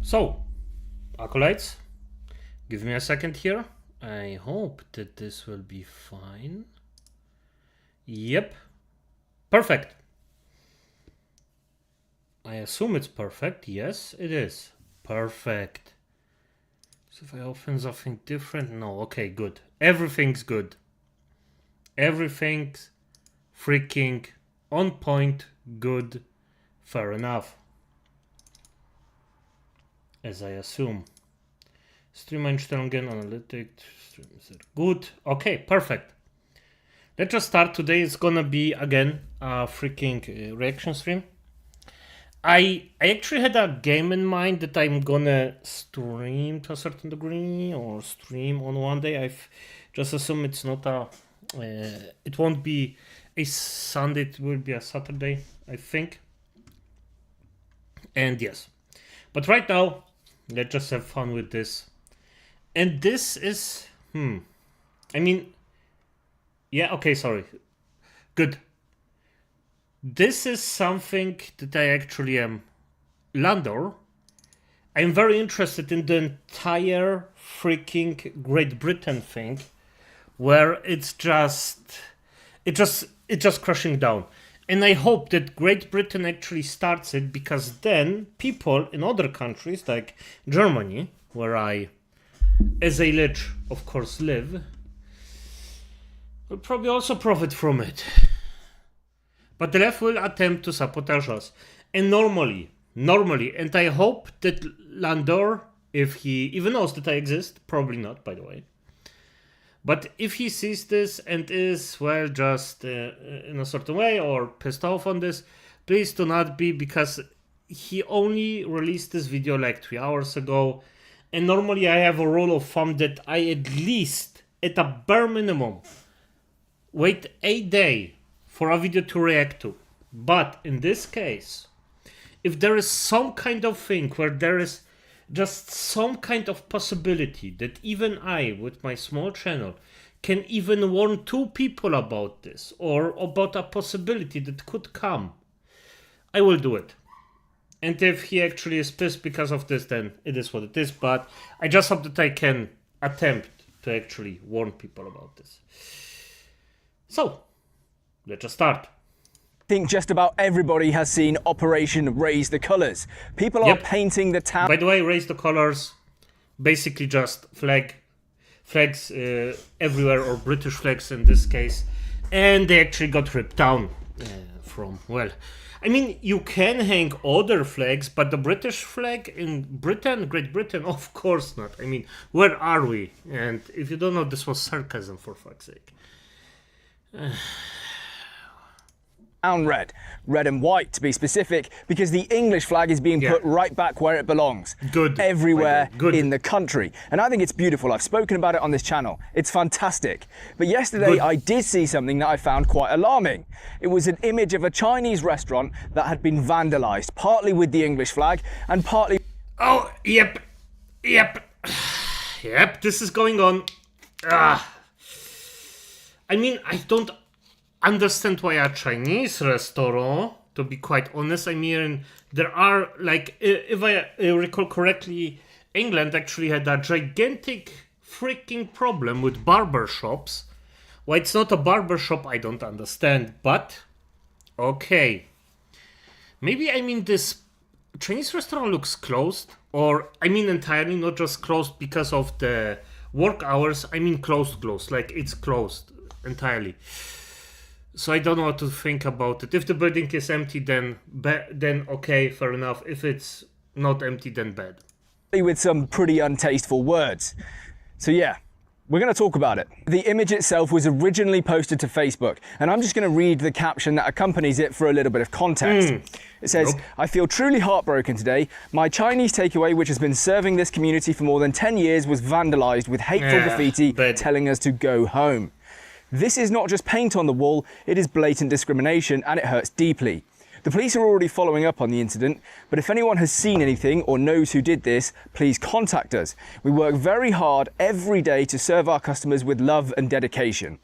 So, acolytes, give me a second here. I hope that this will be fine. Yep. Perfect. I assume it's perfect. Yes, it is. Perfect. So if I open something different, no. Okay, good. Everything's good. Everything's freaking on point, good, fair enough. As I assume. Streameinstellungen, Analytics, streams are good. Okay, perfect. Let's just start. Today is gonna be again a freaking reaction stream. I actually had a game in mind that I'm gonna stream to a certain degree, or stream on one day. I've just assumed it's not a it won't be a Sunday, it will be a Saturday, I think. And yes, but right now let's just have fun with this. And this is I mean, yeah, okay, sorry, good. This is something that I actually am Landor. I'm very interested in the entire freaking Great Britain thing, where it's just crashing down. And I hope that Great Britain actually starts it, because then people in other countries like Germany, where I, as a lich, of course, live, will probably also profit from it. But the left will attempt to sabotage us. And normally, and I hope that Landor, if he even knows that I exist, probably not, by the way, but if he sees this and is, well, just in a certain way or pissed off on this, please do not be, because he only released this video like 3 hours ago. And normally I have a rule of thumb that I at least, at a bare minimum, wait a day for a video to react to. But in this case, if there is some kind of thing where there is just some kind of possibility that even I, with my small channel, can even warn 2 people about this, or about a possibility that could come, I will do it. And if he actually is pissed because of this, then it is what it is. But I just hope that I can attempt to actually warn people about this. So, let's just start. I think just about everybody has seen Operation Raise the Colours. People are painting the town. By the way, Raise the Colours, basically just flags everywhere, or British flags in this case. And they actually got ripped down from, well, I mean, you can hang other flags, but the British flag in Britain, Great Britain, of course not. I mean, where are we? And if you don't know, this was sarcasm, for fuck's sake. Red and white to be specific, because the English flag is being put right back where it belongs. Good. Everywhere Good. in the country. And I think it's beautiful. I've spoken about it on this channel. It's fantastic. But yesterday I did see something that I found quite alarming. It was an image of a Chinese restaurant that had been vandalized, partly with the English flag and partly... Oh, yep, this is going on. I mean, I don't understand why a Chinese restaurant, to be quite honest. I mean, there are, like, if I recall correctly, England actually had a gigantic freaking problem with barber shops. Why it's not a barber shop, I don't understand, but okay. Maybe, I mean, this Chinese restaurant looks closed, or, I mean, entirely, not just closed because of the work hours, I mean closed, like it's closed entirely. So I don't know what to think about it. If the building is empty, then okay, fair enough. If it's not empty, then bad. With some pretty untasteful words. So yeah, we're going to talk about it. The image itself was originally posted to Facebook, and I'm just going to read the caption that accompanies it for a little bit of context. It says, I feel truly heartbroken today. My Chinese takeaway, which has been serving this community for more than 10 years, was vandalized with hateful graffiti telling us to go home. This is not just paint on the wall, it is blatant discrimination, and it hurts deeply. The police are already following up on the incident, but if anyone has seen anything or knows who did this, please contact us. We work very hard every day to serve our customers with love and dedication.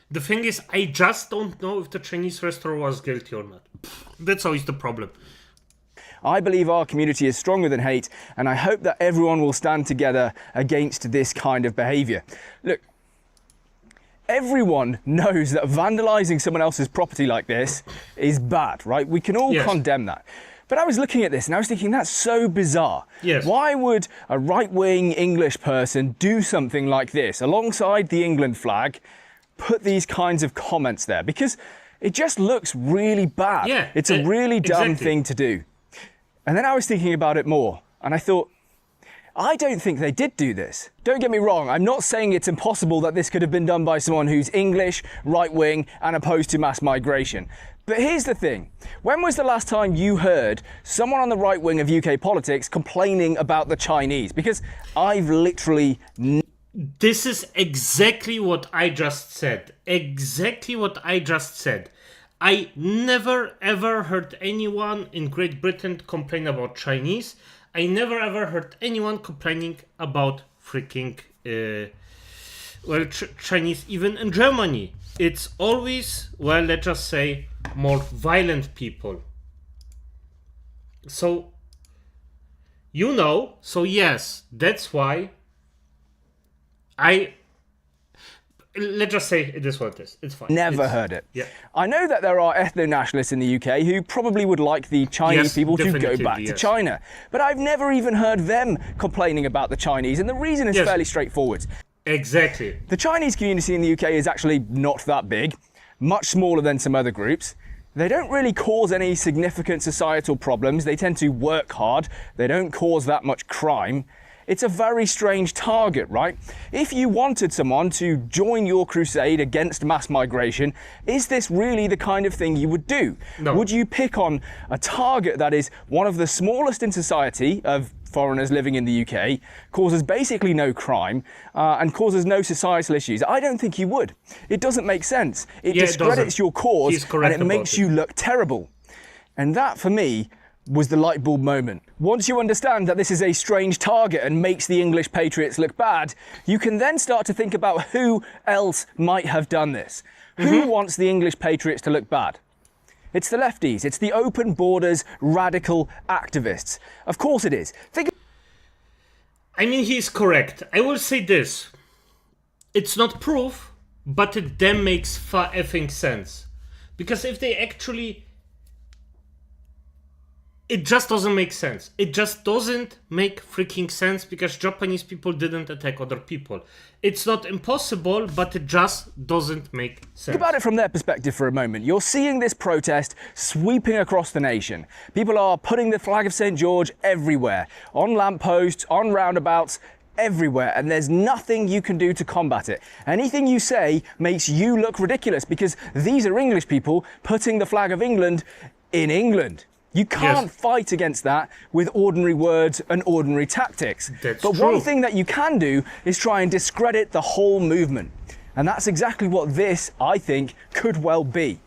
The thing is, I just don't know if the Chinese restaurant was guilty or not. That's always the problem. I believe our community is stronger than hate, and I hope that everyone will stand together against this kind of behaviour. Look, everyone knows that vandalising someone else's property like this is bad, right? We can all condemn that. But I was looking at this and I was thinking, that's so bizarre. Yes. Why would a right-wing English person do something like this alongside the England flag, put these kinds of comments there? Because it just looks really bad. Yeah, it's a really dumb exactly. thing to do. And then I was thinking about it more and I thought, I don't think they did do this. Don't get me wrong, I'm not saying it's impossible that this could have been done by someone who's English, right-wing, and opposed to mass migration. But here's the thing. When was the last time you heard someone on the right wing of UK politics complaining about the Chinese? Because I've literally... This is exactly what I just said. Exactly what I just said. I never ever heard anyone in Great Britain complain about Chinese. I never ever heard anyone complaining about freaking Chinese, even in Germany. It's always, well, let's just say, more violent people. So, so yes, that's why let's just say it is what it is. It's fine. Never heard it. Yeah. I know that there are ethno-nationalists in the UK who probably would like the Chinese people to go back to China. But I've never even heard them complaining about the Chinese. And the reason is fairly straightforward. Exactly. The Chinese community in the UK is actually not that big, much smaller than some other groups. They don't really cause any significant societal problems. They tend to work hard. They don't cause that much crime. It's a very strange target, right? If you wanted someone to join your crusade against mass migration, is this really the kind of thing you would do? No. Would you pick on a target that is one of the smallest in society of foreigners living in the UK, causes basically no crime, and causes no societal issues? I don't think you would. It doesn't make sense. It discredits your cause and it makes you look terrible. And that, for me, was the light bulb moment. Once you understand that this is a strange target and makes the English patriots look bad, you can then start to think about who else might have done this. Who wants the English patriots to look bad? It's the lefties. It's the open borders, radical activists. Of course it is. I mean, he's correct. I will say this. It's not proof, but it then makes effing sense. Because if they actually... It just doesn't make sense. It just doesn't make freaking sense because Japanese people didn't attack other people. It's not impossible, but it just doesn't make sense. Think about it from their perspective for a moment. You're seeing this protest sweeping across the nation. People are putting the flag of St. George everywhere, on lampposts, on roundabouts, everywhere, and there's nothing you can do to combat it. Anything you say makes you look ridiculous because these are English people putting the flag of England in England. You can't fight against that with ordinary words and ordinary tactics. That's but true. One thing that you can do is try and discredit the whole movement. And that's exactly what this, I think, could well be.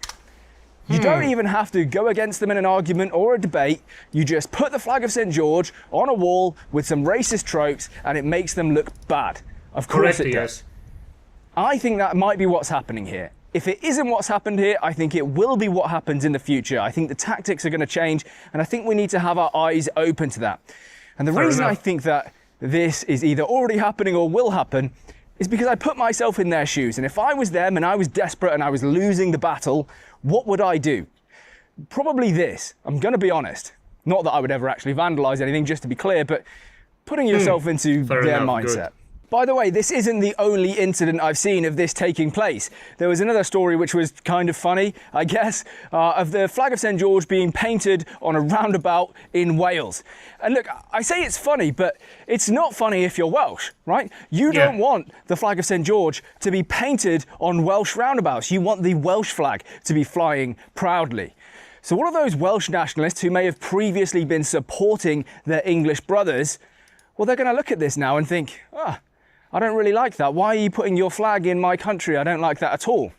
You don't even have to go against them in an argument or a debate. You just put the flag of St. George on a wall with some racist tropes and it makes them look bad. Of course it does. Yes. I think that might be what's happening here. If it isn't what's happened here, I think it will be what happens in the future. I think the tactics are going to change, and I think we need to have our eyes open to that. And the reason I think that this is either already happening or will happen is because I put myself in their shoes. And if I was them and I was desperate and I was losing the battle, what would I do? Probably this. I'm going to be honest. Not that I would ever actually vandalize anything, just to be clear, but putting yourself into their mindset. Good. By the way, this isn't the only incident I've seen of this taking place. There was another story which was kind of funny, I guess, of the flag of St. George being painted on a roundabout in Wales. And look, I say it's funny, but it's not funny if you're Welsh, right? You don't want the flag of St. George to be painted on Welsh roundabouts. You want the Welsh flag to be flying proudly. So all of those Welsh nationalists who may have previously been supporting their English brothers, well, they're going to look at this now and think, I don't really like that. Why are you putting your flag in my country? I don't like that at all.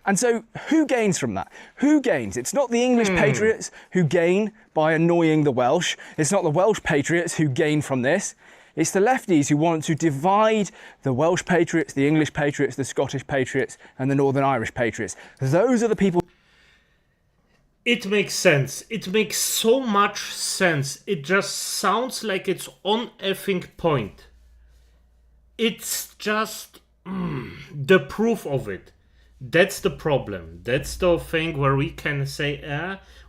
And so who gains from that? Who gains? It's not the English patriots who gain by annoying the Welsh. It's not the Welsh patriots who gain from this. It's the lefties who want to divide the Welsh patriots, the English patriots, the Scottish patriots, and the Northern Irish patriots. Those are the people. It makes sense. It makes so much sense. It just sounds like it's on effing point. It's just the proof of it. That's the problem. That's the thing where we can say,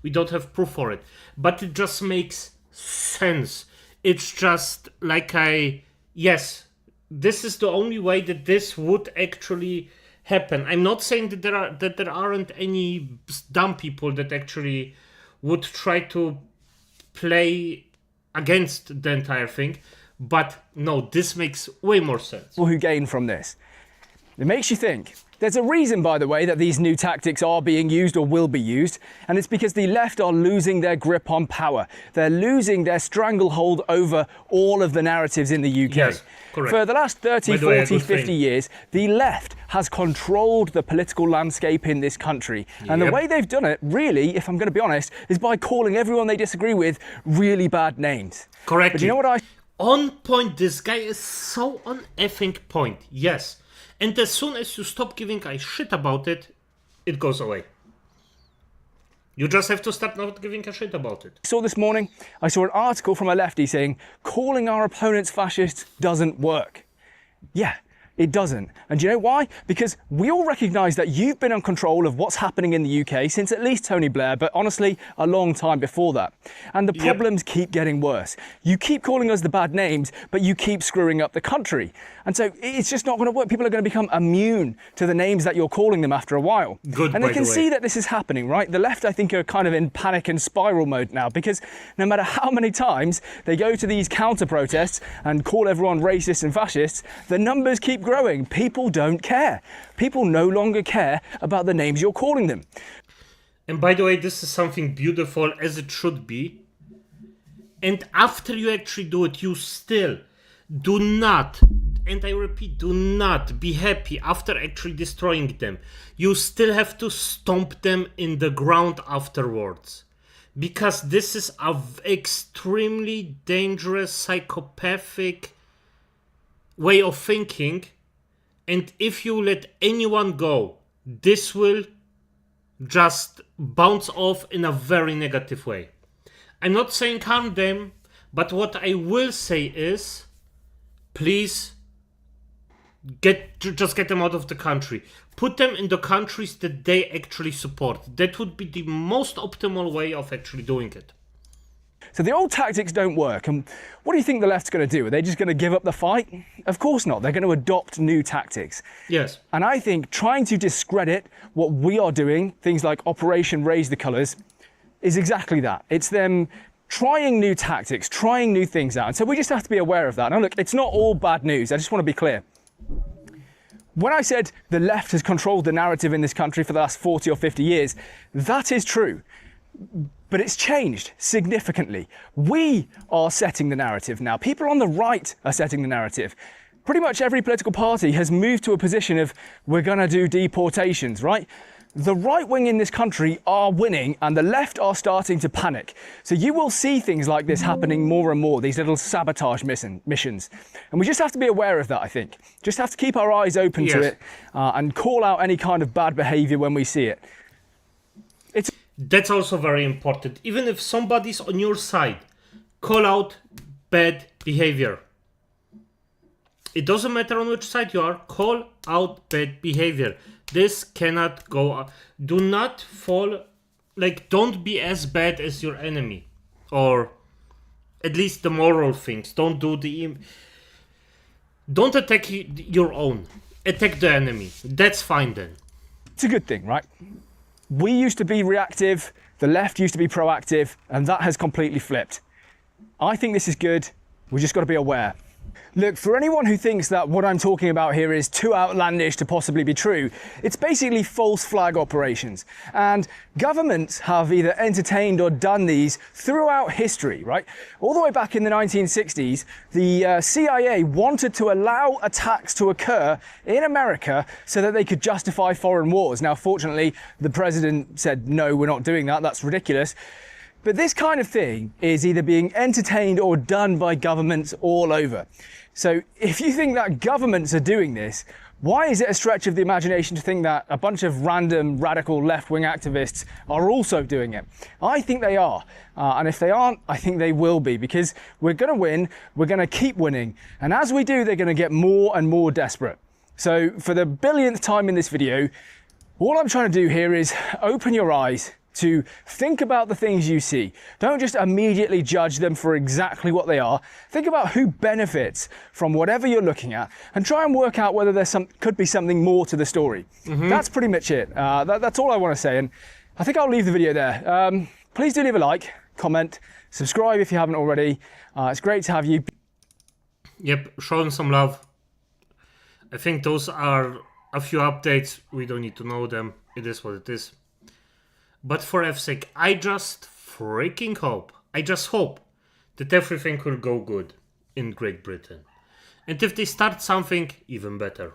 we don't have proof for it. But it just makes sense. It's just like yes, this is the only way that this would actually happen. I'm not saying that there aren't any dumb people that actually would try to play against the entire thing, but no, this makes way more sense. Who gain from this? It makes you think. There's a reason, by the way, that these new tactics are being used or will be used, and it's because the left are losing their grip on power. They're losing their stranglehold over all of the narratives in the UK. Yes, correct. For the last 30, By the way, 40, good 50 thing. years, the left has controlled the political landscape in this country. And the Yep. way they've done it, really, if I'm going to be honest, is by calling everyone they disagree with really bad names. Correct. But you know what I... On point. This guy is so on effing point. Yes. And as soon as you stop giving a shit about it, it goes away. You just have to start not giving a shit about it. saw this morning, I saw an article from a lefty saying, calling our opponents fascists doesn't work. Yeah, it doesn't. And do you know why? Because we all recognise that you've been in control of what's happening in the UK since at least Tony Blair, but honestly, a long time before that. And the problems keep getting worse. You keep calling us the bad names, but you keep screwing up the country. And so it's just not going to work. People are going to become immune to the names that you're calling them after a while. Good, and by they can the way. see that this is happening, right? The left, I think, are kind of in panic and spiral mode now, because no matter how many times they go to these counter protests and call everyone racist and fascists, the numbers keep growing. People don't care. People no longer care about the names you're calling them. And by the way, this is something beautiful, as it should be. And after you actually do it, you still do not, and I repeat, do not be happy after actually destroying them. You still have to stomp them in the ground afterwards. Because this is an extremely dangerous, psychopathic way of thinking. And if you let anyone go, this will just bounce off in a very negative way. I'm not saying harm them, but what I will say is, please just get them out of the country. Put them in the countries that they actually support. That would be the most optimal way of actually doing it. So the old tactics don't work. And what do you think the left's going to do? Are they just going to give up the fight? Of course not. They're going to adopt new tactics. Yes. And I think trying to discredit what we are doing, things like Operation Raise the Colours, is exactly that. It's them trying new tactics, trying new things out. And so we just have to be aware of that. Now look, it's not all bad news. I just want to be clear. When I said the left has controlled the narrative in this country for the last 40 or 50 years, that is true. But it's changed significantly. We are setting the narrative now. People on the right are setting the narrative. Pretty much every political party has moved to a position of, we're going to do deportations, right? The right wing in this country are winning and the left are starting to panic. So you will see things like this happening more and more, these little sabotage missions. And we just have to be aware of that, I think. Just have to keep our eyes open to it and call out any kind of bad behaviour when we see it. That's also very important. Even if somebody's on your side, call out bad behavior. It doesn't matter on which side you are, call out bad behavior. This cannot go on. Do not fall, don't be as bad as your enemy. Or at least the moral things. Don't attack your own. Attack the enemy. That's fine then. It's a good thing, right? We used to be reactive, the left used to be proactive, and that has completely flipped. I think this is good. We just got to be aware. Look, for anyone who thinks that what I'm talking about here is too outlandish to possibly be true, it's basically false flag operations. And governments have either entertained or done these throughout history, right? All the way back in the 1960s, the CIA wanted to allow attacks to occur in America so that they could justify foreign wars. Now, fortunately, the president said, no, we're not doing that. That's ridiculous. But this kind of thing is either being entertained or done by governments all over. So if you think that governments are doing this, Why is it a stretch of the imagination to think that a bunch of random radical left-wing activists are also doing it? I think they are. And if they aren't, I think they will be, because we're going to win, we're going to keep winning. And as we do, they're going to get more and more desperate. So for the billionth time in this video, all I'm trying to do here is open your eyes to think about the things you see. Don't just immediately judge them for exactly what they are. Think about who benefits from whatever you're looking at and try and work out whether there's could be something more to the story. That's pretty much it. That's all I want to say, and I think I'll leave the video there. Please do leave a like, comment, subscribe if you haven't already. It's great to have you. Yep, show them some love. I think those are a few updates. We don't need to know them. It is what it is. But for F's sake, I just freaking hope, I just hope that everything will go good in Great Britain. And if they start something, even better.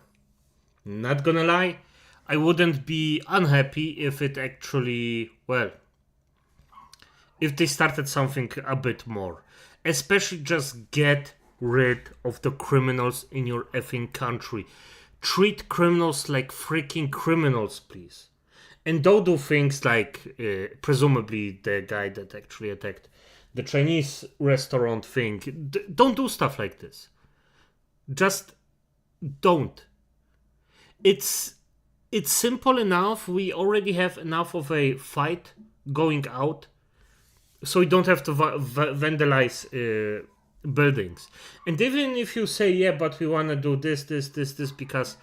Not gonna lie, I wouldn't be unhappy if it actually, well, if they started something a bit more. Especially just get rid of the criminals in your effing country. Treat criminals like freaking criminals, please. And don't do things like, presumably the guy that actually attacked the Chinese restaurant thing. Don't do stuff like this. Just don't. It's simple enough. We already have enough of a fight going out, so we don't have to vandalize buildings. And even if you say, yeah, but we want to do this, because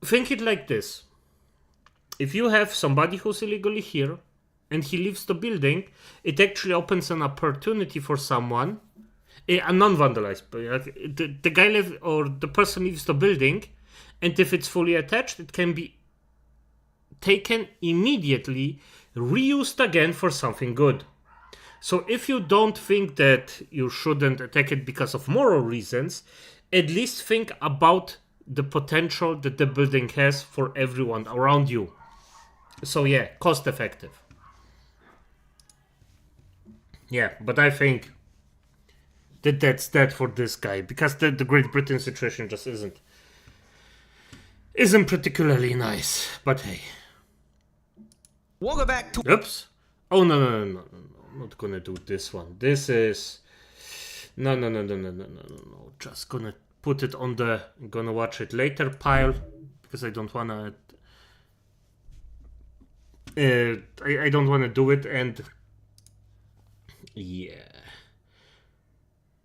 think it like this. If you have somebody who's illegally here and he leaves the building, it actually opens an opportunity for someone, a non-vandalized, the guy or the person leaves the building, and if it's fully attached, it can be taken immediately, reused again for something good. So if you don't think that you shouldn't attack it because of moral reasons, at least think about the potential that the building has for everyone around you. So yeah, cost effective. Yeah, but I think that that's that for this guy, because the Great Britain situation just isn't particularly nice. But hey. Welcome back to. Oops. Oh no, I'm not gonna do this one. This is no. Just gonna put it on the gonna watch it later pile, because I don't wanna. I don't want to do it, and yeah.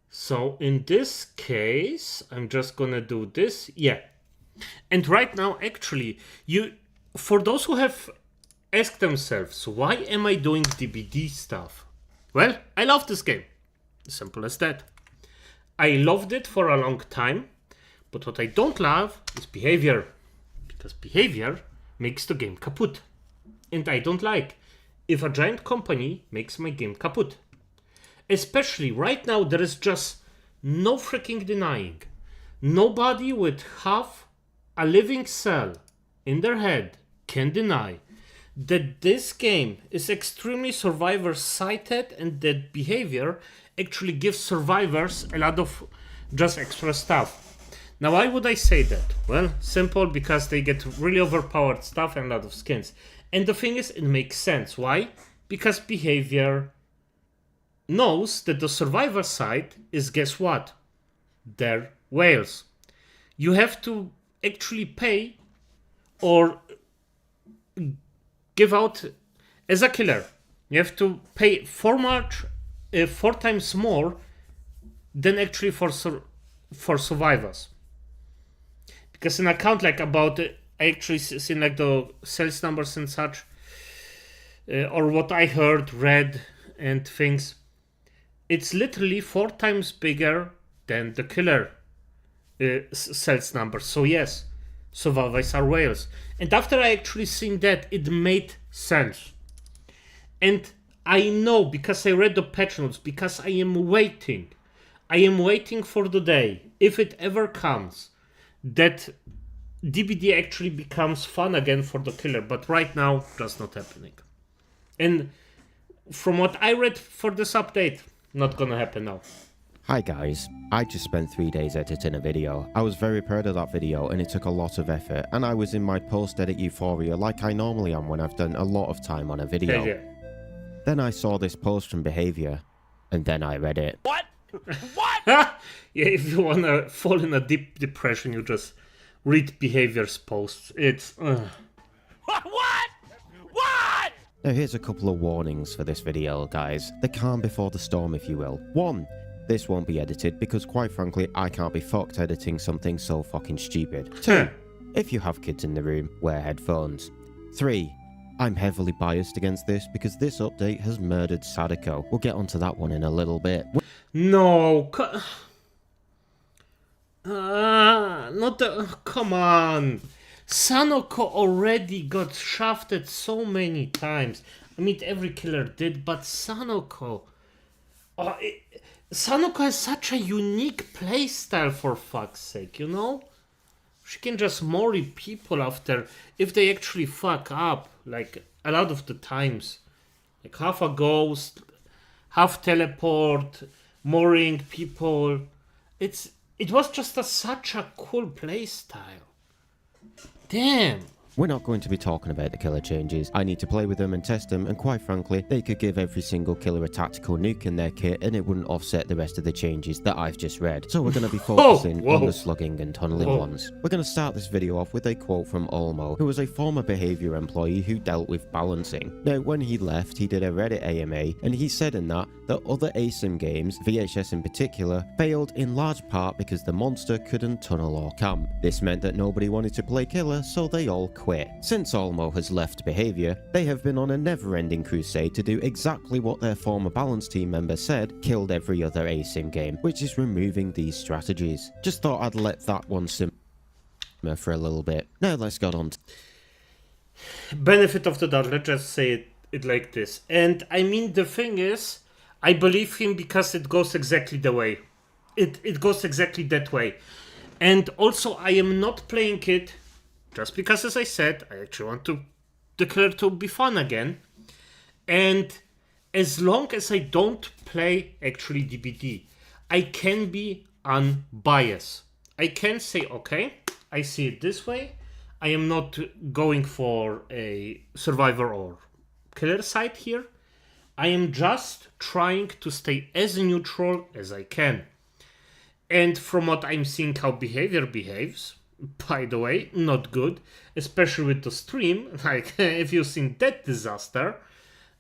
So in this case, I'm just gonna do this. Yeah. And right now, actually, for those who have asked themselves, why am I doing DBD stuff? Well, I love this game. Simple as that. I loved it for a long time, but what I don't love is behavior, because behavior makes the game kaput. And I don't like if a giant company makes my game kaput. Especially right now, there is just no freaking denying. Nobody with half a living cell in their head can deny that this game is extremely survivor-sighted, and that behavior actually gives survivors a lot of just extra stuff. Now, why would I say that? Well, simple, because they get really overpowered stuff and a lot of skins. And the thing is, it makes sense. Why? Because behavior knows that the survivor side is, guess what? They're whales. You have to actually pay or give out as a killer. You have to pay 4 times more than actually for survivors. Because an account like about I actually seen like the sales numbers and such, or what I heard, read, and things. It's literally 4 times bigger than the killer sales numbers. So yes, survivors are whales. And after I actually seen that, it made sense. And I know, because I read the patch notes, because I am waiting for the day, if it ever comes, that DBD actually becomes fun again for the killer. But right now, that's not happening. And from what I read for this update, not gonna happen now. Hi guys, I just spent 3 days editing a video. I was very proud of that video and it took a lot of effort, and I was in my post-edit euphoria like I normally am when I've done a lot of time on a video. Yeah. Then I saw this post from Behavior, and then I read it. What? What? Yeah, if you wanna fall in a deep depression, you just read Behavior's posts. It's... What? What? Now here's a couple of warnings for this video, guys. The calm before the storm, if you will. 1. This won't be edited because, quite frankly, I can't be fucked editing something so fucking stupid. 2. If you have kids in the room, wear headphones. 3. I'm heavily biased against this because this update has murdered Sadako. We'll get onto that one in a little bit. No, not the... Come on. Sanoko already got shafted so many times. I mean, every killer did, but Sanoko... Sanoko has such a unique playstyle, for fuck's sake, you know? She can just mori people after, if they actually fuck up, like, a lot of the times. Like, half a ghost, half teleport, moring people. It was just such a cool playstyle. Damn. We're not going to be talking about the killer changes. I need to play with them and test them, and quite frankly, they could give every single killer a tactical nuke in their kit and it wouldn't offset the rest of the changes that I've just read. So we're going to be focusing on the slugging and tunneling ones. We're going to start this video off with a quote from Olmo, who was a former Behavior employee who dealt with balancing. Now, when he left, he did a Reddit AMA, and he said in that other ASIM games, VHS in particular, failed in large part because the monster couldn't tunnel or camp. This meant that nobody wanted to play killer, so they all quit. Since Olmo has left Behavior, they have been on a never-ending crusade to do exactly what their former balance team member said killed every other ASIM game, which is removing these strategies. Just thought I'd let that one simmer for a little bit. Now let's get on. Benefit of the doubt, let's just say it like this. And I mean, the thing is, I believe him because it goes exactly the way. It goes exactly that way. And also, I am not playing it just because, as I said, I actually want the killer to be fun again. And as long as I don't play actually DBD, I can be unbiased. I can say, okay, I see it this way. I am not going for a survivor or killer side here. I am just trying to stay as neutral as I can. And from what I'm seeing how Behavior behaves, by the way, not good, especially with the stream, like if you've seen that disaster,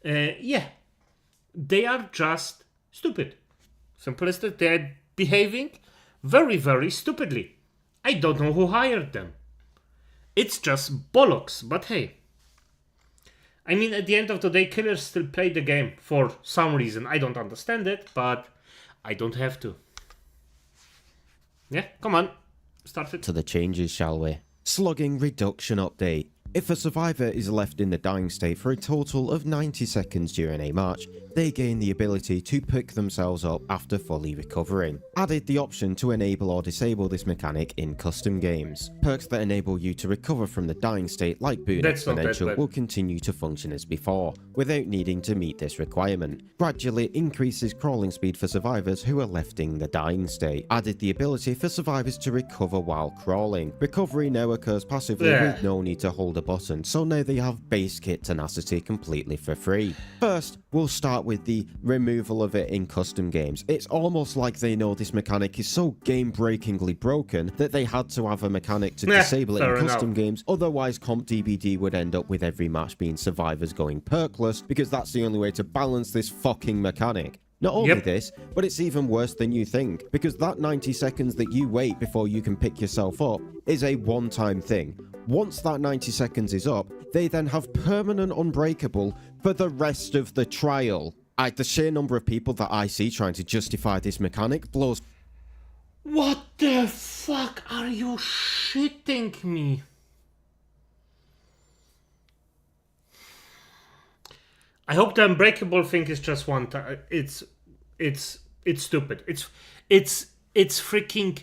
yeah, they are just stupid. Simple as that, they're behaving very, very stupidly. I don't know who hired them. It's just bollocks, but hey. I mean, at the end of the day, killers still play the game for some reason. I don't understand it, but I don't have to. Yeah, come on. Start it. To the changes, shall we? Slugging reduction update. If a survivor is left in the dying state for a total of 90 seconds during a match, they gain the ability to pick themselves up after fully recovering. Added the option to enable or disable this mechanic in custom games. Perks that enable you to recover from the dying state, like Boon Exponential, will continue to function as before, without needing to meet this requirement. Gradually increases crawling speed for survivors who are left in the dying state. Added the ability for survivors to recover while crawling. Recovery now occurs passively with no need to hold a button, so now they have base kit tenacity completely for free. First, we'll start with the removal of it in custom games. It's almost like they know this mechanic is so game-breakingly broken that they had to have a mechanic to disable it in custom games, otherwise Comp DBD would end up with every match being survivors going perkless, because that's the only way to balance this fucking mechanic. Not only this, but it's even worse than you think, because that 90 seconds that you wait before you can pick yourself up is a one-time thing. Once that 90 seconds is up, they then have permanent unbreakable for the rest of the trial. The sheer number of people that I see trying to justify this mechanic blows. What the fuck are you shitting me? I hope the unbreakable thing is just one time. It's stupid. It's freaking.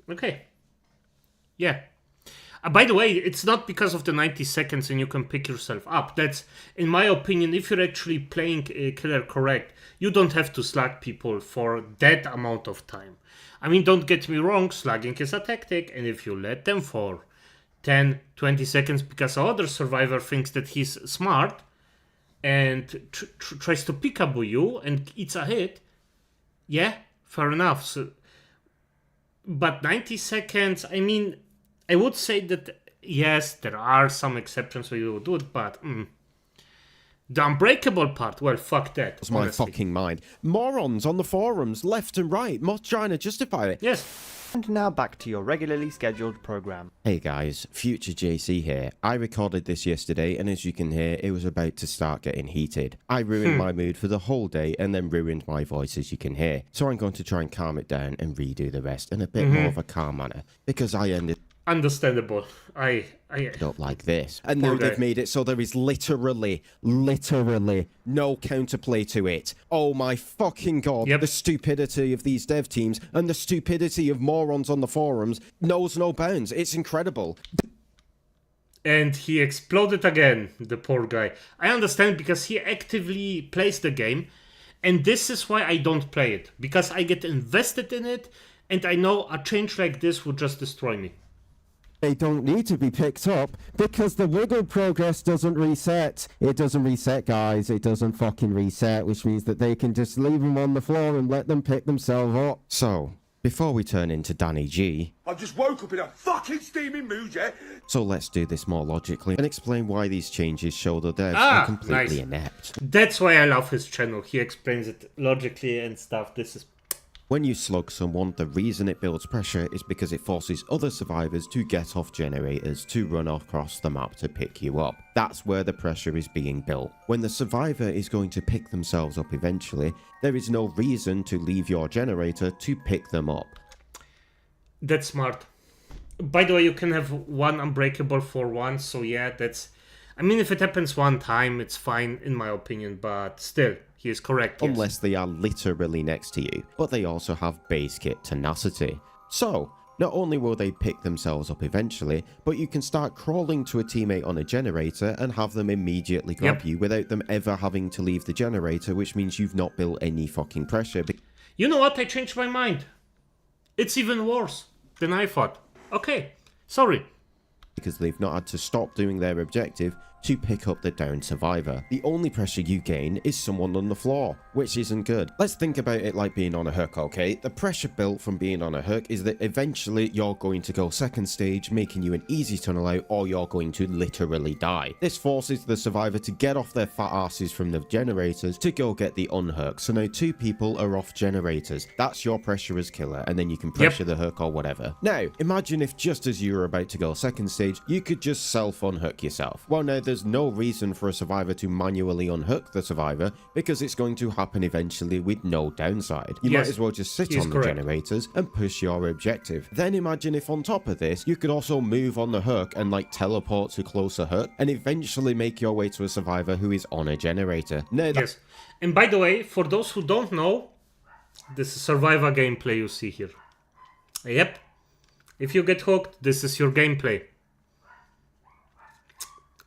Okay. Yeah. By the way, it's not because of the 90 seconds and you can pick yourself up. That's, in my opinion, if you're actually playing Killer correct, you don't have to slag people for that amount of time. I mean, don't get me wrong, slagging is a tactic, and if you let them for 10, 20 seconds because other survivor thinks that he's smart and tries to peekaboo you and eats a hit, yeah, fair enough. So, but 90 seconds, I mean, I would say that, yes, there are some exceptions where you would do it, but the unbreakable part, well, fuck that. That's my fucking mind. Morons on the forums, left and right, must trying to justify it. Yes. And now back to your regularly scheduled program. Hey guys, Future JC here. I recorded this yesterday, and as you can hear, it was about to start getting heated. I ruined my mood for the whole day and then ruined my voice, as you can hear. So I'm going to try and calm it down and redo the rest in a bit more of a calm manner, because I ended Understandable. I up like this. And now they've made it so there is literally no counterplay to it. Oh my fucking god. Yep. The stupidity of these dev teams and the stupidity of morons on the forums knows no bounds. It's incredible. And he exploded again, the poor guy. I understand because he actively plays the game, and this is why I don't play it. Because I get invested in it, and I know a change like this would just destroy me. They don't need to be picked up because the wiggle progress doesn't reset. It doesn't reset, guys. It doesn't fucking reset, which means that they can just leave them on the floor and let them pick themselves up. So, before we turn into Danny G, I just woke up in a fucking steaming mood, yeah? so let's do this more logically and explain why these changes show the devs are completely inept. That's why I love his channel. He explains it logically and stuff. This is... When you slug someone, the reason it builds pressure is because it forces other survivors to get off generators to run across the map to pick you up. That's where the pressure is being built. When the survivor is going to pick themselves up eventually, there is no reason to leave your generator to pick them up. That's smart. By the way, you can have one unbreakable for one, so yeah, that's... I mean, if it happens one time, it's fine, in my opinion, but still, he is correct. Yes. Unless they are literally next to you, but they also have base kit tenacity. So, not only will they pick themselves up eventually, but you can start crawling to a teammate on a generator and have them immediately grab you without them ever having to leave the generator, which means you've not built any fucking pressure. You know what? I changed my mind. It's even worse than I thought. Okay, sorry. Because they've not had to stop doing their objective to pick up the downed survivor. The only pressure you gain is someone on the floor, which isn't good. Let's think about it like being on a hook, okay? The pressure built from being on a hook is that eventually you're going to go second stage, making you an easy tunnel out, or you're going to literally die. This forces the survivor to get off their fat asses from the generators to go get the unhook. So now two people are off generators. That's your pressure as killer, and then you can pressure the hook or whatever. Now, imagine if just as you were about to go second stage, you could just self-unhook yourself. Well, now there's no reason for a survivor to manually unhook the survivor because it's going to happen eventually with no downside. You might as well just sit on the generators and push your objective. Then imagine if on top of this, you could also move on the hook and like teleport to closer hook and eventually make your way to a survivor who is on a generator. Now, yes. And by the way, for those who don't know, this is survivor gameplay you see here. Yep. If you get hooked, this is your gameplay.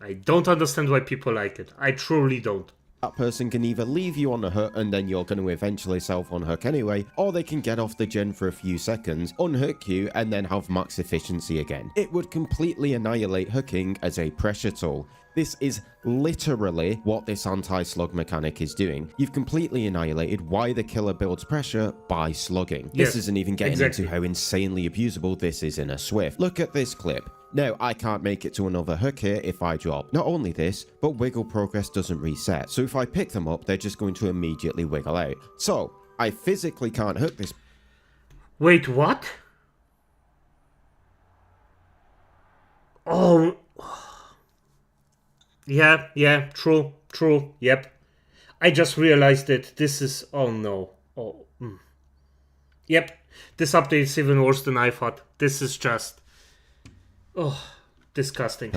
I don't understand why people like it. I truly don't. That person can either leave you on a hook and then you're going to eventually self-unhook anyway, or they can get off the gen for a few seconds, unhook you, and then have max efficiency again. It would completely annihilate hooking as a pressure tool. This is literally what this anti-slug mechanic is doing. You've completely annihilated why the killer builds pressure by slugging. Yes, this isn't even getting into how insanely abusable this is in a Swift. Look at this clip. Now, I can't make it to another hook here if I drop. Not only this, but wiggle progress doesn't reset. So if I pick them up, they're just going to immediately wiggle out. So, I physically can't hook this. Wait, what? Oh... Yeah, true, yep. I just realized it. This is... Oh, no. Oh, Yep, this update is even worse than I thought. This is just... Oh, disgusting.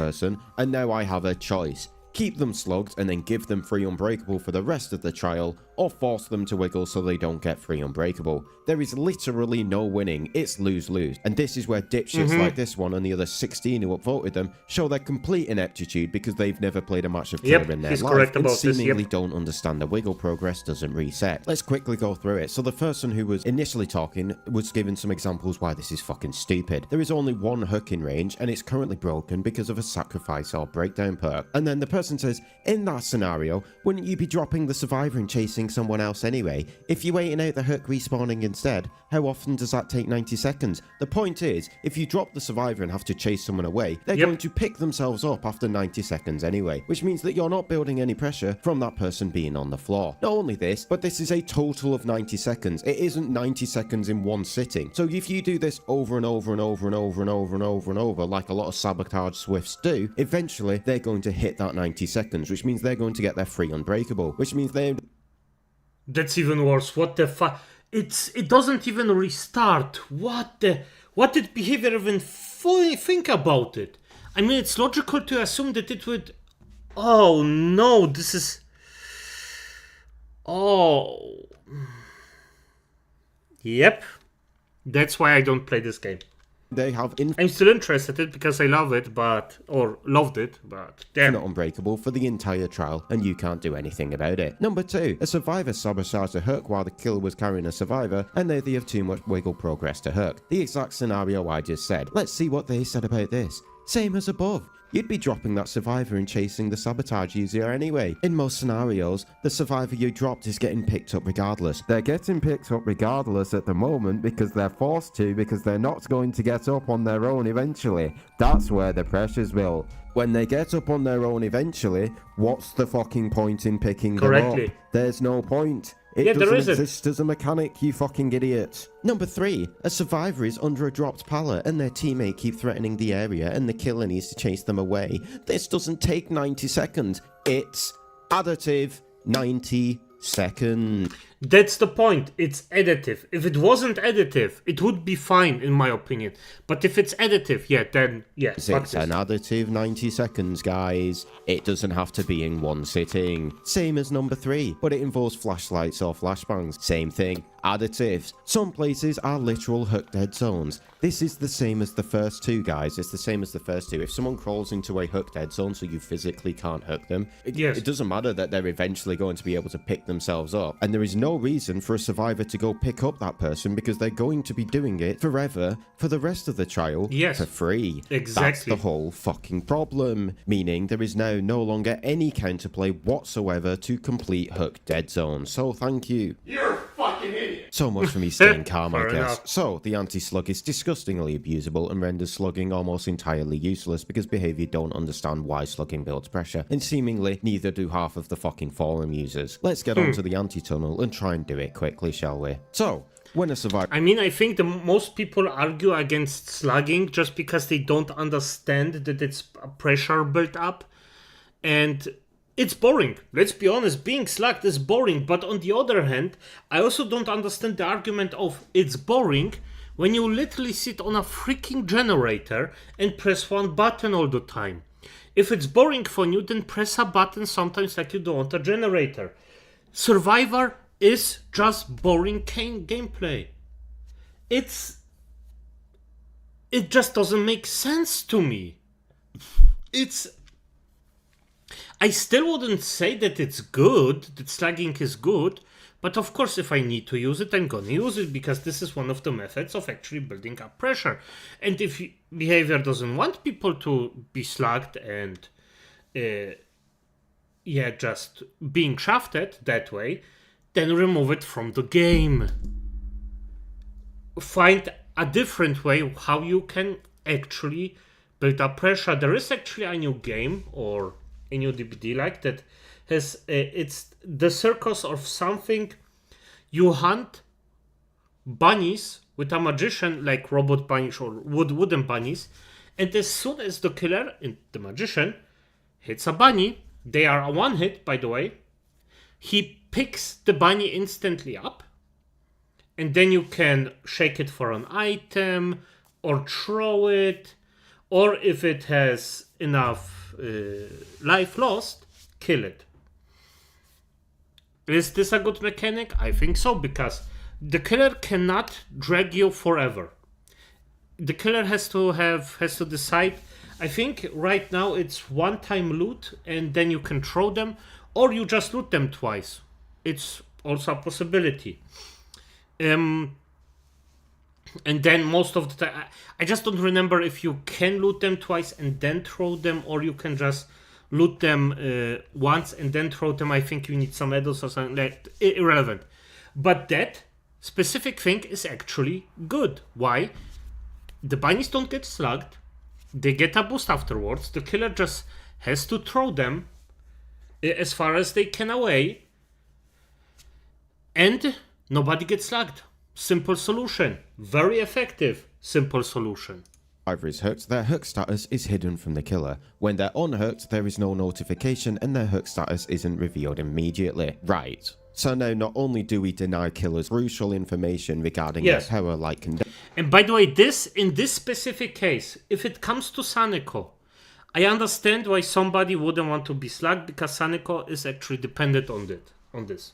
And now I have a choice. Keep them slugged and then give them free unbreakable for the rest of the trial, or force them to wiggle so they don't get free unbreakable. There is literally no winning, it's lose-lose. And this is where dipshits like this one and the other 16 who upvoted them show their complete ineptitude because they've never played a match of Killer in their he's life correct and about this, seemingly don't understand the wiggle progress doesn't reset. Let's quickly go through it. So the person who was initially talking was given some examples why this is fucking stupid. There is only one hook in range and it's currently broken because of a sacrifice or breakdown perk. And then the person says, in that scenario, wouldn't you be dropping the survivor and chasing someone else anyway? If you're waiting out the hook respawning instead, how often does that take 90 seconds? The point is, if you drop the survivor and have to chase someone away, they're going to pick themselves up after 90 seconds anyway, which means that you're not building any pressure from that person being on the floor. Not only this, but this is a total of 90 seconds. It isn't 90 seconds in one sitting. So if you do this over and over and over and over and over and over and over, like a lot of sabotage swifts do, eventually they're going to hit that 90 seconds, which means they're going to get their free unbreakable, which means they... That's even worse. What the fuck? It doesn't even restart. What did behavior even fully think about it? I mean, it's logical to assume that it would... Oh no, this is... Oh... Yep. That's why I don't play this game. They have I'm still interested in it because I love it, loved it, but damn. not unbreakable for the entire trial, and you can't do anything about it. Number 2, a survivor sabotaged a hook while the killer was carrying a survivor, and they have too much wiggle progress to hook. The exact scenario I just said. Let's see what they said about this. Same as above. You'd be dropping that survivor and chasing the sabotage user anyway. In most scenarios, the survivor you dropped is getting picked up regardless. They're getting picked up regardless at the moment because they're forced to, because they're not going to get up on their own eventually. That's where the pressure's built. When they get up on their own eventually, what's the fucking point in picking them up? There's no point. It doesn't exist as a mechanic, you fucking idiot. Number 3, a survivor is under a dropped pallet and their teammate keep threatening the area and the killer needs to chase them away. This doesn't take 90 seconds. It's additive 90 seconds. That's the point. It's additive. If it wasn't additive, it would be fine in my opinion. But if it's additive, then It's an additive 90 seconds, guys. It doesn't have to be in one sitting. Same as number 3, but it involves flashlights or flashbangs. Same thing. Additives. Some places are literal hook dead zones. This is the same as the first 2, guys. It's the same as the first 2. If someone crawls into a hook dead zone so you physically can't hook them, it doesn't matter that they're eventually going to be able to pick themselves up. And there is no reason for a survivor to go pick up that person because they're going to be doing it forever for the rest of the trial for free. Exactly. That's the whole fucking problem. Meaning there is now no longer any counterplay whatsoever to complete hook dead zones. So thank you. You're a fucking idiot. So much for me staying calm, I Fair guess. enough. So, the anti-slug is disgustingly abusable and renders slugging almost entirely useless because behavior don't understand why slugging builds pressure, and seemingly neither do half of the fucking forum users. Let's get on to the anti-tunnel and try and do it quickly, shall we? So, when a survivor... I mean, I think the most people argue against slugging just because they don't understand that it's a pressure built up, and... it's boring. Let's be honest, being slugged is boring. But on the other hand, I also don't understand the argument of it's boring when you literally sit on a freaking generator and press one button all the time. If it's boring for you, then press a button sometimes like you do on a generator. Survivor is just boring gameplay. It just doesn't make sense to me. I still wouldn't say that it's good, that slugging is good, but of course if I need to use it, I'm gonna use it because this is one of the methods of actually building up pressure. And if behavior doesn't want people to be slugged and just being shafted that way, then remove it from the game. Find a different way how you can actually build up pressure. There is actually a new game or a new DBD like that has it's the circus of something. You hunt bunnies with a magician, like robot bunnies or wooden bunnies, and as soon as the killer and the magician hits a bunny, they are a one hit, by the way, he picks the bunny instantly up, and then you can shake it for an item or throw it, or if it has enough life lost, kill it. Is this a good mechanic? I think so, because the killer cannot drag you forever. The killer has to decide. I think right now it's one-time loot, and then you can throw them, or you just loot them twice. It's also a possibility. And then most of the time, I just don't remember if you can loot them twice and then throw them, or you can just loot them once and then throw them. I think you need some medals or something like that. Irrelevant. But that specific thing is actually good. Why? The bunnies don't get slugged. They get a boost afterwards. The killer just has to throw them as far as they can away. And nobody gets slugged. Simple solution. Very effective. Simple solution. Survivor is hooked, their hook status is hidden from the killer. When they're unhooked, there is no notification and their hook status isn't revealed immediately. Right. So now not only do we deny killers crucial information regarding Yes. their power-like condition. And by the way, in this specific case, if it comes to Saneko, I understand why somebody wouldn't want to be slugged, because Saneko is actually dependent on this.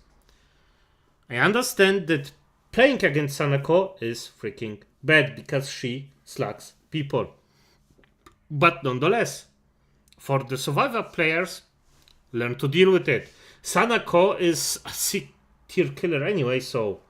I understand that playing against Saneko is freaking bad because she slugs people. But nonetheless, for the survivor players, learn to deal with it. Sanako is a C-tier killer anyway, so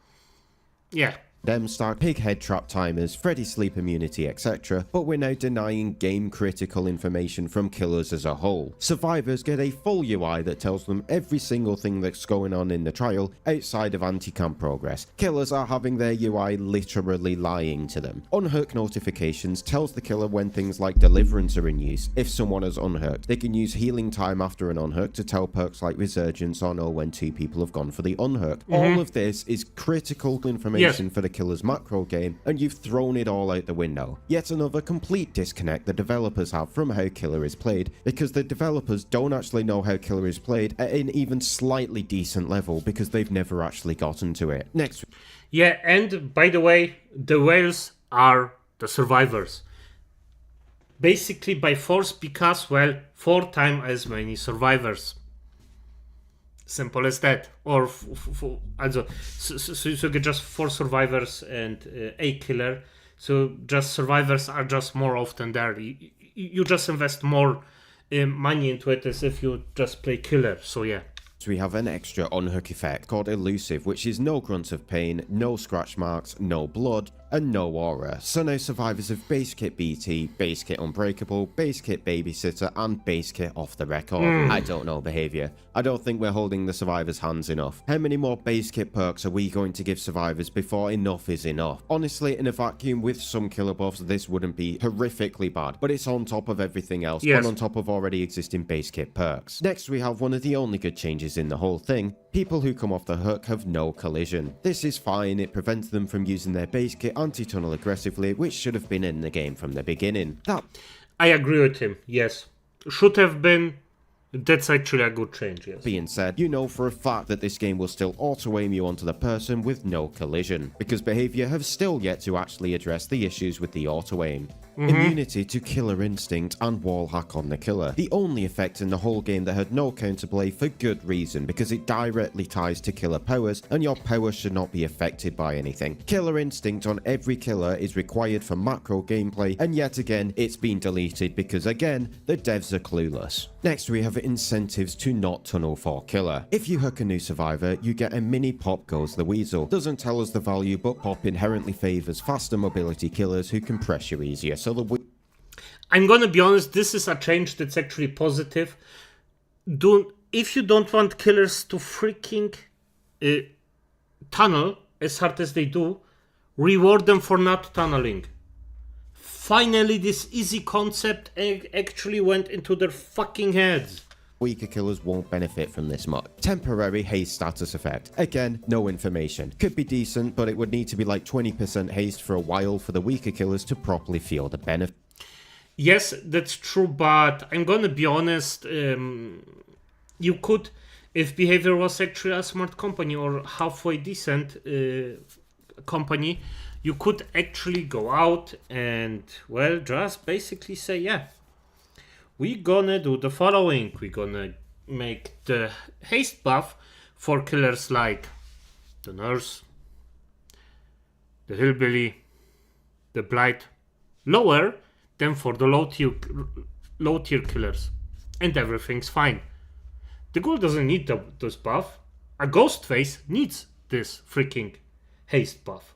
yeah. Them start pig head trap timers, Freddy sleep immunity, etc. But we're now denying game critical information from killers as a whole. Survivors get a full UI that tells them every single thing that's going on in the trial outside of anti-camp progress. Killers are having their UI literally lying to them. Unhook notifications tells the killer when things like deliverance are in use. If someone is unhooked, they can use healing time after an unhook to tell perks like resurgence or know when 2 people have gone for the unhook. All of this is critical information for the killer's macro game, and you've thrown it all out the window. Yet another complete disconnect the developers have from how killer is played, because the developers don't actually know how killer is played at an even slightly decent level because they've never actually gotten to it. Next. Yeah, and by the way, the whales are the survivors. Basically by force, because, well, 4 times as many survivors. Simple as that. Or also, so you get just 4 survivors and a killer. So just survivors are just more often there. You just invest more money into it as if you just play killer. So yeah. We have an extra unhook effect called elusive, which is no grunts of pain, no scratch marks, no blood, and no aura. So now survivors of base kit BT, base kit unbreakable, base kit babysitter, and base kit off the record. I don't know behavior. I don't think we're holding the survivors' hands enough. How many more base kit perks are we going to give survivors before enough is enough? Honestly, in a vacuum with some killer buffs, this wouldn't be horrifically bad, but it's on top of everything else, and on top of already existing base kit perks. Next, we have one of the only good changes in the whole thing. People who come off the hook have no collision. This is fine, it prevents them from using their base kit anti-tunnel aggressively, which should have been in the game from the beginning. I agree with him, yes. Should have been. That's actually a good change, yes. Being said, you know for a fact that this game will still auto-aim you onto the person with no collision, because behavior have still yet to actually address the issues with the auto-aim. Immunity to killer instinct and wall hack on the killer. The only effect in the whole game that had no counterplay for good reason, because it directly ties to killer powers, and your powers should not be affected by anything. Killer instinct on every killer is required for macro gameplay, and yet again, it's been deleted because again, the devs are clueless. Next, we have incentives to not tunnel for killer. If you hook a new survivor, you get a mini Pop Goes the Weasel. Doesn't tell us the value, but Pop inherently favors faster mobility killers who can pressure easier. So I'm gonna be honest, this is a change that's actually positive. If you don't want killers to freaking tunnel as hard as they do, reward them for not tunneling. Finally, this easy concept actually went into their fucking heads. Weaker killers won't benefit from this much. Temporary haste status effect. Again, no information. Could be decent, but it would need to be like 20% haste for a while for the weaker killers to properly feel the benefit. Yes, that's true, but I'm gonna be honest, you could, if behavior was actually a smart company or halfway decent company, you could actually go out and, well, just basically say, yeah, we're gonna do the following. We're gonna make the haste buff for killers like the nurse, the hillbilly, the blight. Lower than for the low tier killers. And everything's fine. The ghoul doesn't need this buff. A ghost face needs this freaking haste buff.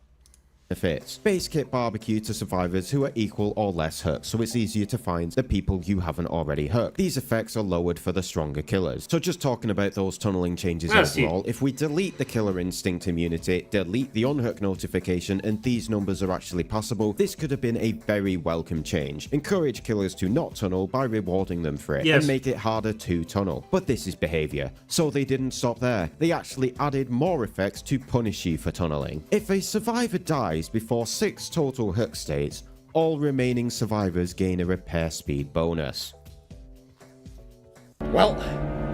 Benefits. Base kit barbecue to survivors who are equal or less hooked, so it's easier to find the people you haven't already hooked. These effects are lowered for the stronger killers. So just talking about those tunneling changes overall, if we delete the killer instinct immunity, delete the unhook notification, and these numbers are actually passable, this could have been a very welcome change. Encourage killers to not tunnel by rewarding them for it, and make it harder to tunnel. But this is behavior. So they didn't stop there. They actually added more effects to punish you for tunneling. If a survivor dies before 6 total hook states, all remaining survivors gain a repair speed bonus. Well,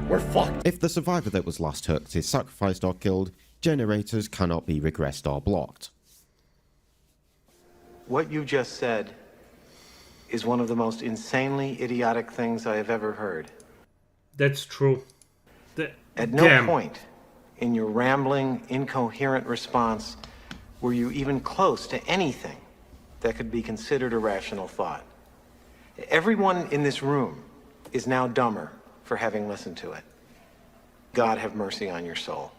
we're fucked. If the survivor that was last hooked is sacrificed or killed, generators cannot be regressed or blocked. What you just said is one of the most insanely idiotic things I have ever heard. That's true. At no point in your rambling, incoherent response were you even close to anything that could be considered a rational thought. Everyone in this room is now dumber for having listened to it. God have mercy on your soul.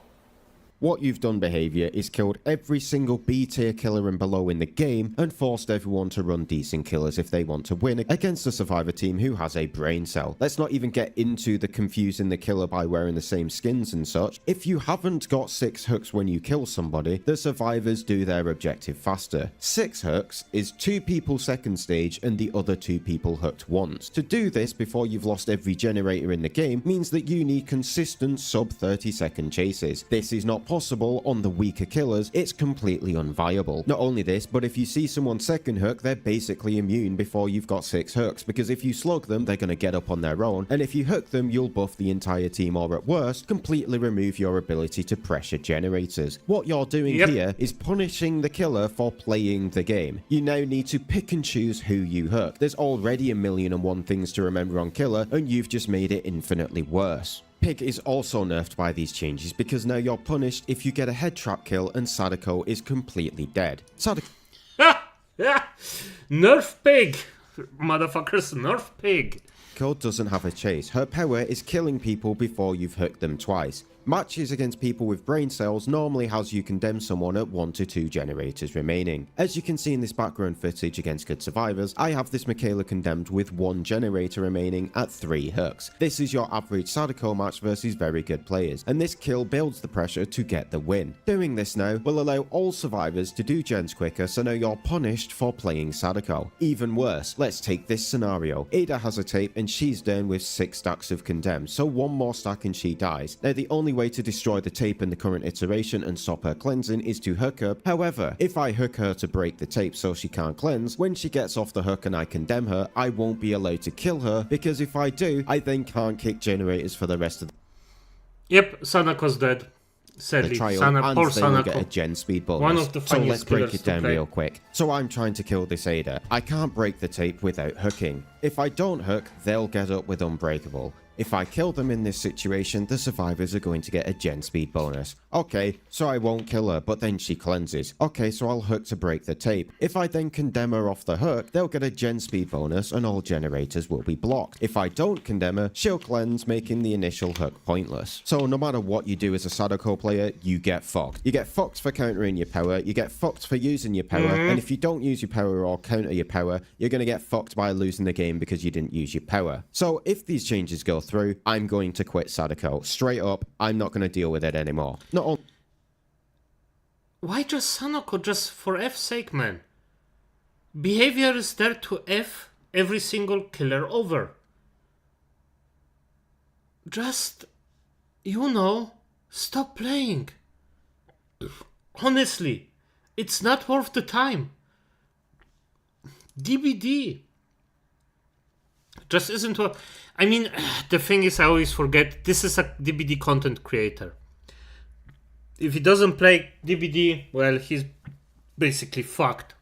What you've done behavior is killed every single B tier killer and below in the game and forced everyone to run decent killers if they want to win against a survivor team who has a brain cell. Let's not even get into the confusing the killer by wearing the same skins and such. If you haven't got 6 hooks when you kill somebody, the survivors do their objective faster. 6 hooks is 2 people second stage and the other 2 people hooked once. To do this before you've lost every generator in the game means that you need consistent sub 30-second chases. This is not possible on the weaker killers, it's completely unviable. Not only this, but if you see someone second hook, they're basically immune before you've got 6 hooks, because if you slug them, they're going to get up on their own, and if you hook them, you'll buff the entire team, or at worst, completely remove your ability to pressure generators. What you're doing here is punishing the killer for playing the game. You now need to pick and choose who you hook. There's already 1,000,001 things to remember on killer, and you've just made it infinitely worse. Pig is also nerfed by these changes because now you're punished if you get a head trap kill and Sadako is completely dead. Nerf Pig! Motherfuckers, Nerf Pig! Sadako doesn't have a chase. Her power is killing people before you've hooked them twice. Matches against people with brain cells normally has you condemn someone at 1 to 2 generators remaining. As you can see in this background footage against good survivors, I have this Michaela condemned with 1 generator remaining at 3 hooks. This is your average Sadako match versus very good players, and this kill builds the pressure to get the win. Doing this now will allow all survivors to do gens quicker, so now you're punished for playing Sadako. Even worse, let's take this scenario. Ada has a tape and she's down with 6 stacks of condemned, so 1 more stack and she dies. Now the only way to destroy the tape in the current iteration and stop her cleansing is to hook her. However, if I hook her to break the tape so she can't cleanse, when she gets off the hook and I condemn her, I won't be allowed to kill her, because if I do, I then can't kick generators for the rest of the Yep, Sanako's dead. Sadly, trial, and they will get a gen speed bonus. One of the so let's funniest break killers it down to play. real quick. So I'm trying to kill this Ada. I can't break the tape without hooking. If I don't hook, they'll get up with Unbreakable. If I kill them in this situation, the survivors are going to get a gen speed bonus. Okay, so I won't kill her, but then she cleanses. Okay, so I'll hook to break the tape. If I then condemn her off the hook, they'll get a gen speed bonus and all generators will be blocked. If I don't condemn her, she'll cleanse, making the initial hook pointless. So no matter what you do as a Sadako player, you get fucked. You get fucked for countering your power, you get fucked for using your power, and if you don't use your power or counter your power, you're going to get fucked by losing the game because you didn't use your power. So if these changes go through, I'm going to quit Sadako. Straight up, I'm not going to deal with it anymore. Not only Why just Sanoko? Just for F's sake, man. Behavior is there to F every single killer over. Just, you know, stop playing. Honestly, it's not worth the time. DBD just isn't what... I mean, the thing is, I always forget, this is a DBD content creator. If he doesn't play DBD, well, he's basically fucked.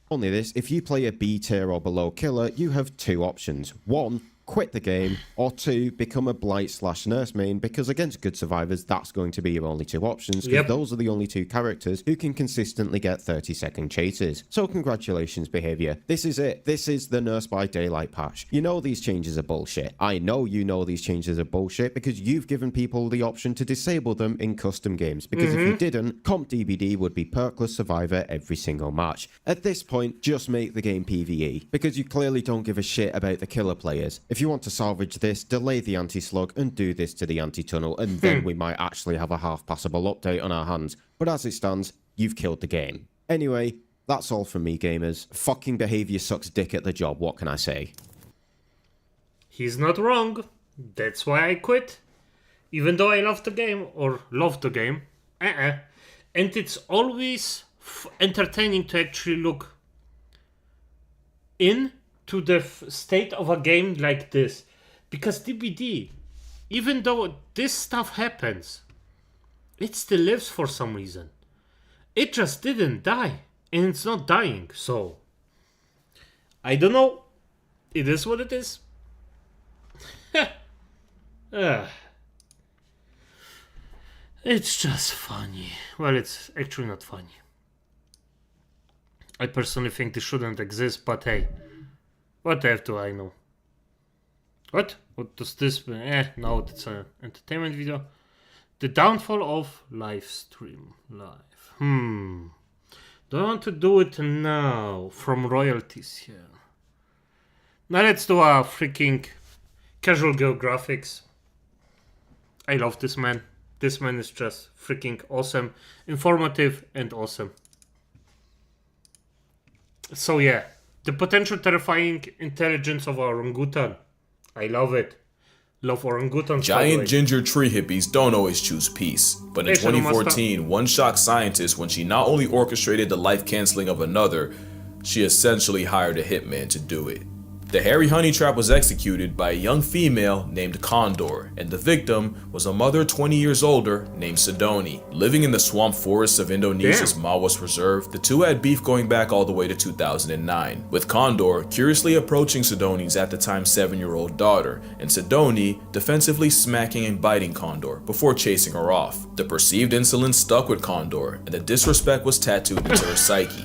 Only this, if you play a B tier or below killer, you have 2 options. 1, quit the game, or 2, become a blight/nurse main, because against good survivors, that's going to be your only 2 options, because those are the only 2 characters who can consistently get 30-second chases. So congratulations, behavior. This is it. This is the Nurse by Daylight patch. You know these changes are bullshit. I know you know these changes are bullshit because you've given people the option to disable them in custom games, because if you didn't, Comp DBD would be perkless survivor every single match. At this point, just make the game PvE, because you clearly don't give a shit about the killer players. If you want to salvage this, delay the anti-slug and do this to the anti-tunnel, and then we might actually have a half-passable update on our hands. But as it stands, you've killed the game. Anyway, that's all from me, gamers. Fucking behavior sucks dick at the job, what can I say? He's not wrong. That's why I quit. Even though I love the game, or love the game. And it's always entertaining to actually look into the state of a game like this, because DBD, even though this stuff happens, it still lives for some reason. It just didn't die, and it's not dying. So I don't know, it is what it is. It's just funny. Well, it's actually not funny. I personally think this shouldn't exist, but hey, what the F do I know? What? What does this mean? No, it's an entertainment video. The downfall of live stream. Do I want to do it now? From royalties here. Now let's do a freaking casual geographics. I love this man. This man is just freaking awesome, informative, and awesome. So yeah, the potential terrifying intelligence of our orangutan. I love it. Love orangutans. Giant ginger tree hippies don't always choose peace. But in 2014, one shocked scientist when she not only orchestrated the life canceling of another, she essentially hired a hitman to do it. The hairy honey trap was executed by a young female named Condor, and the victim was a mother 20 years older named Sidoni. Living in the swamp forests of Indonesia's Mawas Reserve, the two had beef going back all the way to 2009, with Condor curiously approaching Sidoni's at the time 7-year-old daughter, and Sidoni defensively smacking and biting Condor before chasing her off. The perceived insolence stuck with Condor, and the disrespect was tattooed into her psyche.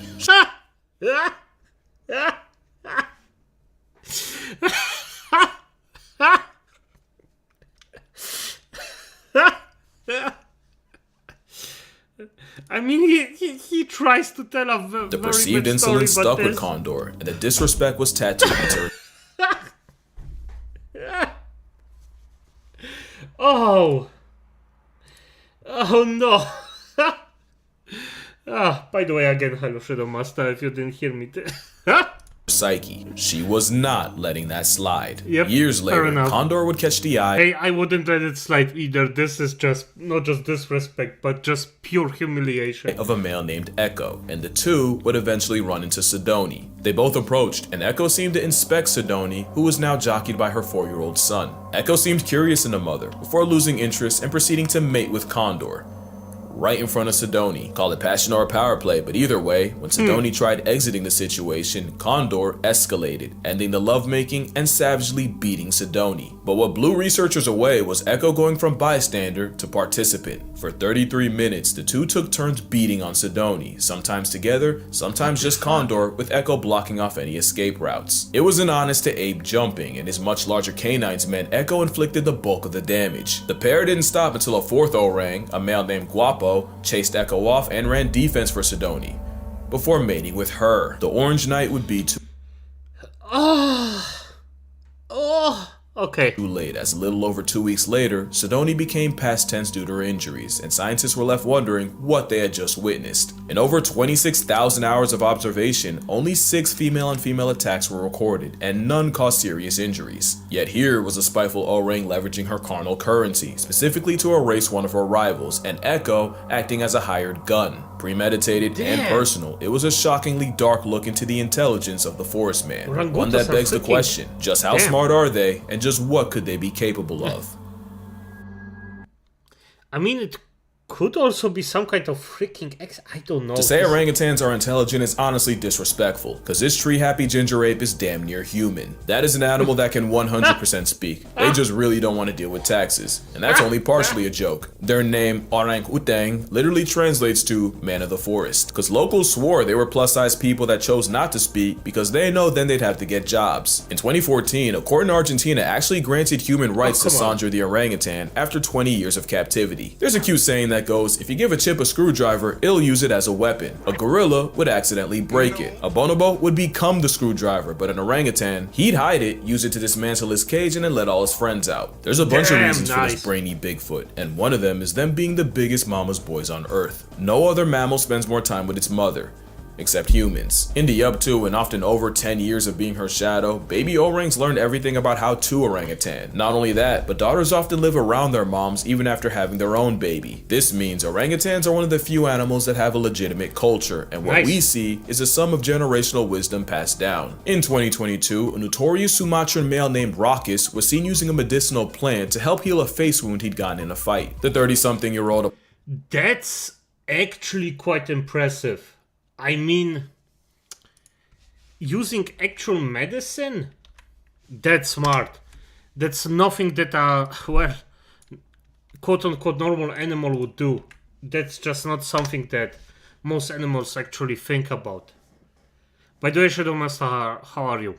I mean, he tries to tell a very The perceived insolence stuck with Condor, and the disrespect was tattooed into her. Oh no. By the way, again, hello Shadow Master, if you didn't hear me. Psyche. She was not letting that slide. Yep, years later, Condor would catch the eye. Hey, I wouldn't let it slide either. This is just not just disrespect, but just pure humiliation of a male named Echo, and the two would eventually run into Sidoni. They both approached, and Echo seemed to inspect Sidoni, who was now jockeyed by her 4-year-old son. Echo seemed curious in the mother, before losing interest and proceeding to mate with Condor. Right in front of Sidoni. Call it passion or power play, but either way, when Sidoni tried exiting the situation, Condor escalated, ending the lovemaking and savagely beating Sidoni. But what blew researchers away was Echo going from bystander to participant. For 33 minutes, the two took turns beating on Sidoni, sometimes together, sometimes just Condor, with Echo blocking off any escape routes. It was an honest to Abe jumping, and his much larger canines meant Echo inflicted the bulk of the damage. The pair didn't stop until a fourth orang, a male named Guapo, chased Echo off and ran defense for Sidoni, before mating with her. The Orange Knight would be too late, as a little over 2 weeks later, Sidoni became past tense due to her injuries, and scientists were left wondering what they had just witnessed. In over 26,000 hours of observation, only 6 female-on-female attacks were recorded, and none caused serious injuries. Yet here was a spiteful orang leveraging her carnal currency, specifically to erase one of her rivals, and Echo acting as a hired gun. Premeditated and personal, it was a shockingly dark look into the intelligence of the forest man. One that begs the question, just how smart are they, and just what could they be capable of? I mean, it could also be some kind of freaking I don't know. To say orangutans are intelligent is honestly disrespectful, because this tree-happy ginger ape is damn near human. That is an animal that can 100% speak. They just really don't want to deal with taxes. And that's only partially a joke. Their name, orang-utang, literally translates to man of the forest, because locals swore they were plus-size people that chose not to speak because they know then they'd have to get jobs. In 2014, a court in Argentina actually granted human rights to Sandra the orangutan after 20 years of captivity. There's a cute saying that goes, if you give a chip a screwdriver, it'll use it as a weapon. A gorilla would accidentally break it. A bonobo would become the screwdriver, but an orangutan, he'd hide it, use it to dismantle his cage, and then let all his friends out. There's a bunch of reasons for this brainy Bigfoot, and one of them is them being the biggest mama's boys on Earth. No other mammal spends more time with its mother, except humans. In the up to and often over 10 years of being her shadow, baby orangs learned everything about how to orangutan. Not only that, but daughters often live around their moms even after having their own baby. This means orangutans are one of the few animals that have a legitimate culture, and what we see is a sum of generational wisdom passed down. In 2022, a notorious Sumatran male named Raucus was seen using a medicinal plant to help heal a face wound he'd gotten in a fight. The 30-something-year-old... That's actually quite impressive. I mean, using actual medicine? That's smart. That's nothing that well, quote-unquote normal animal would do. That's just not something that most animals actually think about. By the way, Shadow Master, how are you?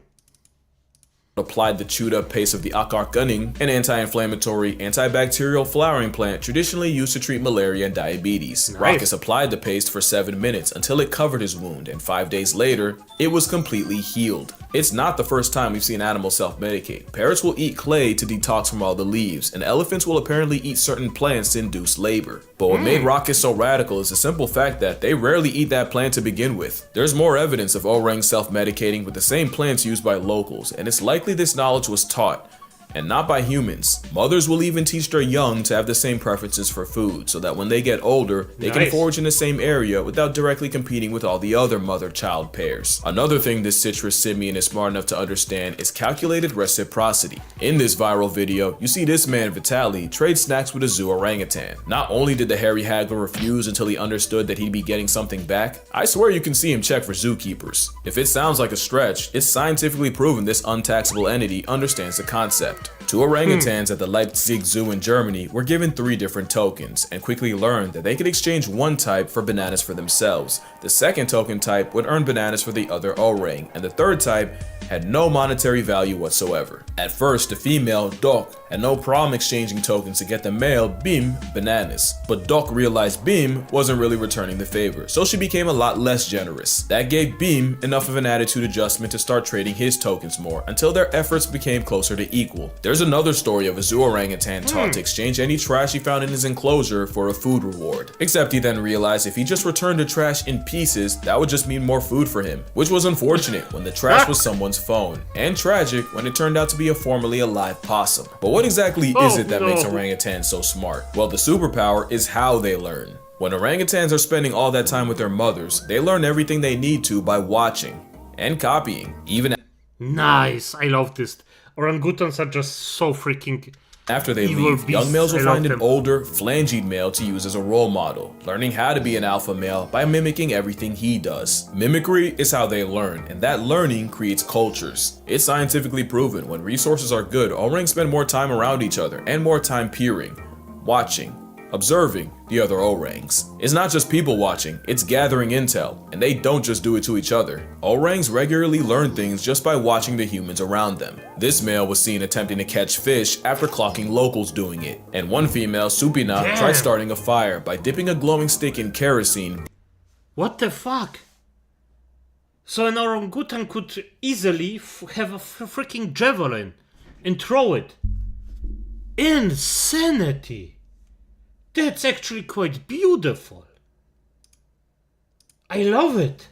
Applied the chewed up paste of the akar kuning, an anti-inflammatory, antibacterial flowering plant traditionally used to treat malaria and diabetes. Raucus applied the paste for 7 minutes until it covered his wound, and 5 days later, it was completely healed. It's not the first time we've seen animals self-medicate. Parrots will eat clay to detox from all the leaves, and elephants will apparently eat certain plants to induce labor. But what made Raucus so radical is the simple fact that they rarely eat that plant to begin with. There's more evidence of orangs self-medicating with the same plants used by locals, and it's likely this knowledge was taught, and not by humans. Mothers will even teach their young to have the same preferences for food, so that when they get older, they can forage in the same area without directly competing with all the other mother-child pairs. Another thing this citrus simian is smart enough to understand is calculated reciprocity. In this viral video, you see this man Vitali trade snacks with a zoo orangutan. Not only did the hairy haggler refuse until he understood that he'd be getting something back, I swear you can see him check for zookeepers. If it sounds like a stretch, it's scientifically proven this untaxable entity understands the concept. Two orangutans at the Leipzig Zoo in Germany were given 3 different tokens and quickly learned that they could exchange one type for bananas for themselves. The second token type would earn bananas for the other orang, and the third type had no monetary value whatsoever. At first, the female, Doc, had no problem exchanging tokens to get the male, Bim, bananas. But Doc realized Bim wasn't really returning the favor, so she became a lot less generous. That gave Bim enough of an attitude adjustment to start trading his tokens more, until their efforts became closer to equal. There's another story of a zoo orangutan taught to exchange any trash he found in his enclosure for a food reward. Except he then realized if he just returned the trash in pieces, that would just mean more food for him, which was unfortunate when the trash was someone's phone, and tragic when it turned out to be a formerly alive possum. But what exactly is it that makes orangutans so smart? Well, the superpower is how they learn. When orangutans are spending all that time with their mothers, they learn everything they need to by watching and copying, even Nice, I love this. Orangutans are just so freaking after they leave. Young males will find an older, phalangeed male to use as a role model, learning how to be an alpha male by mimicking everything he does. Mimicry is how they learn, and that learning creates cultures. It's scientifically proven when resources are good, orangs spend more time around each other and more time peering, watching, observing the other orangs. It's not just people watching, it's gathering intel, and they don't just do it to each other. Orangs regularly learn things just by watching the humans around them. This male was seen attempting to catch fish after clocking locals doing it, and one female, Supina, tried starting a fire by dipping a glowing stick in kerosene. What the fuck? So an orangutan could easily have a freaking javelin and throw it. Insanity! That's actually quite beautiful. I love it.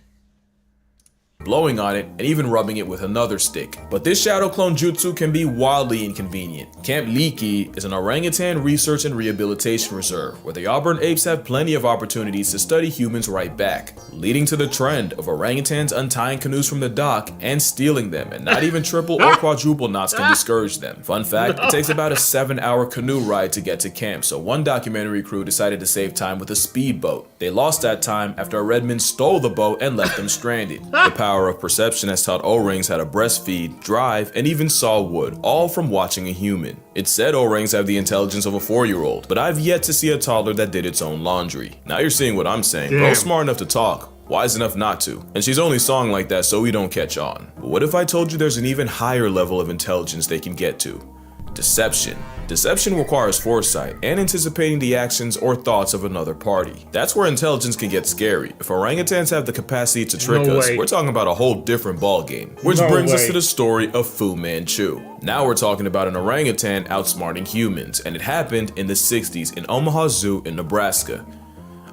blowing on it, and even rubbing it with another stick. But this shadow clone jutsu can be wildly inconvenient. Camp Liki is an orangutan research and rehabilitation reserve where the Auburn apes have plenty of opportunities to study humans right back, leading to the trend of orangutans untying canoes from the dock and stealing them, and not even triple or quadruple knots can discourage them. Fun fact, it takes about a 7-hour canoe ride to get to camp, so one documentary crew decided to save time with a speedboat. They lost that time after a redman stole the boat and left them stranded. The power of perception has taught O-rings how to breastfeed, drive, and even saw wood, all from watching a human. It's said O-rings have the intelligence of a 4-year-old, but I've yet to see a toddler that did its own laundry. Now you're seeing what I'm saying. Bro's smart enough to talk, wise enough not to, and she's only sawing like that so we don't catch on. But what if I told you there's an even higher level of intelligence they can get to? Deception. Deception requires foresight and anticipating the actions or thoughts of another party. That's where intelligence can get scary. If orangutans have the capacity to trick us, we're talking about a whole different ballgame. Which brings us to the story of Fu Manchu. Now we're talking about an orangutan outsmarting humans, and it happened in the 60s in Omaha Zoo in Nebraska.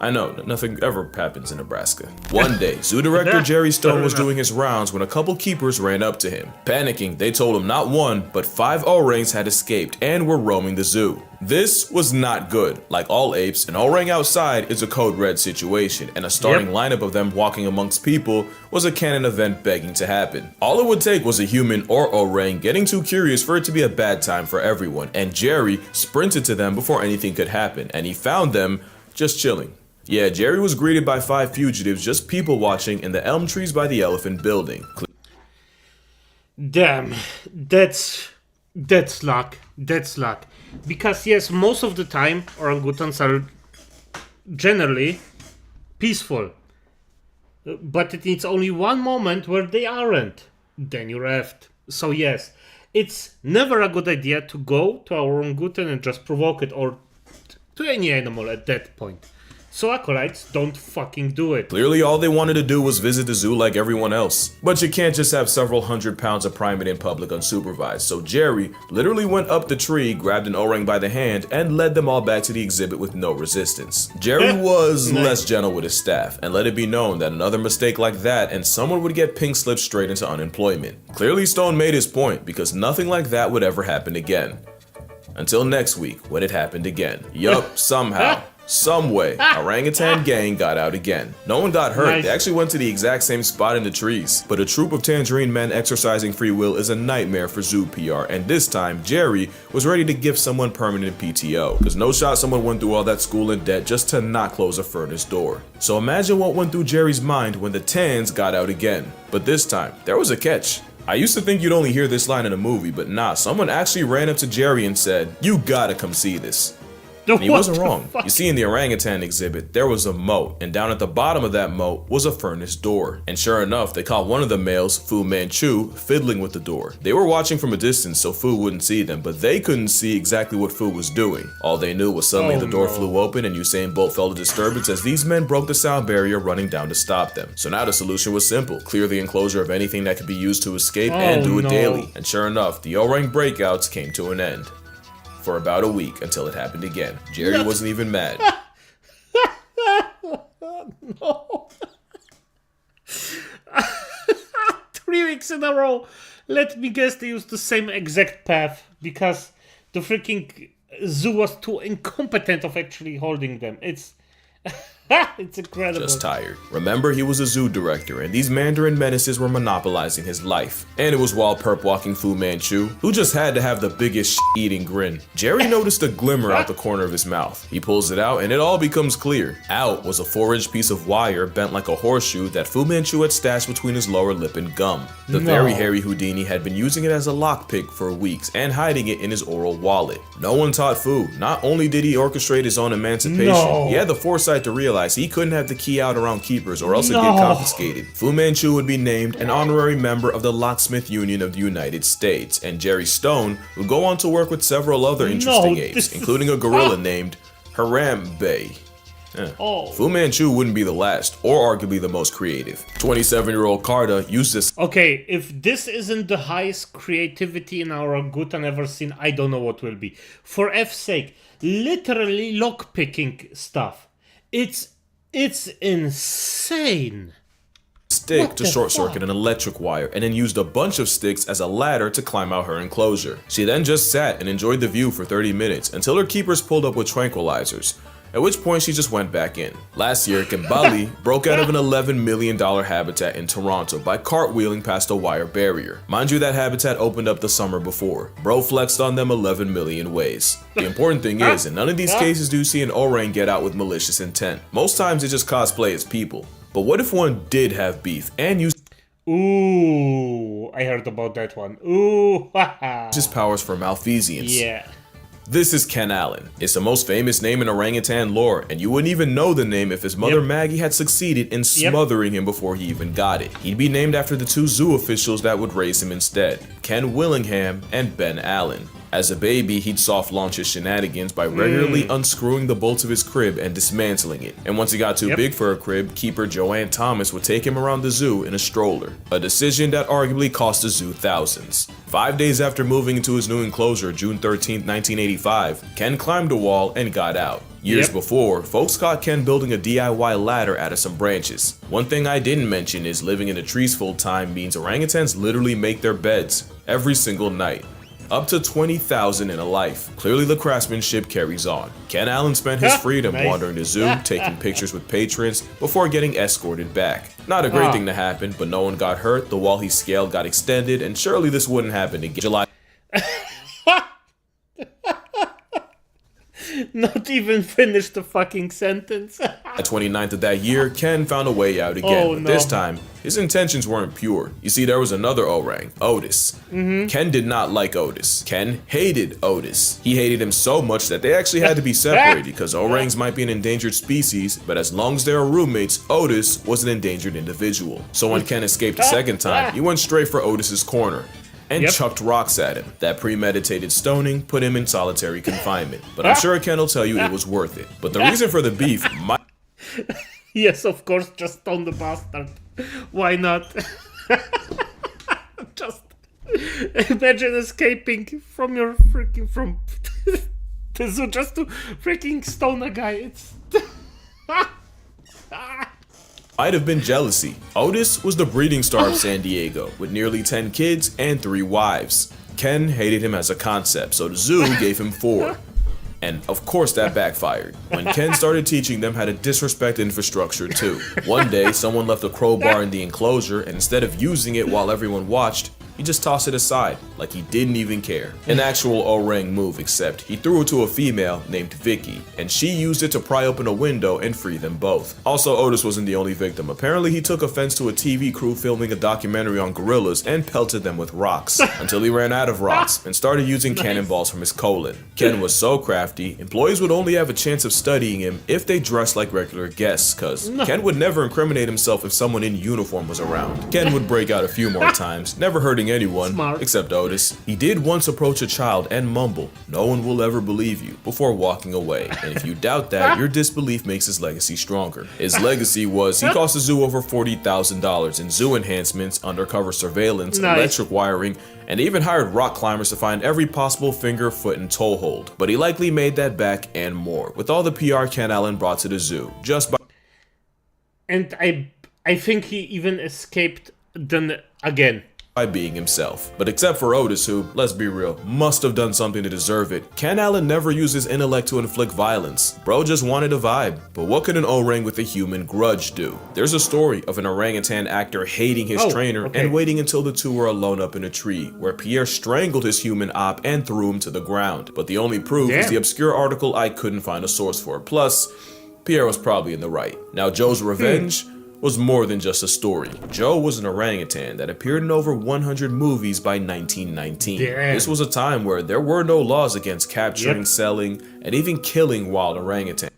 I know, nothing ever happens in Nebraska. One day, zoo director Jerry Stone was doing his rounds when a couple keepers ran up to him. Panicking, they told him not 1, but 5 O-rings had escaped and were roaming the zoo. This was not good. Like all apes, an O-ring outside is a code red situation, and a starting lineup of them walking amongst people was a canon event begging to happen. All it would take was a human or O-ring getting too curious for it to be a bad time for everyone, and Jerry sprinted to them before anything could happen, and he found them just chilling. Yeah, Jerry was greeted by 5 fugitives just people watching in the elm trees by the elephant building. Damn, that's luck. That's luck. Because yes, most of the time orangutans are generally peaceful. But it needs only one moment where they aren't. Then you're effed. So yes, it's never a good idea to go to an orangutan and just provoke it, or to any animal at that point. So acolytes, don't fucking do it. Clearly all they wanted to do was visit the zoo like everyone else. But you can't just have several hundred pounds of primate in public unsupervised, so Jerry literally went up the tree, grabbed an O-ring by the hand, and led them all back to the exhibit with no resistance. Jerry was less gentle with his staff, and let it be known that another mistake like that and someone would get pink slipped straight into unemployment. Clearly Stone made his point, because nothing like that would ever happen again. Until next week, when it happened again. Yup, somehow. Some way, orangutan gang got out again. No one got hurt, Nice. They actually went to the exact same spot in the trees. But a troop of tangerine men exercising free will is a nightmare for zoo PR, and this time, Jerry was ready to give someone permanent PTO. Cause no shot someone went through all that school in debt just to not close a furnace door. So imagine what went through Jerry's mind when the tans got out again. But this time, there was a catch. I used to think you'd only hear this line in a movie, but nah, someone actually ran up to Jerry and said, "You gotta come see this." And he wasn't wrong. You see, in the orangutan exhibit, there was a moat, and down at the bottom of that moat was a furnace door. And sure enough, they caught one of the males, Fu Manchu, fiddling with the door. They were watching from a distance so Fu wouldn't see them, but they couldn't see exactly what Fu was doing. All they knew was suddenly the door flew open and Usain Bolt felt a disturbance as these men broke the sound barrier running down to stop them. So now the solution was simple. Clear the enclosure of anything that could be used to escape and do it daily. And sure enough, the O-ring breakouts came to an end. For about a week until it happened again. Jerry wasn't even mad. No. 3 weeks in a row. Let me guess they used the same exact path because the freaking zoo was too incompetent of actually holding them. It's incredible. Just tired. Remember, he was a zoo director, and these Mandarin menaces were monopolizing his life. And it was while perp walking Fu Manchu, who just had to have the biggest eating grin. Jerry noticed a glimmer out the corner of his mouth. He pulls it out, and it all becomes clear. Out was a 4-inch piece of wire bent like a horseshoe that Fu Manchu had stashed between his lower lip and gum. The very hairy Houdini had been using it as a lockpick for weeks and hiding it in his oral wallet. No one taught Fu. Not only did he orchestrate his own emancipation, he had the foresight to realize he couldn't have the key out around keepers or else it'd get confiscated. Fu Manchu would be named an honorary member of the Locksmith Union of the United States, and Jerry Stone would go on to work with several other interesting apes, including a gorilla named Harambe. Fu Manchu wouldn't be the last, or arguably the most creative. 27-year-old Carter used this. Okay, if this isn't the highest creativity in our orangutan ever seen, I don't know what will be. For F's sake, literally lockpicking stuff. It's insane. stick to short circuit an electric wire and then used a bunch of sticks as a ladder to climb out her enclosure. She then just sat and enjoyed the view for 30 minutes until her keepers pulled up with tranquilizers, at which point she just went back in. Last year, Kimbali broke out of an $11 million habitat in Toronto by cartwheeling past a wire barrier. Mind you, that habitat opened up the summer before. Bro flexed on them 11 million ways. The important thing is, in none of these cases do you see an orang get out with malicious intent. Most times they just cosplay as people. But what if one did have beef and used Ooh, I heard about that one. Ooh, haha. his powers for malfeasance? Yeah. This is Ken Allen. It's the most famous name in orangutan lore, and you wouldn't even know the name if his mother Maggie had succeeded in smothering him before he even got it. He'd be named after the two zoo officials that would raise him instead, Ken Willingham and Ben Allen. As a baby, he'd soft launch his shenanigans by regularly unscrewing the bolts of his crib and dismantling it. And once he got too big for a crib, keeper Joanne Thomas would take him around the zoo in a stroller, a decision that arguably cost the zoo thousands. 5 days after moving into his new enclosure, June 13, 1985, Ken climbed a wall and got out. Years before, folks caught Ken building a DIY ladder out of some branches. One thing I didn't mention is living in the trees full time means orangutans literally make their beds every single night. Up to 20,000 in a life. Clearly the craftsmanship carries on. Ken Allen spent his freedom wandering the zoo, taking pictures with patrons before getting escorted back. Not a great thing to happen, but no one got hurt, the wall he scaled got extended, and surely this wouldn't happen again. July Not even finish the fucking sentence. the 29th of that year, Ken found a way out again. Oh, but no. this time, his intentions weren't pure. You see, there was another orang, Otis. Ken did not like Otis. Ken hated Otis. He hated him so much that they actually had to be separated because orangs might be an endangered species, but as long as they are roommates, Otis was an endangered individual. So when Ken escaped a second time, he went straight for Otis's corner and chucked rocks at him. That premeditated stoning put him in solitary confinement. But I'm sure Ken will tell you it was worth it. But the reason for the beef might Yes, of course, just stone the bastard. Why not? Just imagine escaping from your freaking from the zoo just to freaking stone a guy. It's might have been jealousy. Otis was the breeding star of San Diego, with nearly 10 kids and 3 wives. Ken hated him as a concept, so the zoo gave him 4. And of course that backfired, when Ken started teaching them how to disrespect infrastructure too. One day, someone left a crowbar in the enclosure, and instead of using it while everyone watched, he just tossed it aside, like he didn't even care. An actual orang move, except he threw it to a female named Vicky, and she used it to pry open a window and free them both. Also, Otis wasn't the only victim. Apparently, he took offense to a TV crew filming a documentary on gorillas and pelted them with rocks, until he ran out of rocks and started using cannonballs from his colon. Ken was so crafty, employees would only have a chance of studying him if they dressed like regular guests, cause Ken would never incriminate himself if someone in uniform was around. Ken would break out a few more times, never hurting anyone, except Otis. He did once approach a child and mumble, "No one will ever believe you," before walking away. And if you doubt that, your disbelief makes his legacy stronger. His legacy was, he cost the zoo over $40,000 in zoo enhancements, undercover surveillance, electric wiring, and even hired rock climbers to find every possible finger, foot, and toe hold. But he likely made that back and more, with all the PR Ken Allen brought to the zoo, just by... And I think he even escaped then again. By being himself. But except for Otis, who, let's be real, must have done something to deserve it, Ken Allen never used his intellect to inflict violence. Bro just wanted a vibe. But what could an orang with a human grudge do? There's a story of an orangutan actor hating his trainer and waiting until the two were alone up in a tree, where Pierre strangled his human op and threw him to the ground. But the only proof is the obscure article I couldn't find a source for. Plus, Pierre was probably in the right. Now, Joe's revenge was more than just a story. Joe was an orangutan that appeared in over 100 movies by 1919. This was a time where there were no laws against capturing, selling, and even killing wild orangutan.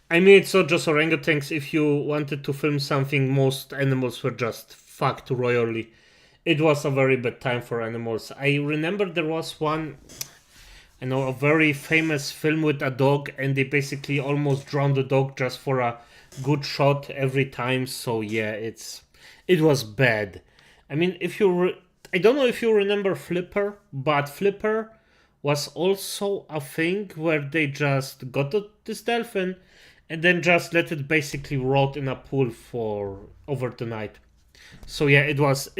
I mean, it's not just orangutans. If you wanted to film something, most animals were just fucked royally. It was a very bad time for animals. I remember there was one, I know, a very famous film with a dog, and they basically almost drowned the dog just for a good shot every time. So yeah, it was bad. I mean, if you I don't know if you remember Flipper, but Flipper was also a thing where they just got this dolphin and then just let it basically rot in a pool for over the night. So yeah, it was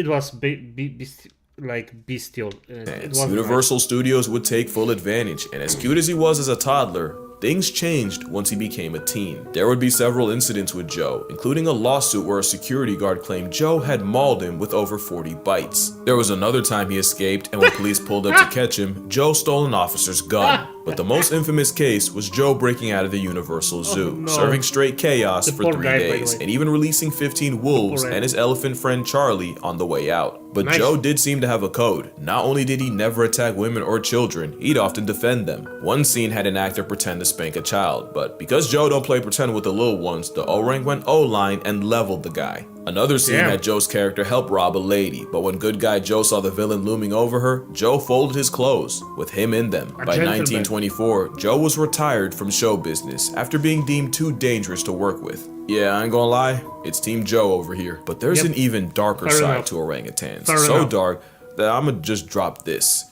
bestial. It was Universal Studios would take full advantage, and as cute as he was as a toddler, things changed once he became a teen. There would be several incidents with Joe, including a lawsuit where a security guard claimed Joe had mauled him with over 40 bites. There was another time he escaped, and when police pulled up to catch him, Joe stole an officer's gun. But the most infamous case was Joe breaking out of the Universal Zoo, serving straight chaos for 3 days, and even releasing 15 wolves and his elephant friend Charlie on the way out. But Joe did seem to have a code. Not only did he never attack women or children, he'd often defend them. One scene had an actor pretend to spank a child, but because Joe don't play pretend with the little ones, the O-Rang went O-line and leveled the guy. Another scene had Joe's character help rob a lady, but when good guy Joe saw the villain looming over her, Joe folded his clothes, with him in them. By 1924, Joe was retired from show business after being deemed too dangerous to work with. Yeah, I ain't gonna lie, it's Team Joe over here. But there's an even darker side to orangutans. So dark that I'ma just drop this.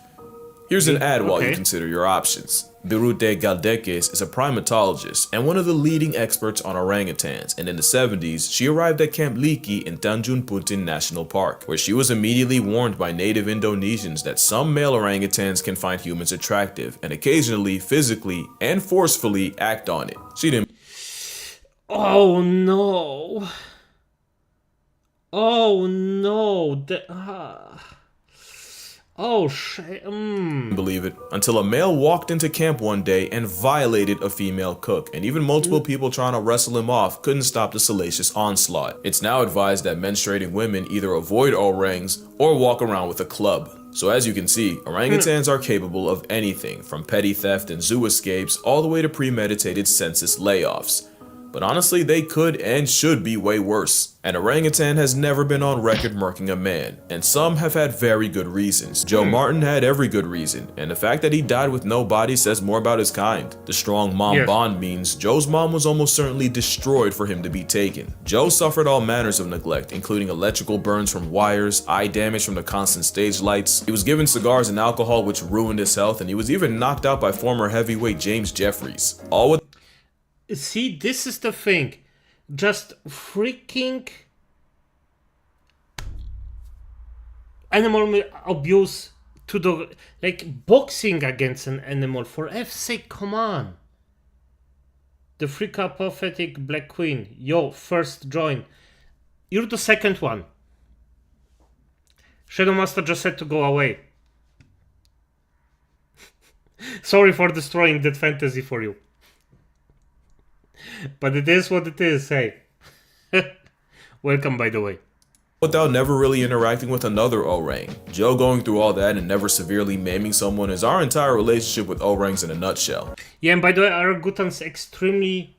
Here's an ad while you consider your options. Birute Galdeques is a primatologist and one of the leading experts on orangutans, and in the 70s, she arrived at Camp Liki in Tanjung Putin National Park, where she was immediately warned by native Indonesians that some male orangutans can find humans attractive and occasionally, physically, and forcefully act on it. She didn't Oh no. Oh no. Oh shit. Believe it, until a male walked into camp one day and violated a female cook, and even multiple people trying to wrestle him off couldn't stop the salacious onslaught. It's now advised that menstruating women either avoid orangs or walk around with a club. So as you can see, orangutans are capable of anything from petty theft and zoo escapes all the way to premeditated census layoffs. But honestly, they could and should be way worse. An orangutan has never been on record murking a man, and some have had very good reasons. Joe Martin had every good reason, and the fact that he died with no body says more about his kind. The strong mom bond means Joe's mom was almost certainly destroyed for him to be taken. Joe suffered all manners of neglect, including electrical burns from wires, eye damage from the constant stage lights. He was given cigars and alcohol which ruined his health, and he was even knocked out by former heavyweight James Jeffries. All with See, this is the thing. Just freaking animal abuse to the, like, boxing against an animal, for F's sake, come on. The freak apathetic Black Queen, yo, first join. You're the second one. Shadow Master just said to go away. Sorry for destroying that fantasy for you. But it is what it is, hey. Welcome, by the way. Without never really interacting with another orang. Joe going through all that and never severely maiming someone is our entire relationship with orangs in a nutshell. Yeah, and by the way, orangutans extremely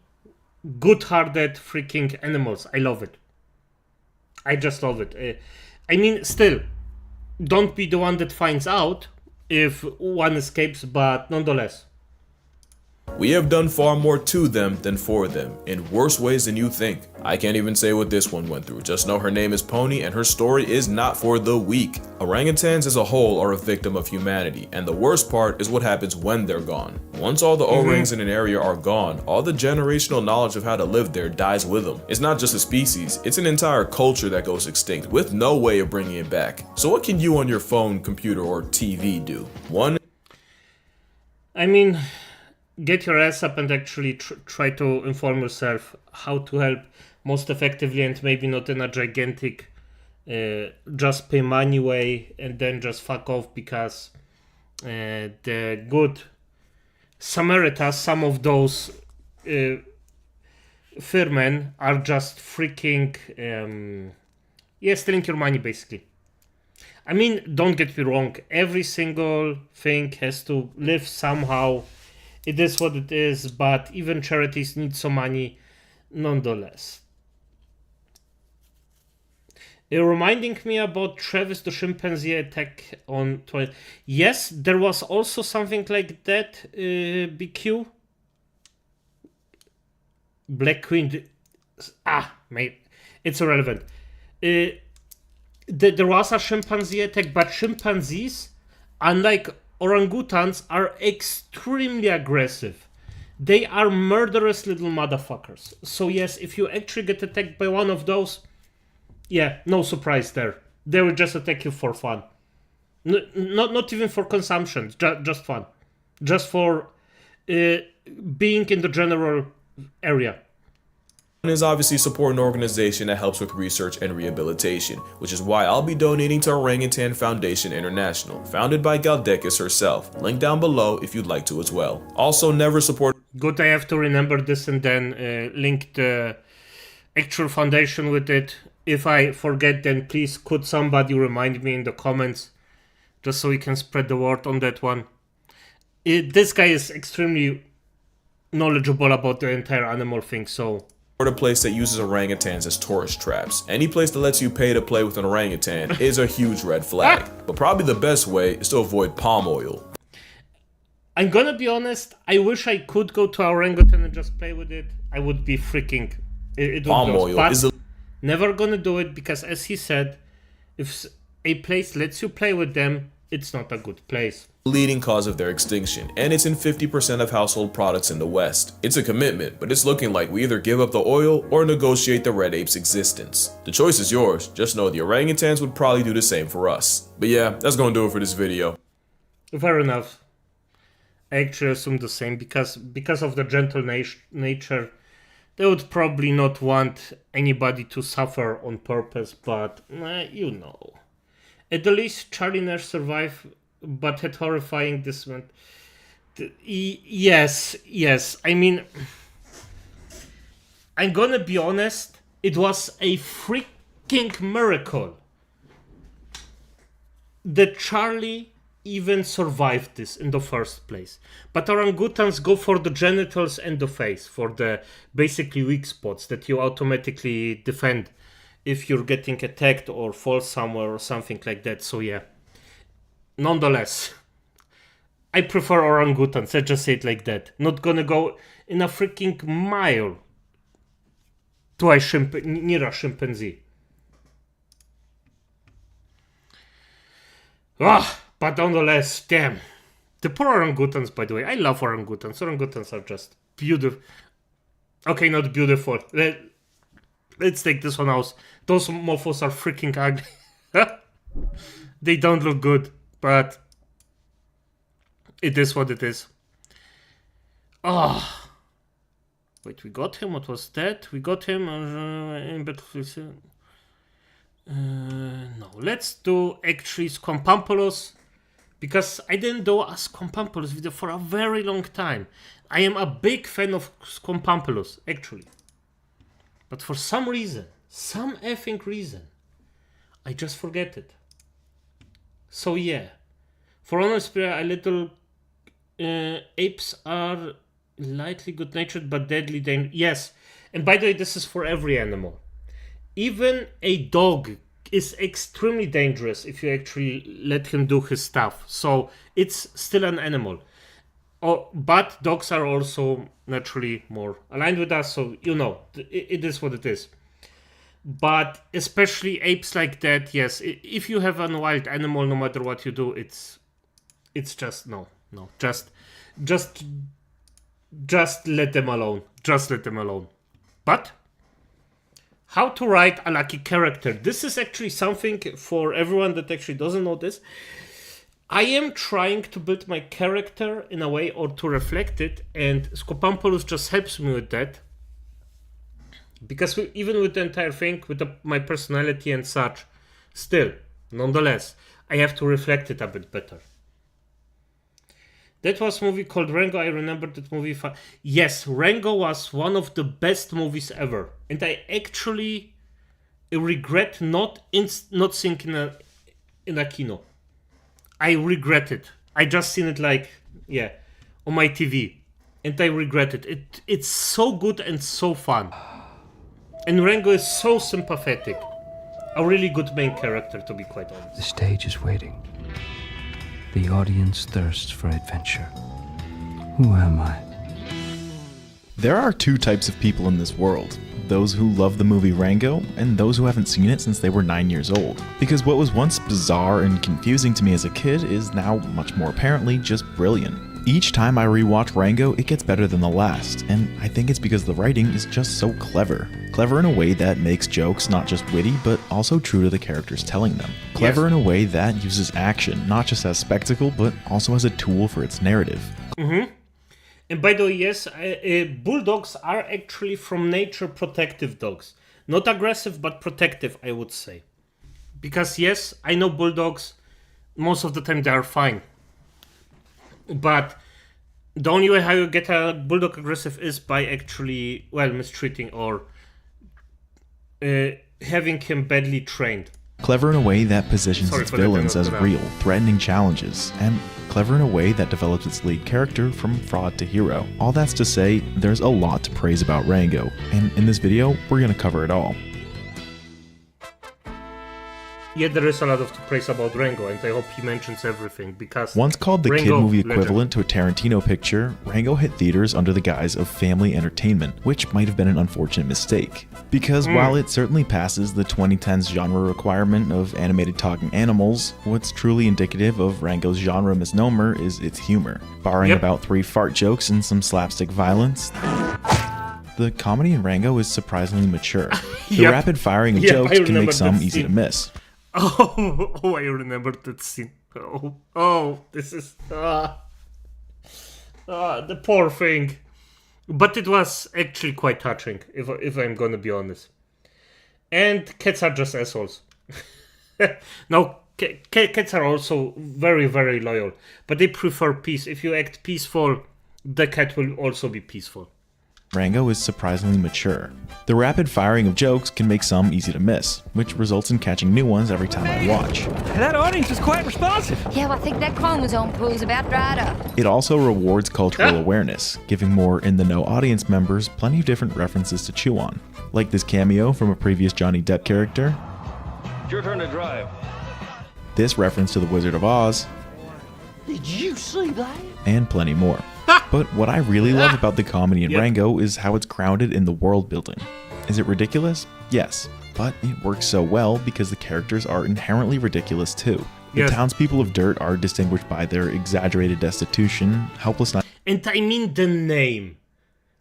good-hearted freaking animals. I love it. I just love it. I mean, still, don't be the one that finds out if one escapes, but nonetheless. We have done far more to them than for them, in worse ways than you think. I can't even say what this one went through, just know her name is Pony and her story is not for the weak. Orangutans as a whole are a victim of humanity, and the worst part is what happens when they're gone. Once all the O-rings in an area are gone, all the generational knowledge of how to live there dies with them. It's not just a species, it's an entire culture that goes extinct, with no way of bringing it back. So what can you on your phone, computer, or TV do? One, I mean, get your ass up and actually try to inform yourself how to help most effectively, and maybe not in a gigantic just pay money way and then just fuck off, because the good Samaritans, some of those firmen are just freaking stealing your money basically. I mean, don't get me wrong, every single thing has to live somehow. It is what it is, but even charities need some money nonetheless. Reminding me about Travis the chimpanzee attack on toilet. Yes, there was also something like that, BQ. Black Queen. Mate, it's irrelevant. There was a chimpanzee attack, but chimpanzees, unlike orangutans, are extremely aggressive. They are murderous little motherfuckers. So yes, if you actually get attacked by one of those, yeah, no surprise there. They will just attack you for fun. Not even for consumption, just fun. Just for being in the general area. Is obviously support an organization that helps with research and rehabilitation, which is why I'll be donating to Orangutan Foundation International, founded by Galdekis herself. Link down below if you'd like to as well. Also, never support... Good, I have to remember this and then link the actual foundation with it. If I forget, then please could somebody remind me in the comments, just so we can spread the word on that one. This guy is extremely knowledgeable about the entire animal thing, so... a place that uses orangutans as tourist traps. Any place that lets you pay to play with an orangutan is a huge red flag. But probably the best way is to avoid palm oil. I'm gonna be honest, I wish I could go to orangutan and just play with it. I would be freaking... It would palm go, oil but is the... never gonna do it because, as he said, if a place lets you play with them, it's not a good place. leading cause of their extinction, and it's in 50% of household products in the West. It's a commitment, but it's looking like we either give up the oil or negotiate the red ape's existence. The choice is yours, just know the orangutans would probably do the same for us. But yeah, that's gonna do it for this video. Fair enough. I actually assume the same, because of the gentle nature, they would probably not want anybody to suffer on purpose, but you know. At the least, Charlie Nash survived, but had horrifying dismount. Yes. I mean, I'm gonna be honest, it was a freaking miracle that Charlie even survived this in the first place. But orangutans go for the genitals and the face, for the basically weak spots that you automatically defend if you're getting attacked or fall somewhere or something like that. So yeah. Nonetheless, I prefer orangutans. I just say it like that. Not gonna go in a freaking mile to near a chimpanzee. But nonetheless, damn. The poor orangutans, by the way. I love orangutans. Orangutans are just beautiful. Okay, not beautiful. Let's take this one out. Those mofos are freaking ugly. They don't look good, but it is what it is. Wait, we got him? What was that? We got him in Battlefield. No, let's do actually Scompampulus, because I didn't do a Scompampulus video for a very long time. I am a big fan of Scompampulus, actually. But for some reason, some effing reason, I just forget it. So yeah, for honest, a little apes are lightly good-natured but deadly dangerous. Yes, and by the way, this is for every animal. Even a dog is extremely dangerous if you actually let him do his stuff. So it's still an animal. But dogs are also naturally more aligned with us, so you know, it is what it is. But especially apes like that, yes, if you have a wild animal, no matter what you do, it's just no, just let them alone. Just let them alone. But how to write a lucky character. This is actually something for everyone that actually doesn't know this. I am trying to build my character in a way, or to reflect it, and Scopampulus just helps me with that. Because even with the entire thing, with my personality and such, still, nonetheless, I have to reflect it a bit better. That was a movie called Rango. I remember that movie. Yes, Rango was one of the best movies ever. And I actually regret not seeing in a kino. I regret it. I just seen it on my TV. And I regret it. It's so good and so fun. And Rango is so sympathetic. A really good main character, to be quite honest. The stage is waiting. The audience thirsts for adventure. Who am I? There are two types of people in this world. Those who love the movie Rango, and those who haven't seen it since they were 9 years old. Because what was once bizarre and confusing to me as a kid is now much more apparently just brilliant. Each time I rewatch Rango, it gets better than the last, and I think it's because the writing is just so clever. Clever in a way that makes jokes not just witty, but also true to the characters telling them. Clever in a way that uses action, not just as spectacle, but also as a tool for its narrative. And by the way, yes, bulldogs are actually from nature protective dogs. Not aggressive, but protective, I would say. Because yes, I know bulldogs, most of the time they are fine. But the only way how you get a bulldog aggressive is by actually, mistreating or having him badly trained. Clever in a way that positions its villains as real, threatening challenges, and clever in a way that develops its lead character from fraud to hero. All that's to say, there's a lot to praise about Rango, and in this video, we're going to cover it all. Yeah, there is a lot of to praise about Rango, and I hope he mentions everything, because... Once called the Rango, kid movie legend. equivalent to a Tarantino picture, Rango hit theaters under the guise of family entertainment, which might have been an unfortunate mistake. Because while it certainly passes the 2010s genre requirement of animated talking animals, what's truly indicative of Rango's genre misnomer is its humor. Barring about 3 fart jokes and some slapstick violence, the comedy in Rango is surprisingly mature. The rapid firing of jokes can make some easy to miss. Oh, I remember that scene. This is... the poor thing. But it was actually quite touching, if I'm gonna be honest. And cats are just assholes. Now, cats are also very, very loyal. But they prefer peace. If you act peaceful, the cat will also be peaceful. Rango is surprisingly mature. The rapid firing of jokes can make some easy to miss, which results in catching new ones every time I watch. That audience is quite responsive. Yeah, well, I think that chromosome pool's about dried up. It also rewards cultural awareness, giving more in-the-know audience members plenty of different references to chew on. Like this cameo from a previous Johnny Depp character. It's your turn to drive. This reference to the Wizard of Oz. Did you see that? And plenty more. But what I really love about the comedy in Rango is how it's grounded in the world building. Is it ridiculous? Yes, but it works so well because the characters are inherently ridiculous too. The townspeople of Dirt are distinguished by their exaggerated destitution, helpless... And I mean the name.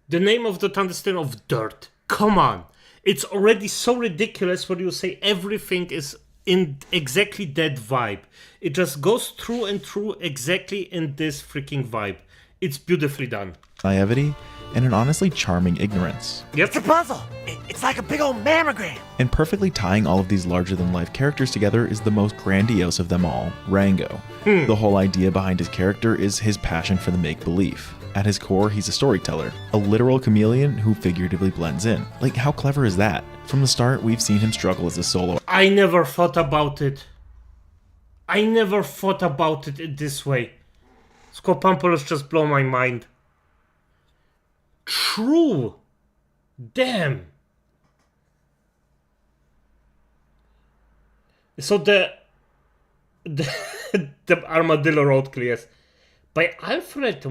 The name of the town of Dirt. Come on. It's already so ridiculous when you say everything is in exactly that vibe. It just goes through and through exactly in this freaking vibe. It's beautifully done. Naivety and an honestly charming ignorance. It's a puzzle. It's like a big old mammogram. And perfectly tying all of these larger-than-life characters together is the most grandiose of them all, Rango. The whole idea behind his character is his passion for the make-believe. At his core, he's a storyteller, a literal chameleon who figuratively blends in. Like, how clever is that? From the start, we've seen him struggle as a solo. I never thought about it. I never thought about it in this way. Scopampoulos just blow my mind. True. Damn. So the Armadillo Roadkill, yes, by Alfred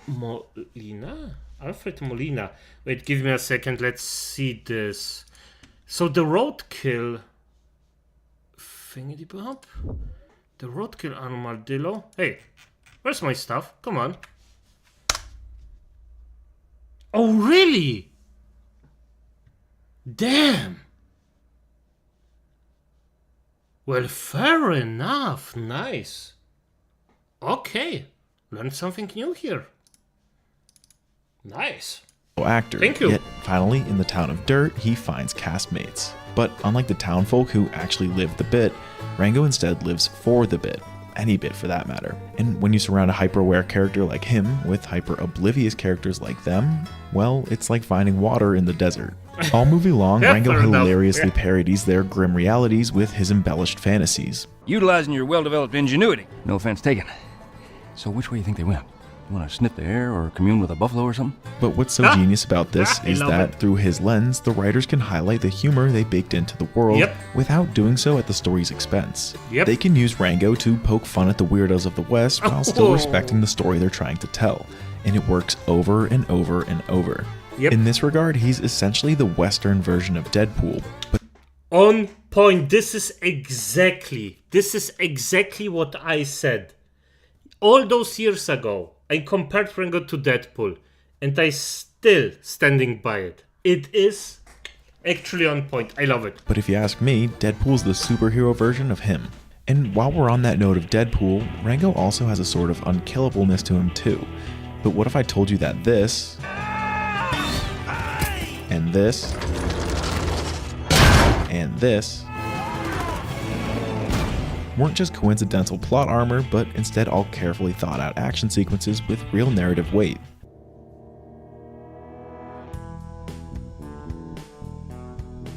Molina. Alfred Molina. Wait, give me a second. Let's see this. So the Roadkill. Thingy bop. The Roadkill Armadillo. Hey. Where's my stuff? Come on. Oh, really? Damn. Well, fair enough. Nice. Okay. Learned something new here. Nice. Actor. Thank you. Yet, finally, in the town of Dirt, he finds castmates. But unlike the townfolk who actually live the bit, Rango instead lives for the bit. Any bit for that matter. And when you surround a hyper-aware character like him with hyper-oblivious characters like them, well, it's like finding water in the desert. All movie long, Rango hilariously parodies their grim realities with his embellished fantasies. Utilizing your well-developed ingenuity. No offense taken. So which way do you think they went? You want to sniff the air or commune with a buffalo or something? But what's so genius about this is that through his lens, the writers can highlight the humor they baked into the world without doing so at the story's expense. They can use Rango to poke fun at the weirdos of the West while still respecting the story they're trying to tell. And it works over and over and over. In this regard, he's essentially the Western version of Deadpool. But on point. This is exactly what I said. all those years ago, I compared Rango to Deadpool, and I still standing by it. It is actually on point. I love it. But if you ask me, Deadpool's the superhero version of him. And while we're on that note of Deadpool, Rango also has a sort of unkillableness to him too. But what if I told you that this, and this, and this weren't just coincidental plot armor, but instead all carefully thought out action sequences with real narrative weight?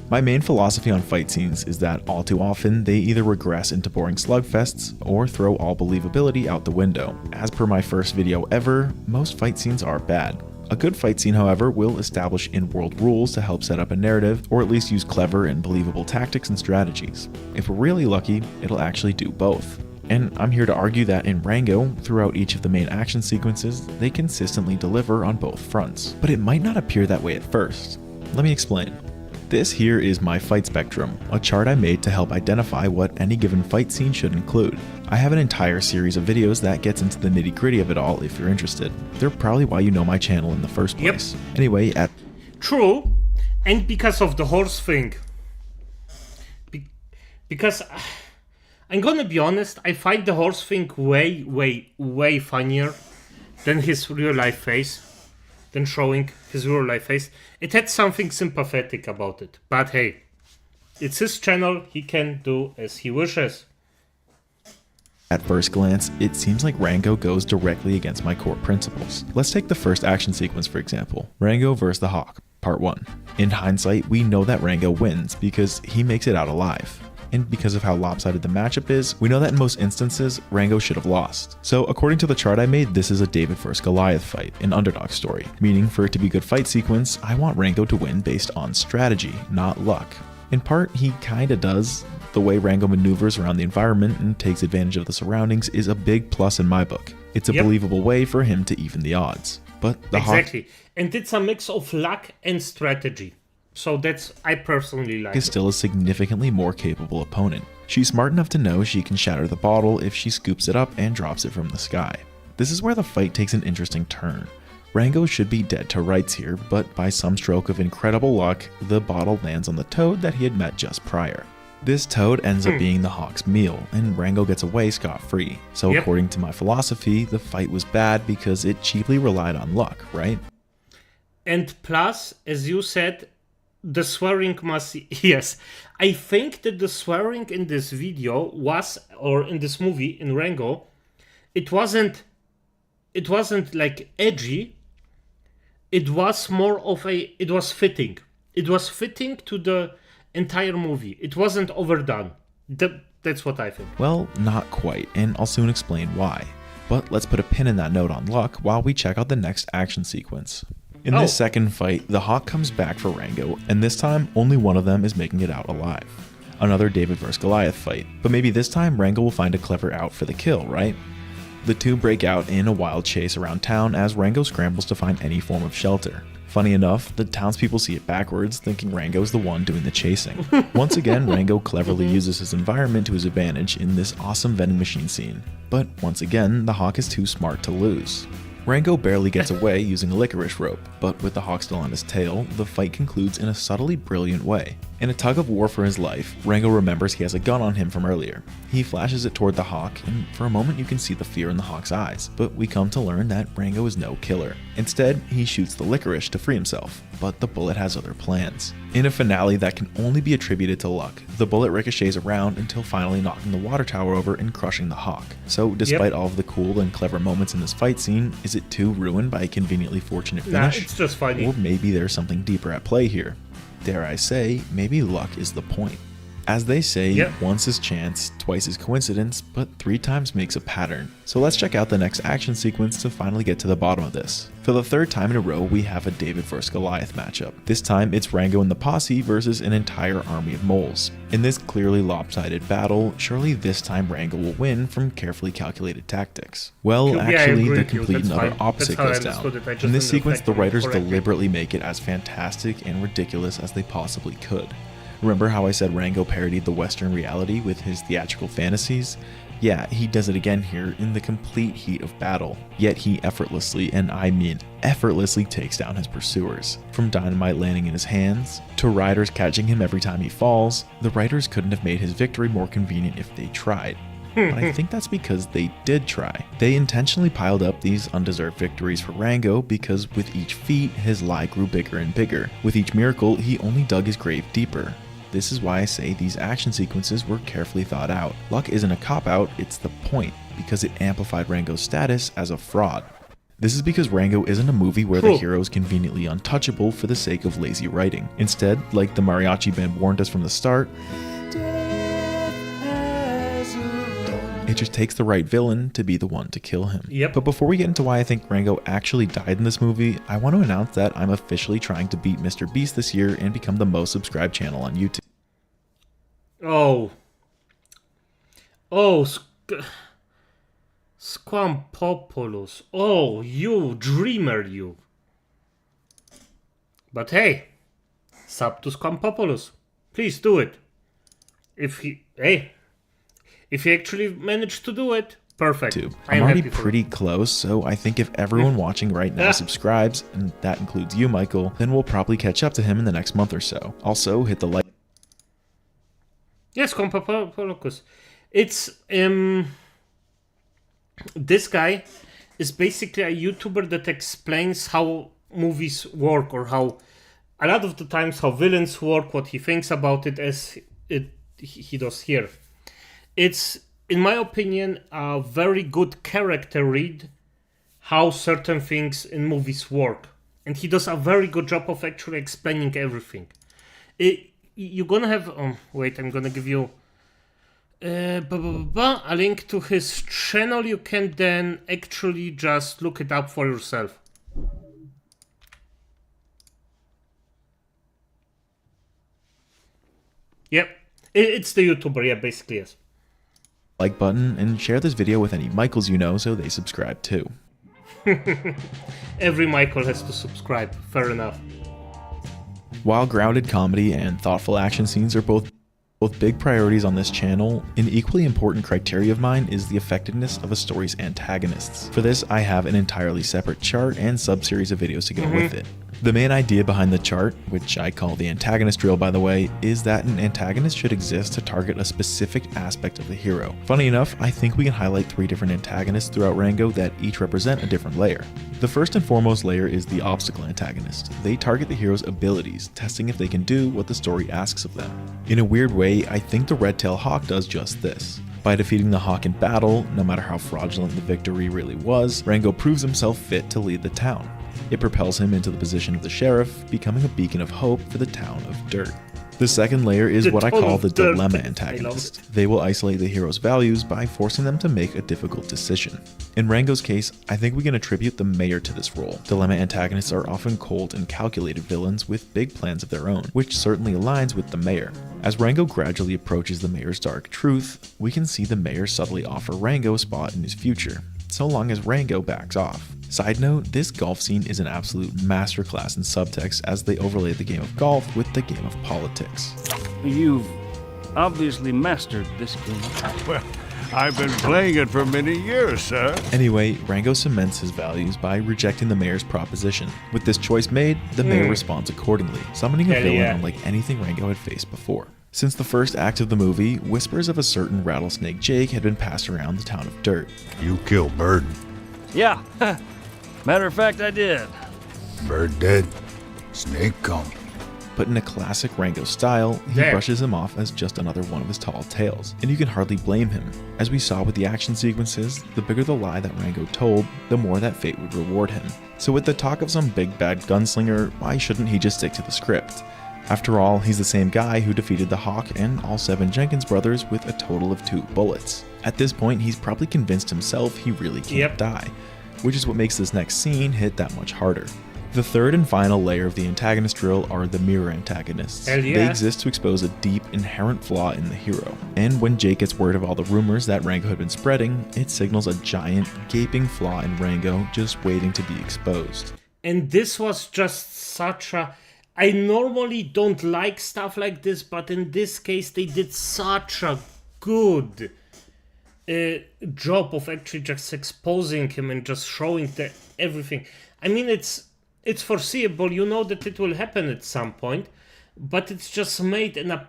My main philosophy on fight scenes is that all too often they either regress into boring slugfests or throw all believability out the window. As per my first video ever, most fight scenes are bad. A good fight scene, however, will establish in-world rules to help set up a narrative, or at least use clever and believable tactics and strategies. If we're really lucky, it'll actually do both. And I'm here to argue that in Rango, throughout each of the main action sequences, they consistently deliver on both fronts. But it might not appear that way at first. Let me explain. This here is my fight spectrum, a chart I made to help identify what any given fight scene should include. I have an entire series of videos that gets into the nitty-gritty of it all if you're interested. They're probably why you know my channel in the first place. Yep. Anyway, True, and because of the horse thing. Because, I'm gonna be honest, I find the horse thing way funnier than his real life face. Than showing his real life face. It had something sympathetic about it. But hey, it's his channel, he can do as he wishes. At first glance, it seems like Rango goes directly against my core principles. Let's take the first action sequence for example, Rango vs. the Hawk, part 1. In hindsight, we know that Rango wins because he makes it out alive. And because of how lopsided the matchup is, we know that in most instances, Rango should have lost. So according to the chart I made, this is a David vs. Goliath fight, an underdog story. Meaning for it to be a good fight sequence, I want Rango to win based on strategy, not luck. In part, he kinda does. The way Rango maneuvers around the environment and takes advantage of the surroundings is a big plus in my book. It's a believable way for him to even the odds. But the Hawk, and it's a mix of luck and strategy. So that's, I personally like is still a significantly more capable opponent. She's smart enough to know she can shatter the bottle if she scoops it up and drops it from the sky. This is where the fight takes an interesting turn. Rango should be dead to rights here, but by some stroke of incredible luck, the bottle lands on the toad that he had met just prior. This toad ends up being the Hawk's meal, and Rango gets away scot-free. So according to my philosophy, the fight was bad because it cheaply relied on luck, right? And plus, as you said, the swearing must... Yes, I think that the swearing in this video was, or in this movie, in Rango, it wasn't like edgy, it was more of it was fitting. It was fitting to the entire movie. It wasn't overdone. That's what I think. Well, not quite, and I'll soon explain why. But let's put a pin in that note on luck while we check out the next action sequence. In this second fight, the Hawk comes back for Rango, and this time, only one of them is making it out alive. Another David vs. Goliath fight, but maybe this time Rango will find a clever out for the kill, right? The two break out in a wild chase around town as Rango scrambles to find any form of shelter. Funny enough, the townspeople see it backwards, thinking Rango's the one doing the chasing. Once again, Rango cleverly uses his environment to his advantage in this awesome vending machine scene. But once again, the Hawk is too smart to lose. Rango barely gets away using a licorice rope, but with the Hawk still on his tail, the fight concludes in a subtly brilliant way. In a tug of war for his life, Rango remembers he has a gun on him from earlier. He flashes it toward the Hawk, and for a moment you can see the fear in the Hawk's eyes, but we come to learn that Rango is no killer. Instead, he shoots the licorice to free himself, but the bullet has other plans. In a finale that can only be attributed to luck, the bullet ricochets around until finally knocking the water tower over and crushing the Hawk. So despite all of the cool and clever moments in this fight scene, is it too ruined by a conveniently fortunate finish? Nah, it's just funny. Or maybe there's something deeper at play here. Dare I say, maybe luck is the point. As they say, once is chance, twice is coincidence, but 3 times makes a pattern. So let's check out the next action sequence to finally get to the bottom of this. For the 3rd time in a row, we have a David vs. Goliath matchup. This time, it's Rango and the posse versus an entire army of moles. In this clearly lopsided battle, surely this time Rango will win from carefully calculated tactics. Well, actually, the complete and utter opposite goes down. In this sequence, the writers deliberately make it as fantastic and ridiculous as they possibly could. Remember how I said Rango parodied the Western reality with his theatrical fantasies? Yeah, he does it again here in the complete heat of battle, yet he effortlessly, and I mean effortlessly, takes down his pursuers. From dynamite landing in his hands, to riders catching him every time he falls, the writers couldn't have made his victory more convenient if they tried. But I think that's because they did try. They intentionally piled up these undeserved victories for Rango because with each feat, his lie grew bigger and bigger. With each miracle, he only dug his grave deeper. This is why I say these action sequences were carefully thought out. Luck isn't a cop-out, it's the point, because it amplified Rango's status as a fraud. This is because Rango isn't a movie where the hero is conveniently untouchable for the sake of lazy writing. Instead, like the mariachi band warned us from the start, it just takes the right villain to be the one to kill him. Yep. But before we get into why I think Rango actually died in this movie, I want to announce that I'm officially trying to beat Mr. Beast this year and become the most subscribed channel on YouTube. Squampopoulos. Oh, you dreamer, you. But hey, sub to Squampopoulos. Please do it. If you actually managed to do it, perfect. I'm already pretty close, so I think if everyone watching right now subscribes, and that includes you, Michael, then we'll probably catch up to him in the next month or so. Also, hit the like. Yes, Squampopoulos. It's this guy is basically a YouTuber that explains how movies work, or how a lot of the times how villains work, what he thinks about it, as he does here. It's, in my opinion, a very good character read how certain things in movies work. And he does a very good job of actually explaining everything. You're gonna have... wait, I'm gonna give you a link to his channel. You can then actually just look it up for yourself. Yep, it's the YouTuber, yeah, basically, yes. Like button and share this video with any Michaels you know so they subscribe too. Every Michael has to subscribe, fair enough. While grounded comedy and thoughtful action scenes are both big priorities on this channel, an equally important criteria of mine is the effectiveness of a story's antagonists. For this, I have an entirely separate chart and sub-series of videos to go with it. The main idea behind the chart, which I call the antagonist drill by the way, is that an antagonist should exist to target a specific aspect of the hero. Funny enough, I think we can highlight 3 different antagonists throughout Rango that each represent a different layer. The first and foremost layer is the obstacle antagonist. They target the hero's abilities, testing if they can do what the story asks of them. In a weird way, I think the red-tailed hawk does just this. By defeating the hawk in battle, no matter how fraudulent the victory really was, Rango proves himself fit to lead the town. It propels him into the position of the sheriff, becoming a beacon of hope for the town of Dirt. The second layer is what I call the dilemma antagonist. They will isolate the hero's values by forcing them to make a difficult decision. In Rango's case, I think we can attribute the mayor to this role. Dilemma antagonists are often cold and calculated villains with big plans of their own, which certainly aligns with the mayor. As Rango gradually approaches the mayor's dark truth, we can see the mayor subtly offer Rango a spot in his future, so long as Rango backs off. Side note, this golf scene is an absolute masterclass in subtext as they overlay the game of golf with the game of politics. You've obviously mastered this game. Well, I've been playing it for many years, sir. Anyway, Rango cements his values by rejecting the mayor's proposition. With this choice made, the mayor responds accordingly, summoning a villain unlike anything Rango had faced before. Since the first act of the movie, whispers of a certain Rattlesnake Jake had been passed around the town of Dirt. You killed Bird. Yeah. Matter of fact, I did. Bird dead. Snake come. But in a classic Rango style, he brushes him off as just another one of his tall tales, and you can hardly blame him. As we saw with the action sequences, the bigger the lie that Rango told, the more that fate would reward him. So with the talk of some big bad gunslinger, why shouldn't he just stick to the script? After all, he's the same guy who defeated the Hawk and all 7 Jenkins brothers with a total of 2 bullets. At this point, he's probably convinced himself he really can't die, which is what makes this next scene hit that much harder. The third and final layer of the antagonist drill are the mirror antagonists. They exist to expose a deep, inherent flaw in the hero. And when Jake gets word of all the rumors that Rango had been spreading, it signals a giant, gaping flaw in Rango just waiting to be exposed. And this was just such a I normally don't like stuff like this, but in this case they did such a good job of actually just exposing him and just showing everything. I mean, it's foreseeable, you know that it will happen at some point, but it's just made in a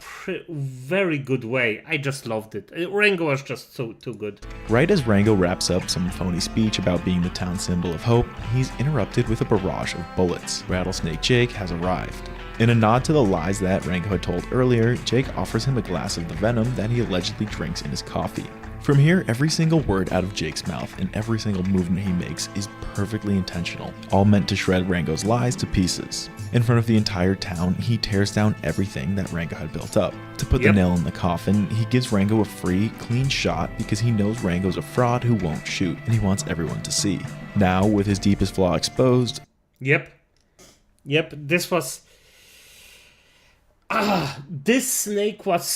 very good way. I just loved it. Rango was just too good. Right as Rango wraps up some phony speech about being the town symbol of hope, he's interrupted with a barrage of bullets. Rattlesnake Jake has arrived. In a nod to the lies that Rango had told earlier, Jake offers him a glass of the venom that he allegedly drinks in his coffee. From here, every single word out of Jake's mouth and every single movement he makes is perfectly intentional, all meant to shred Rango's lies to pieces. In front of the entire town, he tears down everything that Rango had built up. To put the nail in the coffin, he gives Rango a free, clean shot because he knows Rango's a fraud who won't shoot, and he wants everyone to see. Now, with his deepest flaw exposed... Yep, this was... this snake was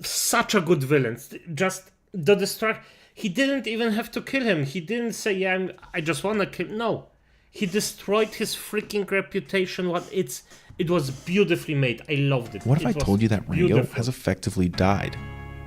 such a good villain. Just the destruct. He didn't even have to kill him. He didn't say, "Yeah, I just wanna kill." No, he destroyed his freaking reputation. It was beautifully made. I loved it. What if I told you that Rango has effectively died?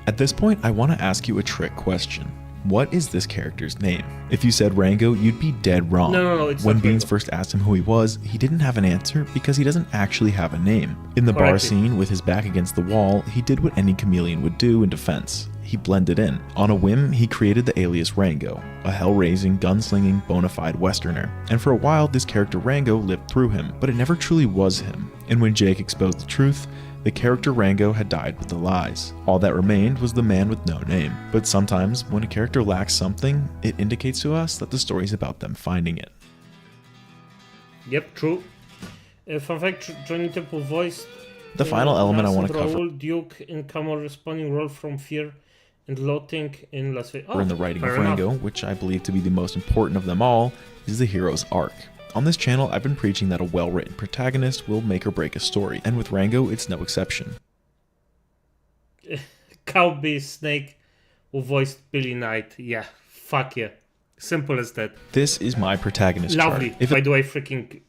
At this point, I want to ask you a trick question. What is this character's name? If you said Rango, you'd be dead wrong. No, it's when not Beans Rango. first asked him who he was, he didn't have an answer because he doesn't actually have a name. In the bar scene, with his back against the wall, he did what any chameleon would do in defense. He blended in. On a whim, he created the alias Rango, a hell-raising, gunslinging, bona fide Westerner. And for a while, this character Rango lived through him, but it never truly was him. And when Jake exposed the truth, the character Rango had died with the lies. All that remained was the man with no name. But sometimes, when a character lacks something, it indicates to us that the story's about them finding it. Yep, true. Fun fact, Johnny Temple voiced the final element I want to cover. Raoul Duke in camera responding role from Fear and Loathing in Las Vegas. In the writing of Rango, which I believe to be the most important of them all, is the hero's arc. On this channel, I've been preaching that a well-written protagonist will make or break a story, and with Rango, it's no exception. Cowboy Snake who voiced Billy Knight. Yeah, fuck yeah. Simple as that. This is my protagonist Lovely. chart. By the way, freaking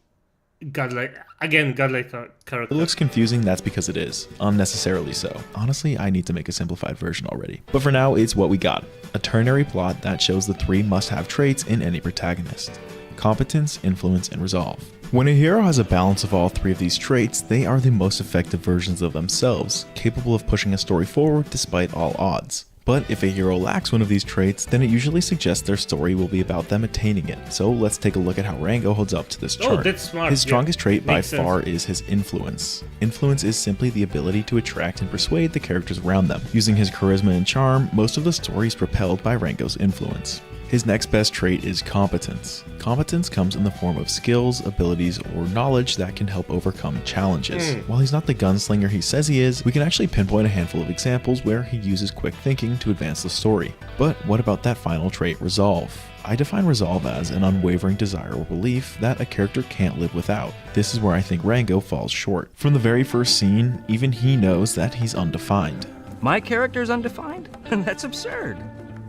godlike character. It looks confusing, that's because it is. Unnecessarily so. Honestly, I need to make a simplified version already. But for now, it's what we got. A ternary plot that shows the 3 must-have traits in any protagonist. Competence, influence, and resolve. When a hero has a balance of all 3 of these traits, they are the most effective versions of themselves, capable of pushing a story forward despite all odds. But if a hero lacks one of these traits, then it usually suggests their story will be about them attaining it. So let's take a look at how Rango holds up to this chart. Oh, that's smart. His strongest trait by Makes sense. far is his influence. Influence is simply the ability to attract and persuade the characters around them. Using his charisma and charm, most of the story is propelled by Rango's influence. His next best trait is competence. Competence comes in the form of skills, abilities, or knowledge that can help overcome challenges. While he's not the gunslinger he says he is, we can actually pinpoint a handful of examples where he uses quick thinking to advance the story. But what about that final trait, resolve? I define resolve as an unwavering desire or belief that a character can't live without. This is where I think Rango falls short. From the very first scene, even he knows that he's undefined. My character's undefined? That's absurd.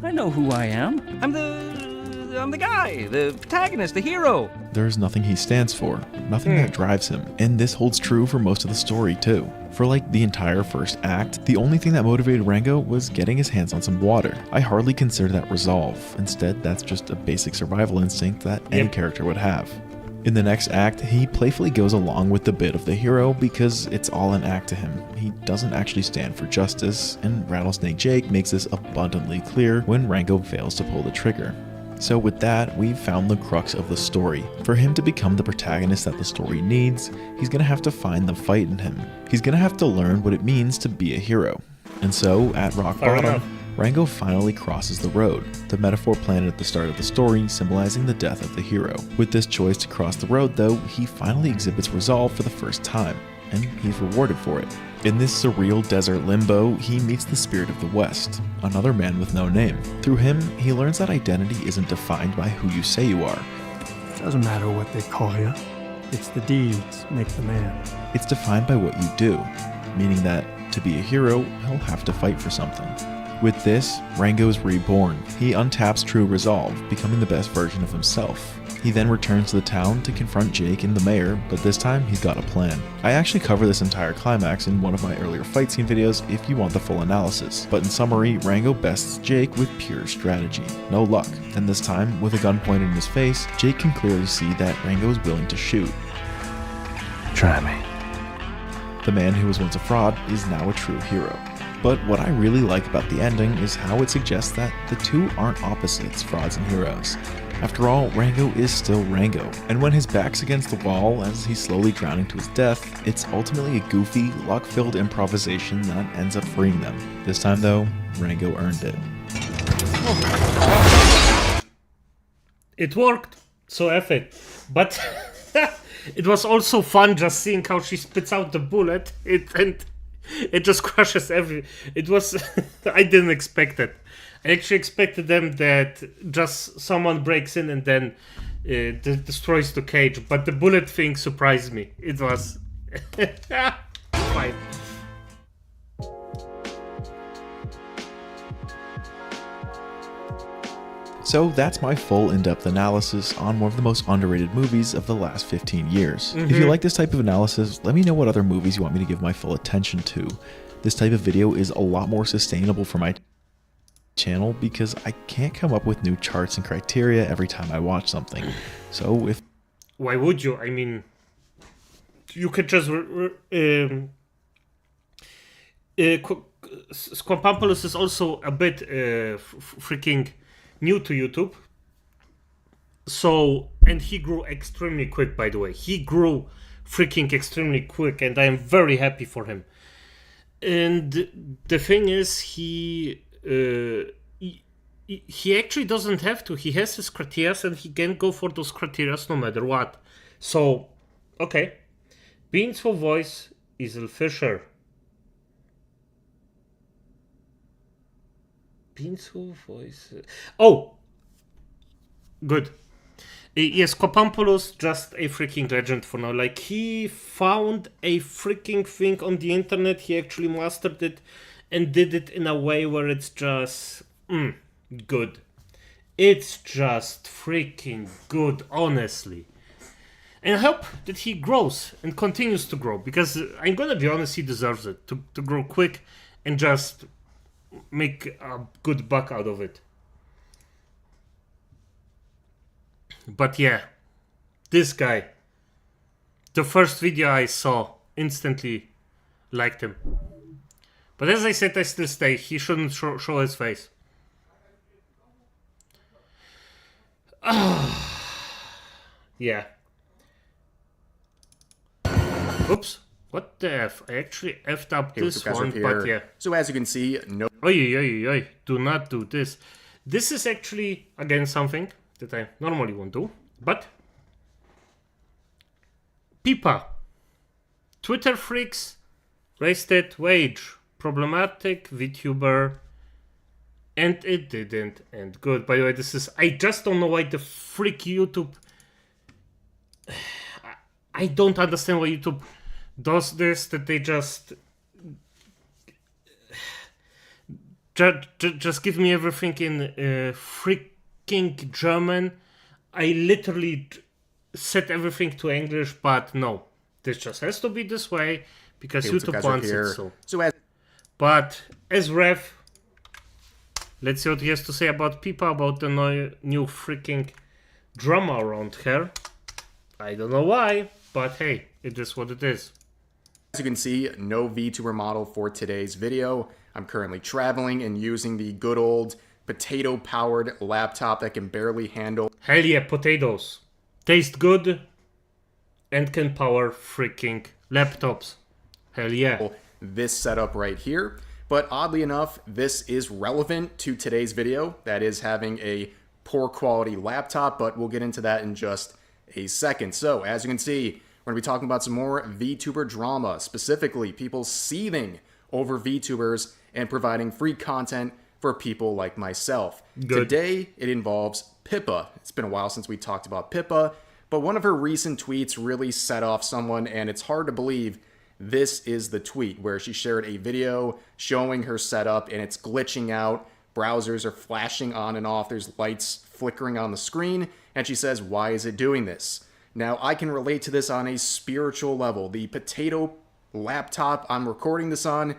I know who I am. I'm the guy, the protagonist, the hero. There's nothing he stands for, nothing that drives him, and this holds true for most of the story too. For like the entire first act, the only thing that motivated Rango was getting his hands on some water. I hardly consider that resolve. Instead, that's just a basic survival instinct that any character would have. In the next act, he playfully goes along with the bit of the hero because it's all an act to him. He doesn't actually stand for justice, and Rattlesnake Jake makes this abundantly clear when Rango fails to pull the trigger. So with that, we've found the crux of the story. For him to become the protagonist that the story needs, he's gonna have to find the fight in him. He's gonna have to learn what it means to be a hero. And so, at rock bottom, Rango finally crosses the road, the metaphor planted at the start of the story symbolizing the death of the hero. With this choice to cross the road though, he finally exhibits resolve for the first time, and he's rewarded for it. In this surreal desert limbo, he meets the spirit of the West, another man with no name. Through him, he learns that identity isn't defined by who you say you are. Doesn't matter what they call you, it's the deeds make the man. It's defined by what you do, meaning that to be a hero, he'll have to fight for something. With this, Rango is reborn. He untaps true resolve, becoming the best version of himself. He then returns to the town to confront Jake and the mayor, but this time he's got a plan. I actually cover this entire climax in one of my earlier fight scene videos if you want the full analysis, but in summary, Rango bests Jake with pure strategy. No luck, and this time, with a gun pointed in his face, Jake can clearly see that Rango is willing to shoot. Try me. The man who was once a fraud is now a true hero. But what I really like about the ending is how it suggests that the two aren't opposites, frauds and heroes. After all, Rango is still Rango, and when his back's against the wall as he's slowly drowning to his death, it's ultimately a goofy, luck-filled improvisation that ends up freeing them. This time though, Rango earned it. It worked, so F it. But it was also fun just seeing how she spits out the bullet, and it just crushes it was, I didn't expect it. I actually expected them that just someone breaks in and then destroys the cage, but the bullet thing surprised me. It was fine. So that's my full in-depth analysis on one of the most underrated movies of the last 15 years. If you like this type of analysis, let me know what other movies you want me to give my full attention to. This type of video is a lot more sustainable for my channel because I can't come up with new charts and criteria every time I watch something. So if... Why would you? I mean, you could just... Squampampulus is also a bit freaking new to YouTube. So, and he grew extremely quick, by the way. He grew freaking extremely quick, and I am very happy for him. And the thing is, he actually doesn't have to. He has his criteria, and he can go for those criteria no matter what. So, okay. Beans for voice, Isel Fisher. Beans for voice. Oh! Good. Yes, Kopampoulos, just a freaking legend for now. Like, he found a freaking thing on the internet, he actually mastered it, and did it in a way where it's just... good. It's just freaking good, honestly. And I hope that he grows and continues to grow, because I'm gonna be honest, he deserves it. To grow quick and just make a good buck out of it. But yeah, this guy, the first video I saw, instantly liked him. But as I said, I still stay. He shouldn't show his face. Yeah. Oops. What the F? I actually F'd up this one, but yeah. So as you can see, no... Oi. Do not do this. This is actually, again, something that I normally won't do, but... Pipa. Twitter freaks raised it wage. Problematic VTuber. And it didn't end good. By the way, this is... I just don't know why the freak YouTube... I don't understand why YouTube does this, that they just give me everything in freaking German. I literally set everything to English, but no, this just has to be this way because YouTube wants it so. But as ref, let's see what he has to say about Pipa, about the new freaking drama around her. I don't know why, but hey, it is what it is. As you can see, no VTuber model for today's video. I'm currently traveling and using the good old potato-powered laptop that can barely handle... Hell yeah, potatoes. Taste good and can power freaking laptops. Hell yeah. This setup right here. But oddly enough, this is relevant to today's video. That is having a poor quality laptop, but we'll get into that in just a second. So, as you can see, we're going to be talking about some more VTuber drama, specifically people seething over VTubers and providing free content for people like myself. Good. Today, it involves Pippa. It's been a while since we talked about Pippa, but one of her recent tweets really set off someone, and it's hard to believe this is the tweet where she shared a video showing her setup, and it's glitching out. Browsers are flashing on and off. There's lights flickering on the screen, and she says, "Why is it doing this?" Now, I can relate to this on a spiritual level. The potato laptop I'm recording this on,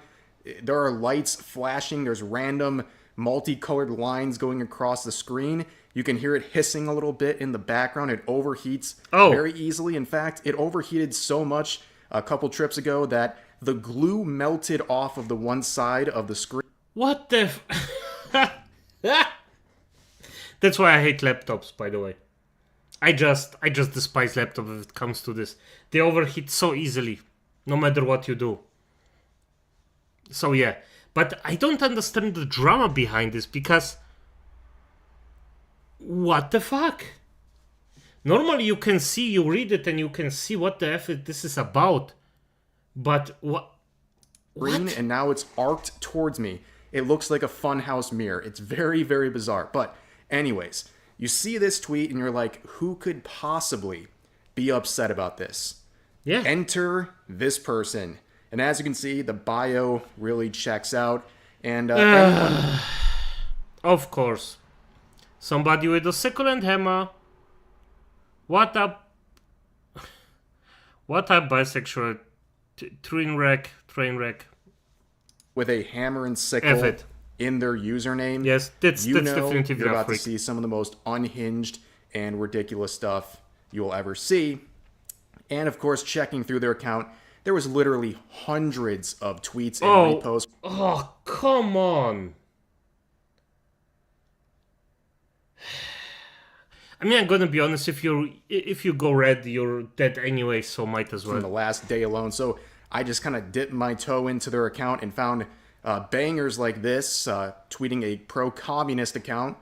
there are lights flashing, there's random multicolored lines going across the screen. You can hear it hissing a little bit in the background. It overheats very easily. In fact, it overheated so much a couple trips ago that the glue melted off of the one side of the screen. What the That's why I hate laptops, by the way. I just despise laptops if it comes to this. They overheat so easily, no matter what you do. So yeah, but I don't understand the drama behind this, because what the fuck? Normally you read it and you can see what the F this is about. But what? Green, and now it's arced towards me. It looks like a funhouse mirror. It's very, very bizarre. But anyways, you see this tweet and you're like, who could possibly be upset about this? Yeah. Enter this person. And as you can see, the bio really checks out. And of course, somebody with a succulent hammer. What up bisexual train wreck. With a hammer and sickle in their username. Yes, that's definitively you're about a freak. to see some of the most unhinged and ridiculous stuff you will ever see. And of course, checking through their account, there was literally hundreds of tweets and reposts. Oh, come on. I mean, I'm gonna be honest, if you go red, you're dead anyway, so might as well. From the last day alone. So I just kind of dipped my toe into their account and found bangers like this, tweeting a pro-communist account,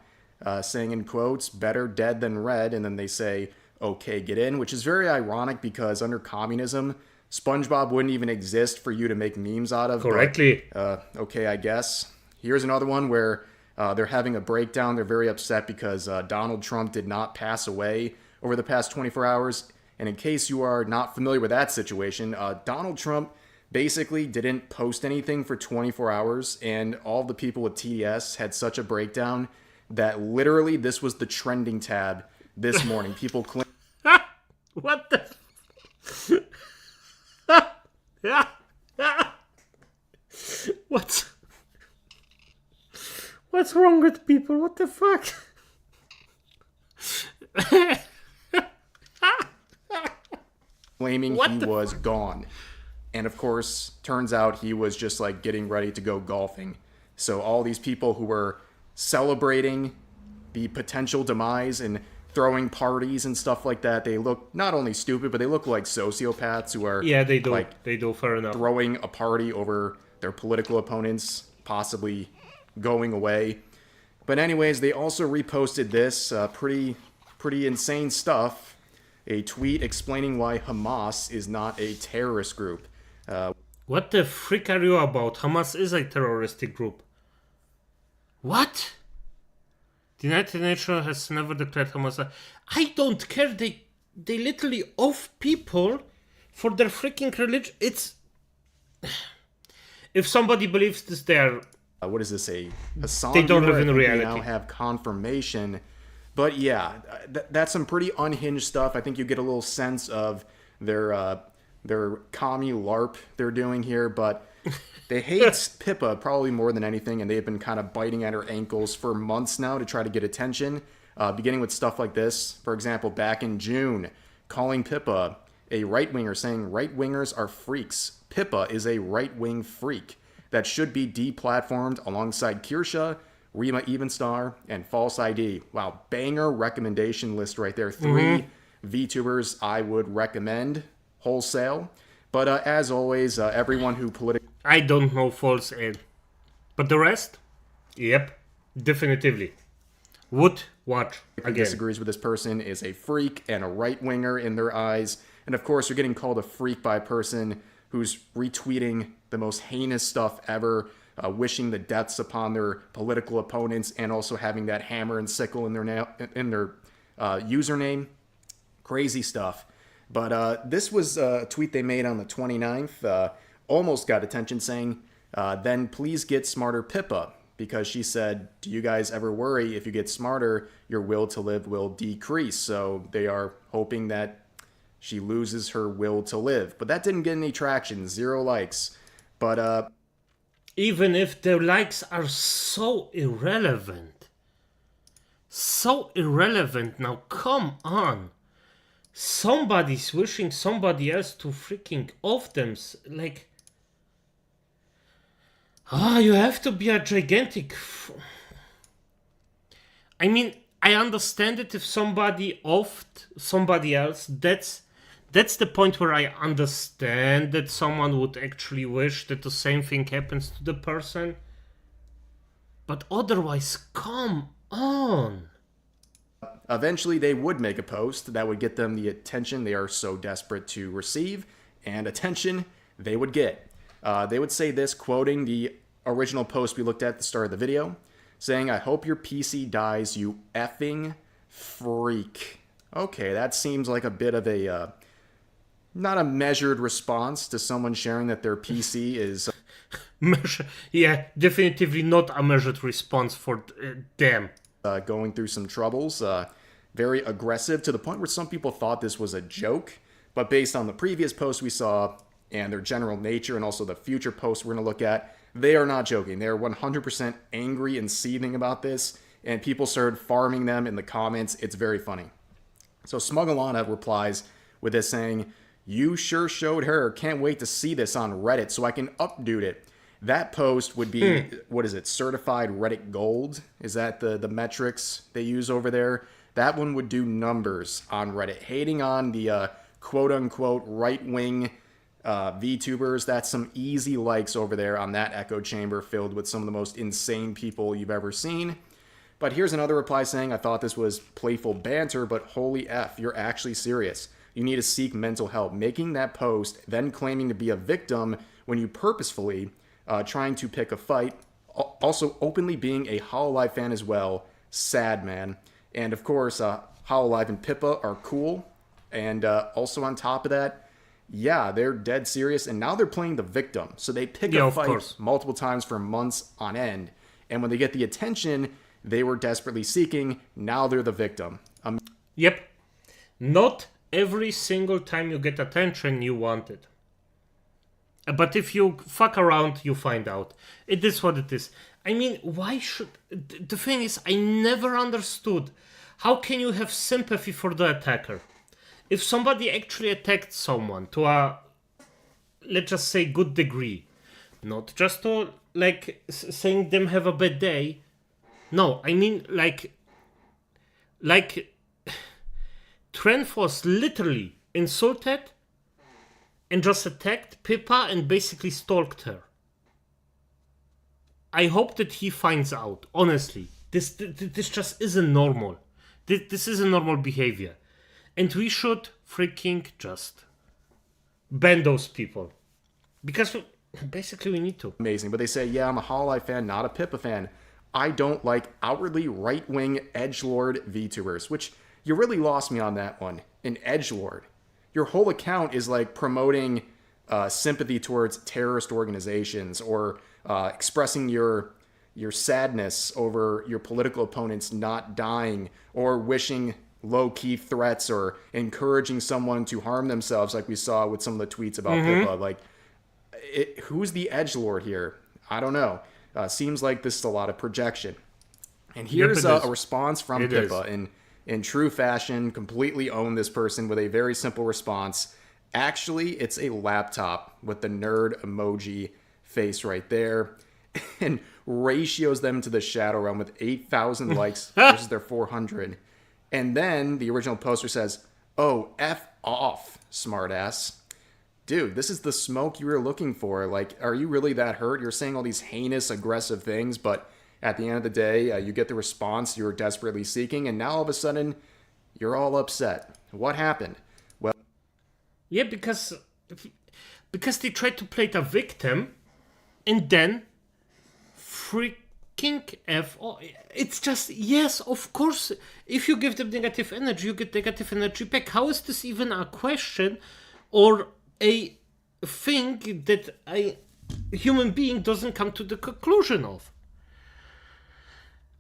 saying in quotes, "better dead than red," and then they say, "okay, get in," which is very ironic because under communism, SpongeBob wouldn't even exist for you to make memes out of. Correctly. But, okay, I guess. Here's another one where they're having a breakdown. They're very upset because Donald Trump did not pass away over the past 24 hours. And in case you are not familiar with that situation, Donald Trump basically didn't post anything for 24 hours, and all the people with TDS had such a breakdown that literally this was the trending tab this morning. People claim... What the... What's wrong with people? What the fuck? Claiming he was gone. And of course, turns out he was just like getting ready to go golfing. So all these people who were celebrating the potential demise and throwing parties and stuff like that, they look not only stupid, but they look like sociopaths who are they do. Like they do, fair enough. Throwing a party over their political opponents possibly going away. But anyways, they also reposted this pretty insane stuff. A tweet explaining why Hamas is not a terrorist group. What the frick are you about? Hamas is a terroristic group. What? The United Nations has never declared Hamas I don't care. They literally off people for their freaking religion. It's... If somebody believes this, they're... what is this, a Hassan? They don't live in They reality. now have confirmation. But yeah, that's some pretty unhinged stuff. I think you get a little sense of their commie LARP they're doing here, but they hate Pippa probably more than anything, and they've been kind of biting at her ankles for months now to try to get attention, beginning with stuff like this. For example, back in June, calling Pippa a right-winger, saying right-wingers are freaks. Pippa is a right-wing freak that should be deplatformed alongside Kirsha, Rima Evenstar, and False ID. Wow, banger recommendation list right there. 3 VTubers I would recommend wholesale. But as always, everyone who politically... I don't know False ID. But the rest? Yep, definitively. Would watch again. disagrees with this person is a freak and a right-winger in their eyes. And of course, you're getting called a freak by a person who's retweeting the most heinous stuff ever, wishing the deaths upon their political opponents, and also having that hammer and sickle in their username. Crazy stuff. But this was a tweet they made on the 29th. Almost got attention, saying, "Then please get smarter, Pippa. because she said, do you guys ever worry if you get smarter, your will to live will decrease? So they are hoping that she loses her will to live. But that didn't get any traction, 0 likes. But even if the likes are so irrelevant. So irrelevant now, come on. Somebody's wishing somebody else to freaking off them. Like, you have to be a gigantic... I mean, I understand it if somebody offed somebody else. That's the point where I understand that someone would actually wish that the same thing happens to the person. But otherwise, come on. Eventually, they would make a post that would get them the attention they are so desperate to receive, and attention they would get. They would say this, quoting the original post we looked at the start of the video, saying, "I hope your PC dies, you effing freak." Okay, that seems like a bit of a, not a measured response to someone sharing that their PC is... Yeah, definitively not a measured response for them. Going through some troubles, very aggressive, to the point where some people thought this was a joke. But based on the previous posts we saw, and their general nature, and also the future posts we're going to look at, they are not joking. They are 100% angry and seething about this, and people started farming them in the comments. It's very funny. So Smugalana replies with this saying, "You sure showed her. Can't wait to see this on Reddit so I can update it." That post would be, what is it, certified Reddit gold? Is that the metrics they use over there? That one would do numbers on Reddit. Hating on the quote-unquote right-wing VTubers, that's some easy likes over there on that echo chamber filled with some of the most insane people you've ever seen. But here's another reply saying, "I thought this was playful banter, but holy F, you're actually serious. You need to seek mental help. Making that post, then claiming to be a victim when you purposefully... trying to pick a fight, also openly being a Hololive fan as well. Sad, man." And of course, Hololive and Pippa are cool. And also on top of that, yeah, they're dead serious. And now they're playing the victim. So they pick a fight multiple times for months on end. And when they get the attention they were desperately seeking, now they're the victim. Yep. Not every single time you get attention you want it. But if you fuck around, you find out. It is what it is. I mean, why should... The thing is, I never understood. How can you have sympathy for the attacker? If somebody actually attacked someone to a, let's just say, good degree, not just to, like, saying them have a bad day. No, I mean, like... Trenfos literally insulted... and just attacked Pippa and basically stalked her. I hope that he finds out. Honestly, this just isn't normal. This isn't normal behavior, and we should freaking just ban those people because basically we need to. Amazing, but they say, "Yeah, I'm a Hololive fan, not a Pippa fan. I don't like outwardly right-wing edgelord VTubers," which you really lost me on that one. An edgelord. Your whole account is like promoting sympathy towards terrorist organizations, or expressing your sadness over your political opponents not dying, or wishing low-key threats, or encouraging someone to harm themselves, like we saw with some of the tweets about Pippa. Like, who's the edgelord here? I don't know. Seems like this is a lot of projection. And here's a response from Pippa in true fashion, completely own this person with a very simple response. Actually, it's a laptop with the nerd emoji face right there, and ratios them to the shadow realm with 8,000 likes versus their 400. And then the original poster says, "Oh, F off, smartass." Dude, this is the smoke you were looking for. Like, are you really that hurt? You're saying all these heinous, aggressive things, but at the end of the day, you get the response you were desperately seeking, and now all of a sudden, you're all upset. What happened? Well, yeah, because they tried to play the victim, and then freaking it's just, yes, of course, if you give them negative energy, you get negative energy back. How is this even a question or a thing that a human being doesn't come to the conclusion of?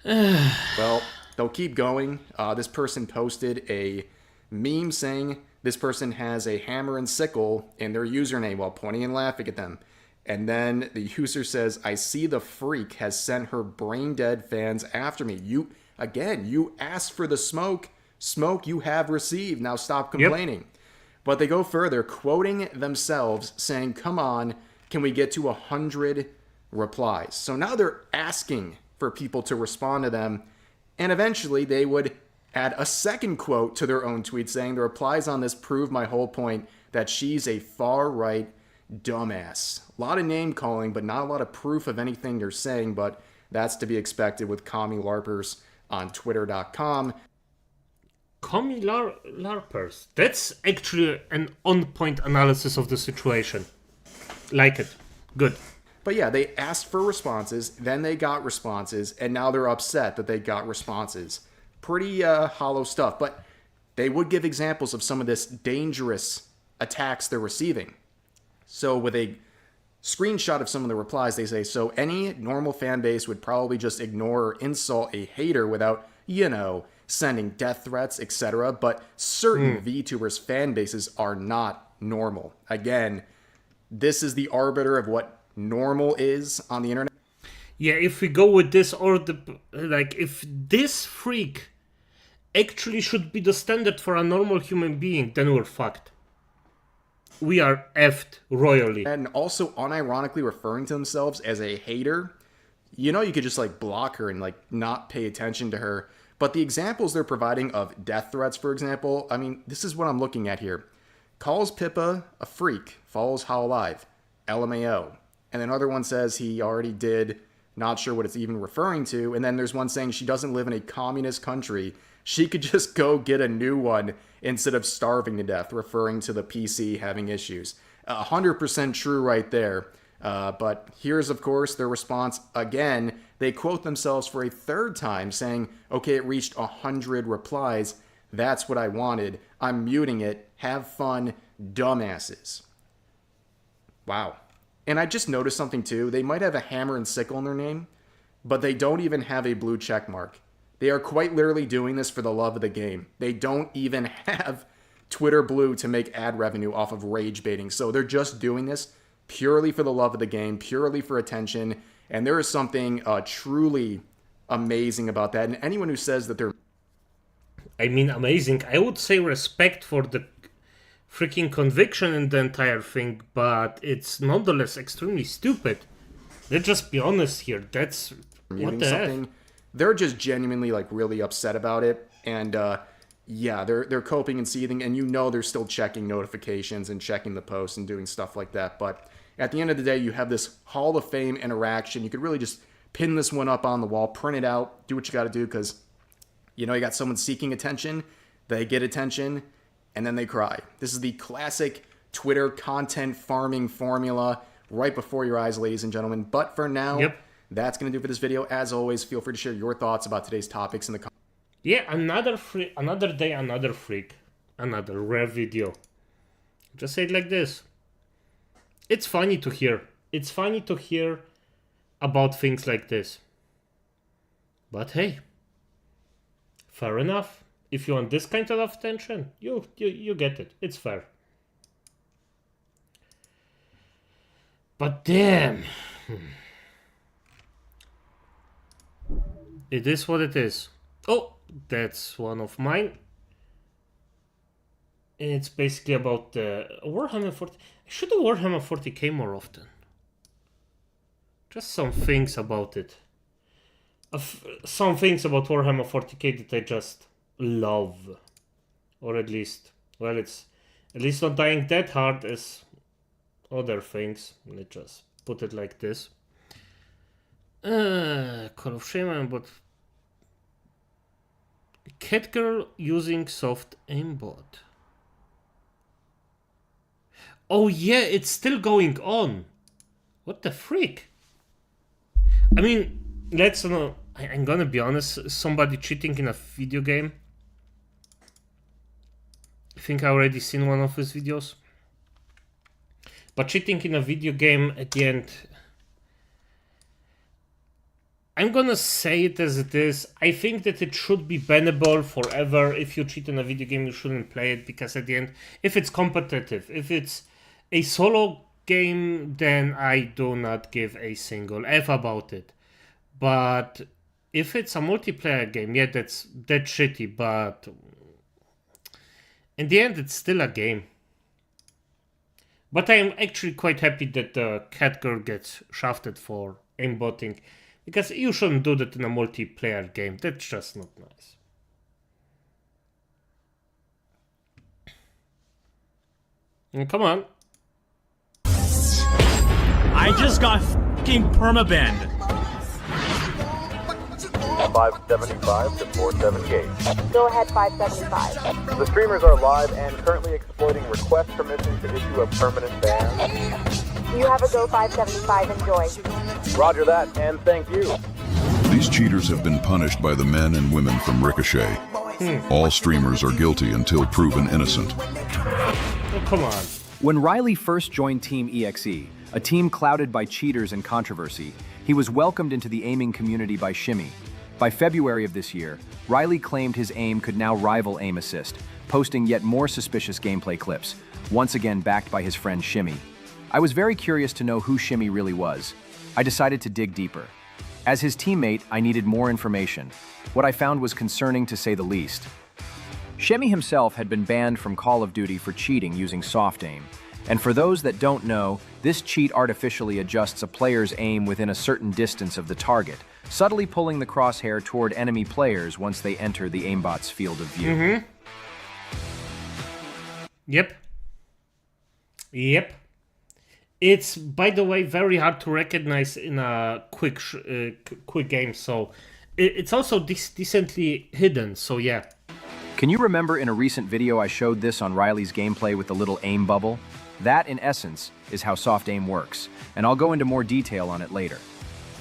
Well, they'll keep going. This person posted a meme saying this person has a hammer and sickle in their username while pointing and laughing at them. And then the user says, I see the freak has sent her brain dead fans after me. You asked for the smoke. Smoke you have received. Now stop complaining. Yep. But they go further, quoting themselves, saying, come on, can we get to 100 replies? So now they're asking for people to respond to them. And eventually they would add a second quote to their own tweet saying, the replies on this prove my whole point that she's a far-right dumbass. A lot of name calling, but not a lot of proof of anything they're saying, but that's to be expected with commie larpers on twitter.com. Commie larpers. That's actually an on-point analysis of the situation. Like it. Good. But yeah, they asked for responses, then they got responses, and now they're upset that they got responses. Pretty hollow stuff, but they would give examples of some of this dangerous attacks they're receiving. So with a screenshot of some of the replies, they say, so any normal fan base would probably just ignore or insult a hater without, sending death threats, etc. But certain VTubers fan bases are not normal. Again, this is the arbiter of what normal is on the internet. Yeah, if we go with this, or if this freak actually should be the standard for a normal human being, then we're fucked. We are effed royally. And also unironically referring to themselves as a hater. You could just block her and not pay attention to her. But the examples they're providing of death threats, for example, I mean, this is what I'm looking at here. Calls Pippa a freak, follows Hololive, LMAO. And another one says he already did, not sure what it's even referring to. And then there's one saying she doesn't live in a communist country. She could just go get a new one instead of starving to death, referring to the PC having issues. 100% true right there. But here's, of course, their response again. They quote themselves for a third time saying, okay, it reached 100 replies. That's what I wanted. I'm muting it. Have fun, dumbasses. Wow. And I just noticed something too. They might have a hammer and sickle in their name, but they don't even have a blue check mark. They are quite literally doing this for the love of the game. They don't even have Twitter Blue to make ad revenue off of rage baiting. So they're just doing this purely for the love of the game, purely for attention. And there is something truly amazing about that. And anyone who says that they're... I mean, amazing. I would say respect for the freaking conviction in the entire thing, but it's nonetheless extremely stupid. Let's just be honest here. That's... what the heck? They're just genuinely really upset about it. And yeah, they're coping and seething. And they're still checking notifications and checking the posts and doing stuff like that. But at the end of the day, you have this Hall of Fame interaction. You could really just pin this one up on the wall, print it out, do what you got to do, because, you got someone seeking attention, they get attention, and then they cry. This is the classic Twitter content farming formula right before your eyes, ladies and gentlemen. But for now, that's going to do for this video. As always, feel free to share your thoughts about today's topics in the comments. Yeah, another day, another freak, another rare video. Just say it like this. It's funny to hear. It's funny to hear about things like this. But hey, fair enough. If you want this kind of attention, you get it. It's fair. But damn. It is what it is. Oh, that's one of mine. It's basically about the Warhammer 40. I should do Warhammer 40k more often. Just some things about it. Some things about Warhammer 40k that I just love. Or at least, well, it's at least not dying that hard as other things. Let's just put it like this. Call of Shame, but Catgirl using soft aimbot. Oh yeah, it's still going on. What the freak? I mean, let's know. I'm gonna be honest. Somebody cheating in a video game. I think I already seen one of his videos. But cheating in a video game at the end, I'm gonna say it as it is. I think that it should be bannable forever. If you cheat in a video game, you shouldn't play it, because at the end, if it's competitive, if it's a solo game, then I do not give a single F about it. But if it's a multiplayer game, yeah, that's shitty, but in the end, it's still a game. But I am actually quite happy that the cat girl gets shafted for aimbotting, because you shouldn't do that in a multiplayer game. That's just not nice. Come on. I just got f***ing permabanned. 575 to 478. Go ahead, 575. The streamers are live and currently exploiting request permission to issue a permanent ban. You have a go 575. Enjoy. Roger that, and thank you. These cheaters have been punished by the men and women from Ricochet. All streamers are guilty until proven innocent. Oh, come on. When Riley first joined Team EXE, a team clouded by cheaters and controversy, he was welcomed into the aiming community by Shimmy. By February of this year, Riley claimed his aim could now rival aim assist, posting yet more suspicious gameplay clips, once again backed by his friend Shimmy. I was very curious to know who Shimmy really was. I decided to dig deeper. As his teammate, I needed more information. What I found was concerning to say the least. Shimmy himself had been banned from Call of Duty for cheating using soft aim. And for those that don't know, this cheat artificially adjusts a player's aim within a certain distance of the target, subtly pulling the crosshair toward enemy players once they enter the aimbot's field of view. Yep. It's, by the way, very hard to recognize in a quick game, so it's also decently hidden, so yeah. Can you remember in a recent video I showed this on Riley's gameplay with the little aim bubble? That, in essence, is how soft aim works, and I'll go into more detail on it later.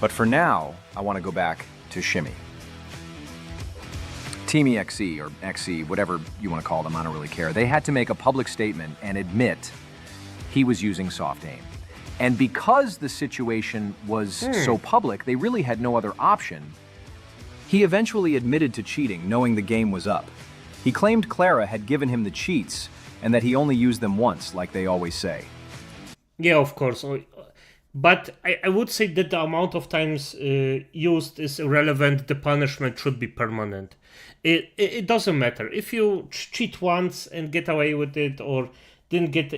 But for now, I want to go back to Shimmy. Team EXE, or XE, whatever you want to call them, I don't really care. They had to make a public statement and admit he was using soft aim. And because the situation was so public, they really had no other option. He eventually admitted to cheating, knowing the game was up. He claimed Clara had given him the cheats, and that he only used them once, like they always say. Yeah, of course. But I would say that the amount of times used is irrelevant. The punishment should be permanent. It doesn't matter. If you cheat once and get away with it, or didn't get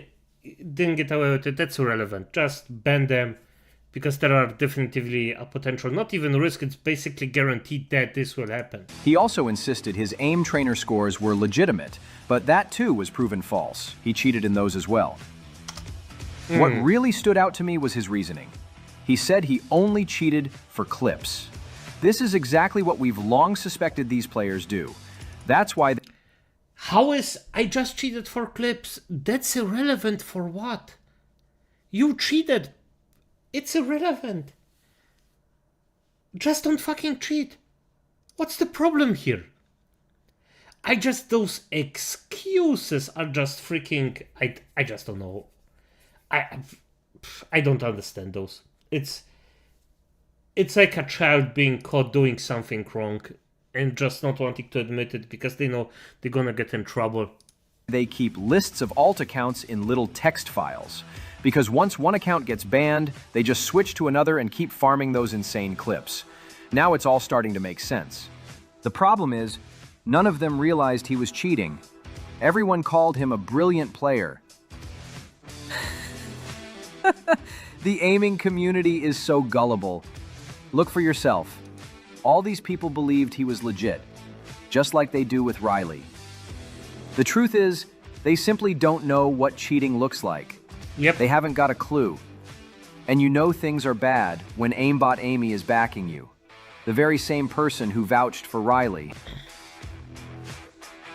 away with it, that's irrelevant. Just ban them, because there are definitively a potential, not even risk, it's basically guaranteed that this will happen. He also insisted his aim trainer scores were legitimate, but that too was proven false. He cheated in those as well. What really stood out to me was his reasoning. He said he only cheated for clips. This is exactly what we've long suspected these players do. That's why... How is I just cheated for clips? That's irrelevant for what? You cheated. It's irrelevant. Just don't fucking cheat. What's the problem here? Those excuses are just freaking... I just don't know. I don't understand those. It's like a child being caught doing something wrong and just not wanting to admit it because they know they're gonna get in trouble. They keep lists of alt accounts in little text files, because once one account gets banned, they just switch to another and keep farming those insane clips. Now it's all starting to make sense. The problem is, none of them realized he was cheating. Everyone called him a brilliant player. The aiming community is so gullible. Look for yourself. All these people believed he was legit, just like they do with Riley. The truth is, they simply don't know what cheating looks like. Yep. They haven't got a clue. And you know things are bad when Aimbot Amy is backing you. The very same person who vouched for Riley.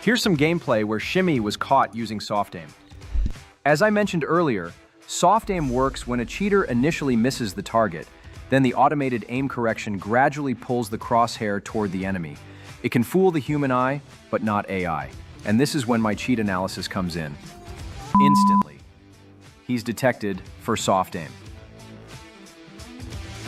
Here's some gameplay where Shimmy was caught using soft aim. As I mentioned earlier, soft aim works when a cheater initially misses the target, then the automated aim correction gradually pulls the crosshair toward the enemy. It can fool the human eye, but not AI. And this is when my cheat analysis comes in. Instantly, he's detected for soft aim.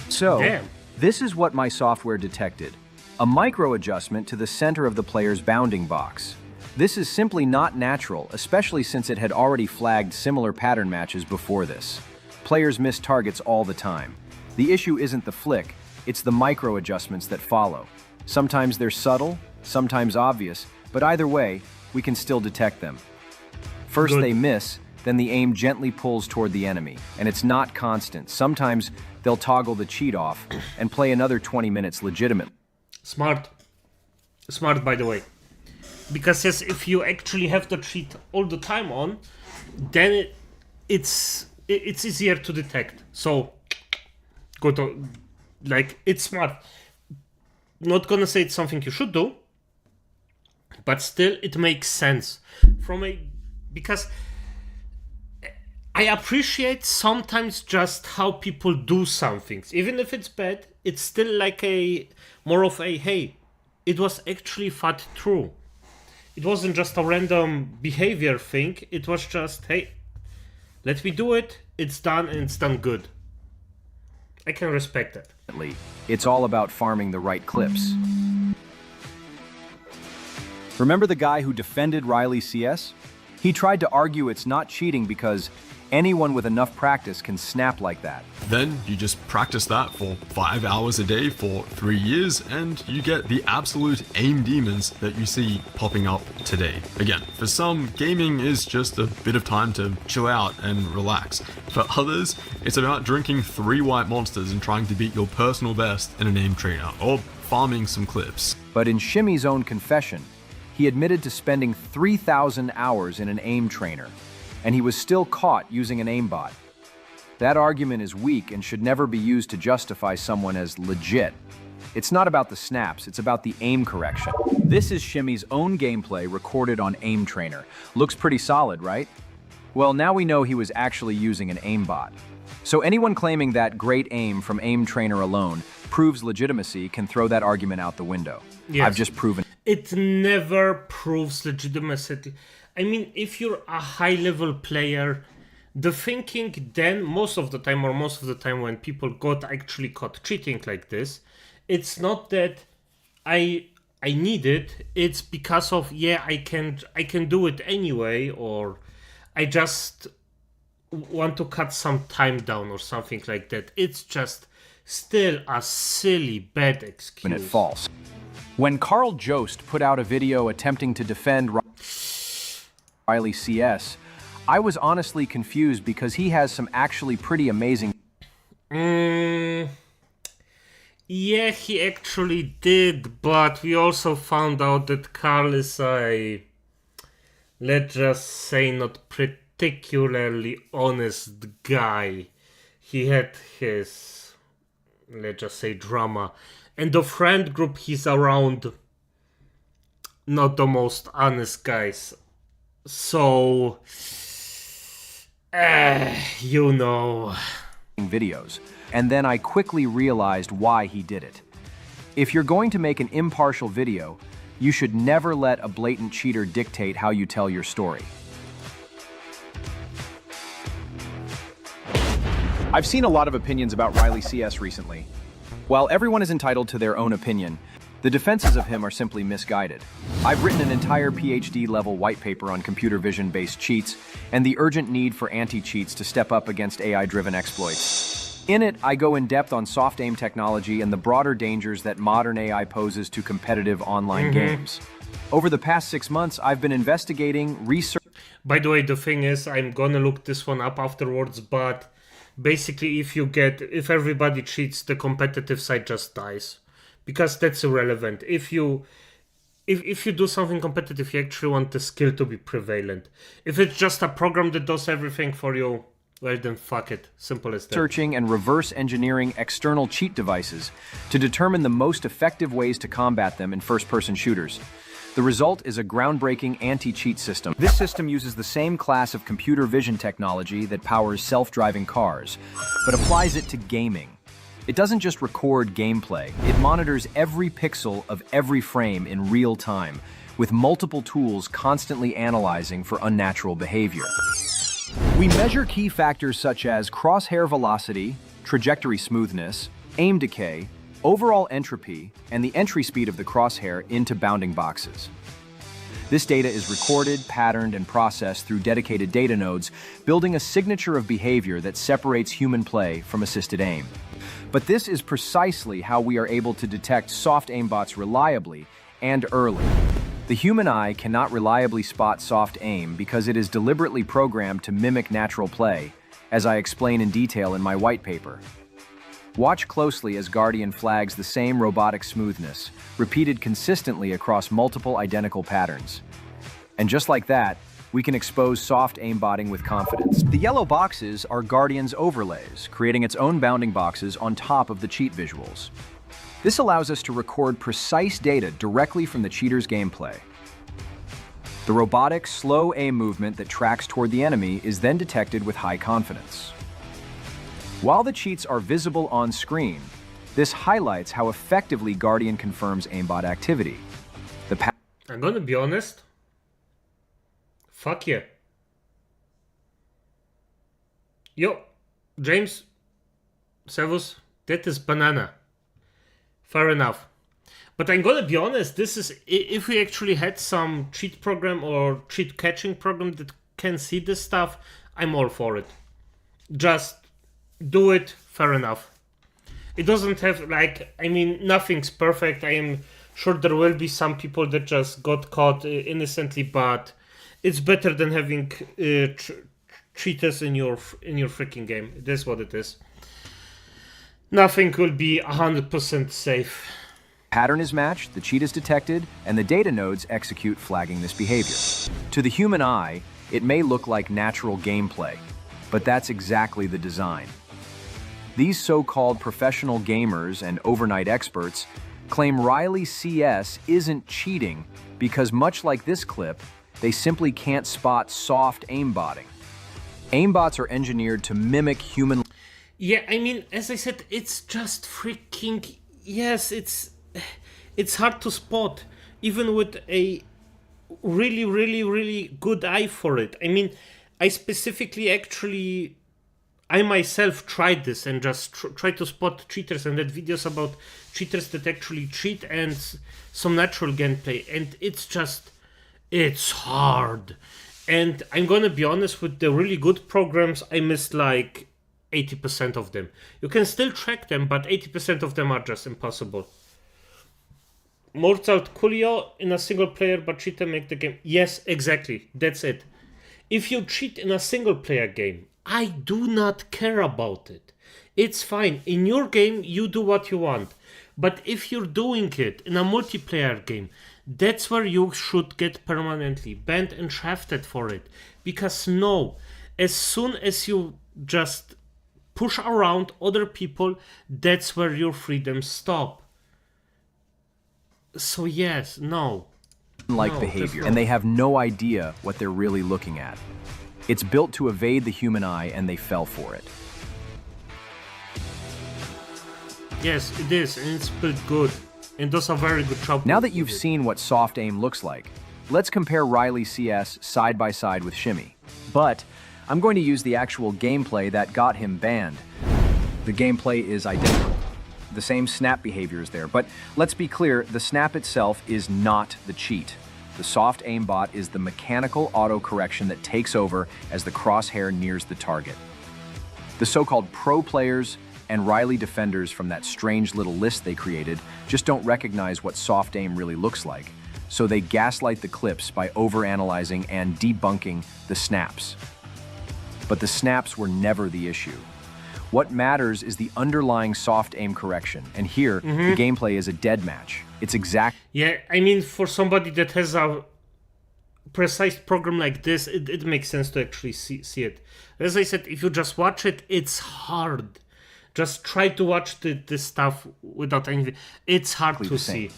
So, This is what my software detected. A micro adjustment to the center of the player's bounding box. This is simply not natural, especially since it had already flagged similar pattern matches before this. Players miss targets all the time. The issue isn't the flick, it's the micro adjustments that follow. Sometimes they're subtle, sometimes obvious, but either way, we can still detect them. First they miss, then the aim gently pulls toward the enemy, and it's not constant. Sometimes they'll toggle the cheat off and play another 20 minutes legitimate. Smart. Smart, by the way. Because yes, if you actually have the cheat all the time on, then it's easier to detect. So, go to, like, it's smart. Not gonna say it's something you should do, but still it makes sense because I appreciate sometimes just how people do some things. Even if it's bad, it's still like more of a, hey, it was actually thought through. It wasn't just a random behavior thing. It was just, hey, let me do it. It's done, and it's done good. I can respect that. It's all about farming the right clips. Remember the guy who defended Riley CS? He tried to argue it's not cheating because anyone with enough practice can snap like that. Then you just practice that for 5 hours a day for 3 years and you get the absolute aim demons that you see popping up today. Again, for some, gaming is just a bit of time to chill out and relax. For others, it's about drinking 3 white monsters and trying to beat your personal best in an aim trainer, or farming some clips. But in Shimmy's own confession, he admitted to spending 3,000 hours in an aim trainer, and he was still caught using an aimbot. That argument is weak and should never be used to justify someone as legit. It's not about the snaps, it's about the aim correction. This is Shimmy's own gameplay recorded on Aim Trainer. Looks pretty solid, right? Well, now we know he was actually using an aimbot. So anyone claiming that great aim from Aim Trainer alone proves legitimacy can throw that argument out the window. Yes. I've just proven it never proves legitimacy. I mean, if you're a high-level player, the thinking then, most of the time when people got actually caught cheating like this, it's not that I need it, it's because of, yeah, I can do it anyway, or I just want to cut some time down or something like that. It's just still a silly, bad excuse. when it false. When Carl Jost put out a video attempting to defend Riley CS, I was honestly confused because he has some actually pretty amazing... Yeah, he actually did, but we also found out that Carl is a, let's just say, not particularly honest guy. He had his, let's just say, drama. And the friend group he's around, not the most honest guys. So, you know. Videos. And then I quickly realized why he did it. If you're going to make an impartial video, you should never let a blatant cheater dictate how you tell your story. I've seen a lot of opinions about Riley CS recently. While everyone is entitled to their own opinion, the defenses of him are simply misguided. I've written an entire PhD-level white paper on computer vision-based cheats and the urgent need for anti-cheats to step up against AI-driven exploits. In it, I go in depth on soft aim technology and the broader dangers that modern AI poses to competitive online games. Over the past 6 months, I've been investigating, research... By the way, the thing is, I'm gonna look this one up afterwards, but basically if everybody cheats, the competitive side just dies. Because that's irrelevant. If you do something competitive, you actually want the skill to be prevalent. If it's just a program that does everything for you, well then fuck it. Simple as that. Searching and reverse engineering external cheat devices to determine the most effective ways to combat them in first-person shooters. The result is a groundbreaking anti-cheat system. This system uses the same class of computer vision technology that powers self-driving cars, but applies it to gaming. It doesn't just record gameplay, it monitors every pixel of every frame in real time, with multiple tools constantly analyzing for unnatural behavior. We measure key factors such as crosshair velocity, trajectory smoothness, aim decay, overall entropy, and the entry speed of the crosshair into bounding boxes. This data is recorded, patterned, and processed through dedicated data nodes, building a signature of behavior that separates human play from assisted aim. But this is precisely how we are able to detect soft aimbots reliably and early. The human eye cannot reliably spot soft aim because it is deliberately programmed to mimic natural play, as I explain in detail in my white paper. Watch closely as Guardian flags the same robotic smoothness, repeated consistently across multiple identical patterns. And just like that, we can expose soft aimbotting with confidence. The yellow boxes are Guardian's overlays, creating its own bounding boxes on top of the cheat visuals. This allows us to record precise data directly from the cheater's gameplay. The robotic, slow aim movement that tracks toward the enemy is then detected with high confidence. While the cheats are visible on screen, this highlights how effectively Guardian confirms aimbot activity. I'm gonna be honest. Fuck yeah. Yo, James, Servus, that is banana. Fair enough. But I'm gonna be honest, this is, if we actually had some cheat program or cheat catching program that can see this stuff, I'm all for it. Just do it, fair enough. It doesn't have, like, I mean, nothing's perfect. I am sure there will be some people that just got caught innocently, but it's better than having cheaters in your freaking game. That's what it is. Nothing will be 100% safe. Pattern is matched, the cheat is detected, and the data nodes execute flagging this behavior. To the human eye, it may look like natural gameplay, but that's exactly the design. These so-called professional gamers and overnight experts claim Riley CS isn't cheating because, much like this clip, they simply can't spot soft aimbotting. Aimbots are engineered to mimic human... Yeah, I mean, as I said, it's just freaking... Yes, it's hard to spot, even with a really good eye for it. I mean, I specifically actually... I myself tried this and just tried to spot cheaters and did videos about cheaters that actually cheat and some natural gameplay, and it's hard. And I'm gonna be honest, with the really good programs, I missed like 80% of them. You can still track them, but 80% of them are just impossible. Mortal Coolio in a single player, but cheater make the game. Yes, exactly, that's it. If you cheat in a single player game, I do not care about it. It's fine. In your game, you do what you want. But if you're doing it in a multiplayer game, that's where you should get permanently banned and shafted for it. Because no, as soon as you just push around other people, that's where your freedoms stop. So yes, no. Like behavior, and they have no idea what they're really looking at. It's built to evade the human eye, and they fell for it. Yes, it is, and it's built good. And does a very good job. Now that you've seen what soft aim looks like, let's compare Riley CS side by side with Shimmy. But I'm going to use the actual gameplay that got him banned. The gameplay is identical. The same snap behavior is there, but let's be clear, the snap itself is not the cheat. The soft aimbot is the mechanical auto-correction that takes over as the crosshair nears the target. The so-called pro players and Riley defenders from that strange little list they created just don't recognize what soft aim really looks like, so they gaslight the clips by overanalyzing and debunking the snaps. But the snaps were never the issue. What matters is the underlying soft aim correction, and here, the gameplay is a dead match. It's exact. Yeah, I mean, for somebody that has a precise program like this, it makes sense to actually see it. As I said, if you just watch it, it's hard. Just try to watch this stuff without anything. It's hard to see.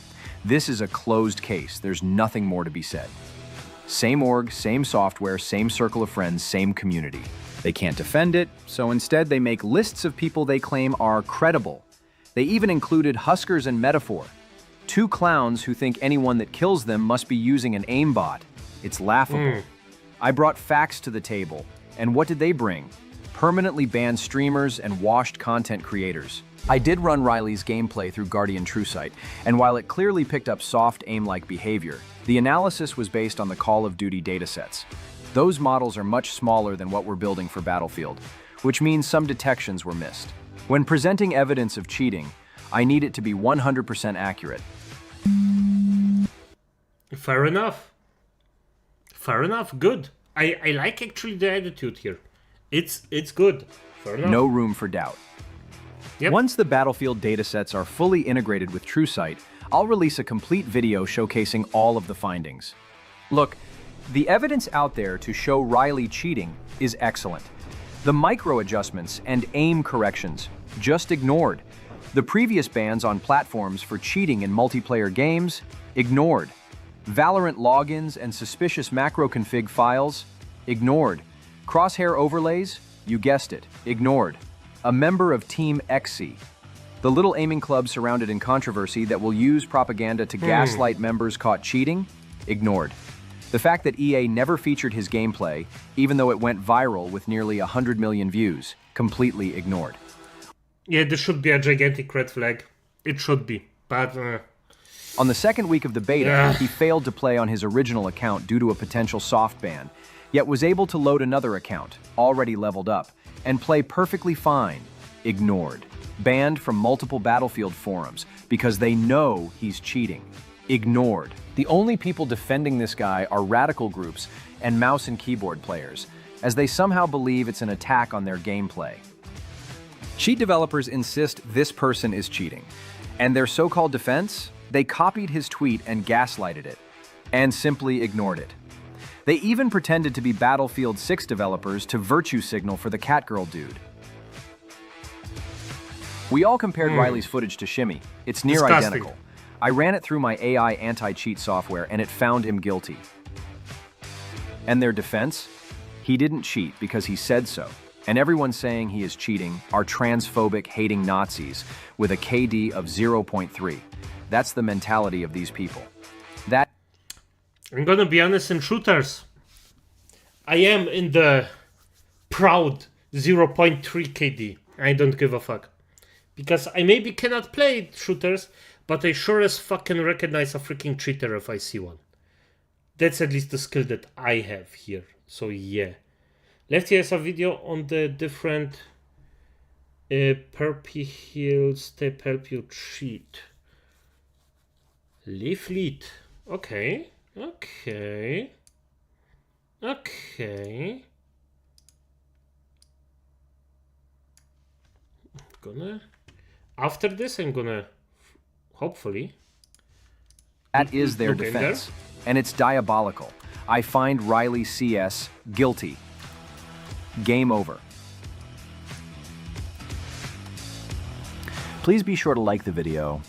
This is a closed case. There's nothing more to be said. Same org, same software, same circle of friends, same community. They can't defend it, so instead they make lists of people they claim are credible. They even included Huskers and Metaphor, two clowns who think anyone that kills them must be using an aimbot. It's laughable. I brought facts to the table, and what did they bring? permanently banned streamers and washed content creators. I did run Riley's gameplay through Guardian TrueSight, and while it clearly picked up soft aim-like behavior, the analysis was based on the Call of Duty datasets. Those models are much smaller than what we're building for Battlefield, which means some detections were missed. When presenting evidence of cheating, I need it to be 100% accurate. Fair enough. Fair enough, good. I like actually the attitude here. It's good. Fair enough. No room for doubt. Yep. Once the Battlefield datasets are fully integrated with TrueSight, I'll release a complete video showcasing all of the findings. Look, the evidence out there to show Riley cheating is excellent. The micro adjustments and aim corrections, just ignored. The previous bans on platforms for cheating in multiplayer games, ignored. Valorant logins and suspicious macro config files, ignored. Crosshair overlays, you guessed it, ignored. A member of Team XC, the little aiming club surrounded in controversy that will use propaganda to gaslight members caught cheating, ignored. The fact that EA never featured his gameplay, even though it went viral with nearly 100 million views, completely ignored. Yeah, this should be a gigantic red flag. It should be, but... On the second week of the beta, he failed to play on his original account due to a potential soft ban, yet was able to load another account, already leveled up, and play perfectly fine, ignored. Banned from multiple Battlefield forums because they know he's cheating, ignored. The only people defending this guy are radical groups and mouse and keyboard players, as they somehow believe it's an attack on their gameplay. Cheat developers insist this person is cheating, and their so-called defense? They copied his tweet and gaslighted it, and simply ignored it. They even pretended to be Battlefield 6 developers to virtue signal for the Catgirl dude. We all compared Riley's footage to Shimmy. It's near identical. I ran it through my AI anti-cheat software and it found him guilty. And their defense? He didn't cheat because he said so. And everyone saying he is cheating are transphobic, hating Nazis with a KD of 0.3. That's the mentality of these people. I'm gonna be honest, in shooters, I am in the proud 0.3 KD. I don't give a fuck. Because I maybe cannot play shooters, but I sure as fucking recognize a freaking cheater if I see one. That's at least the skill that I have here. So yeah. Lefty has a video on the different perpy heals that help you cheat. Leaflet. Okay. Okay. Okay. After this, I'm gonna hopefully. That is their defense, and it's diabolical. I find Riley CS guilty. Game over. Please be sure to like the video,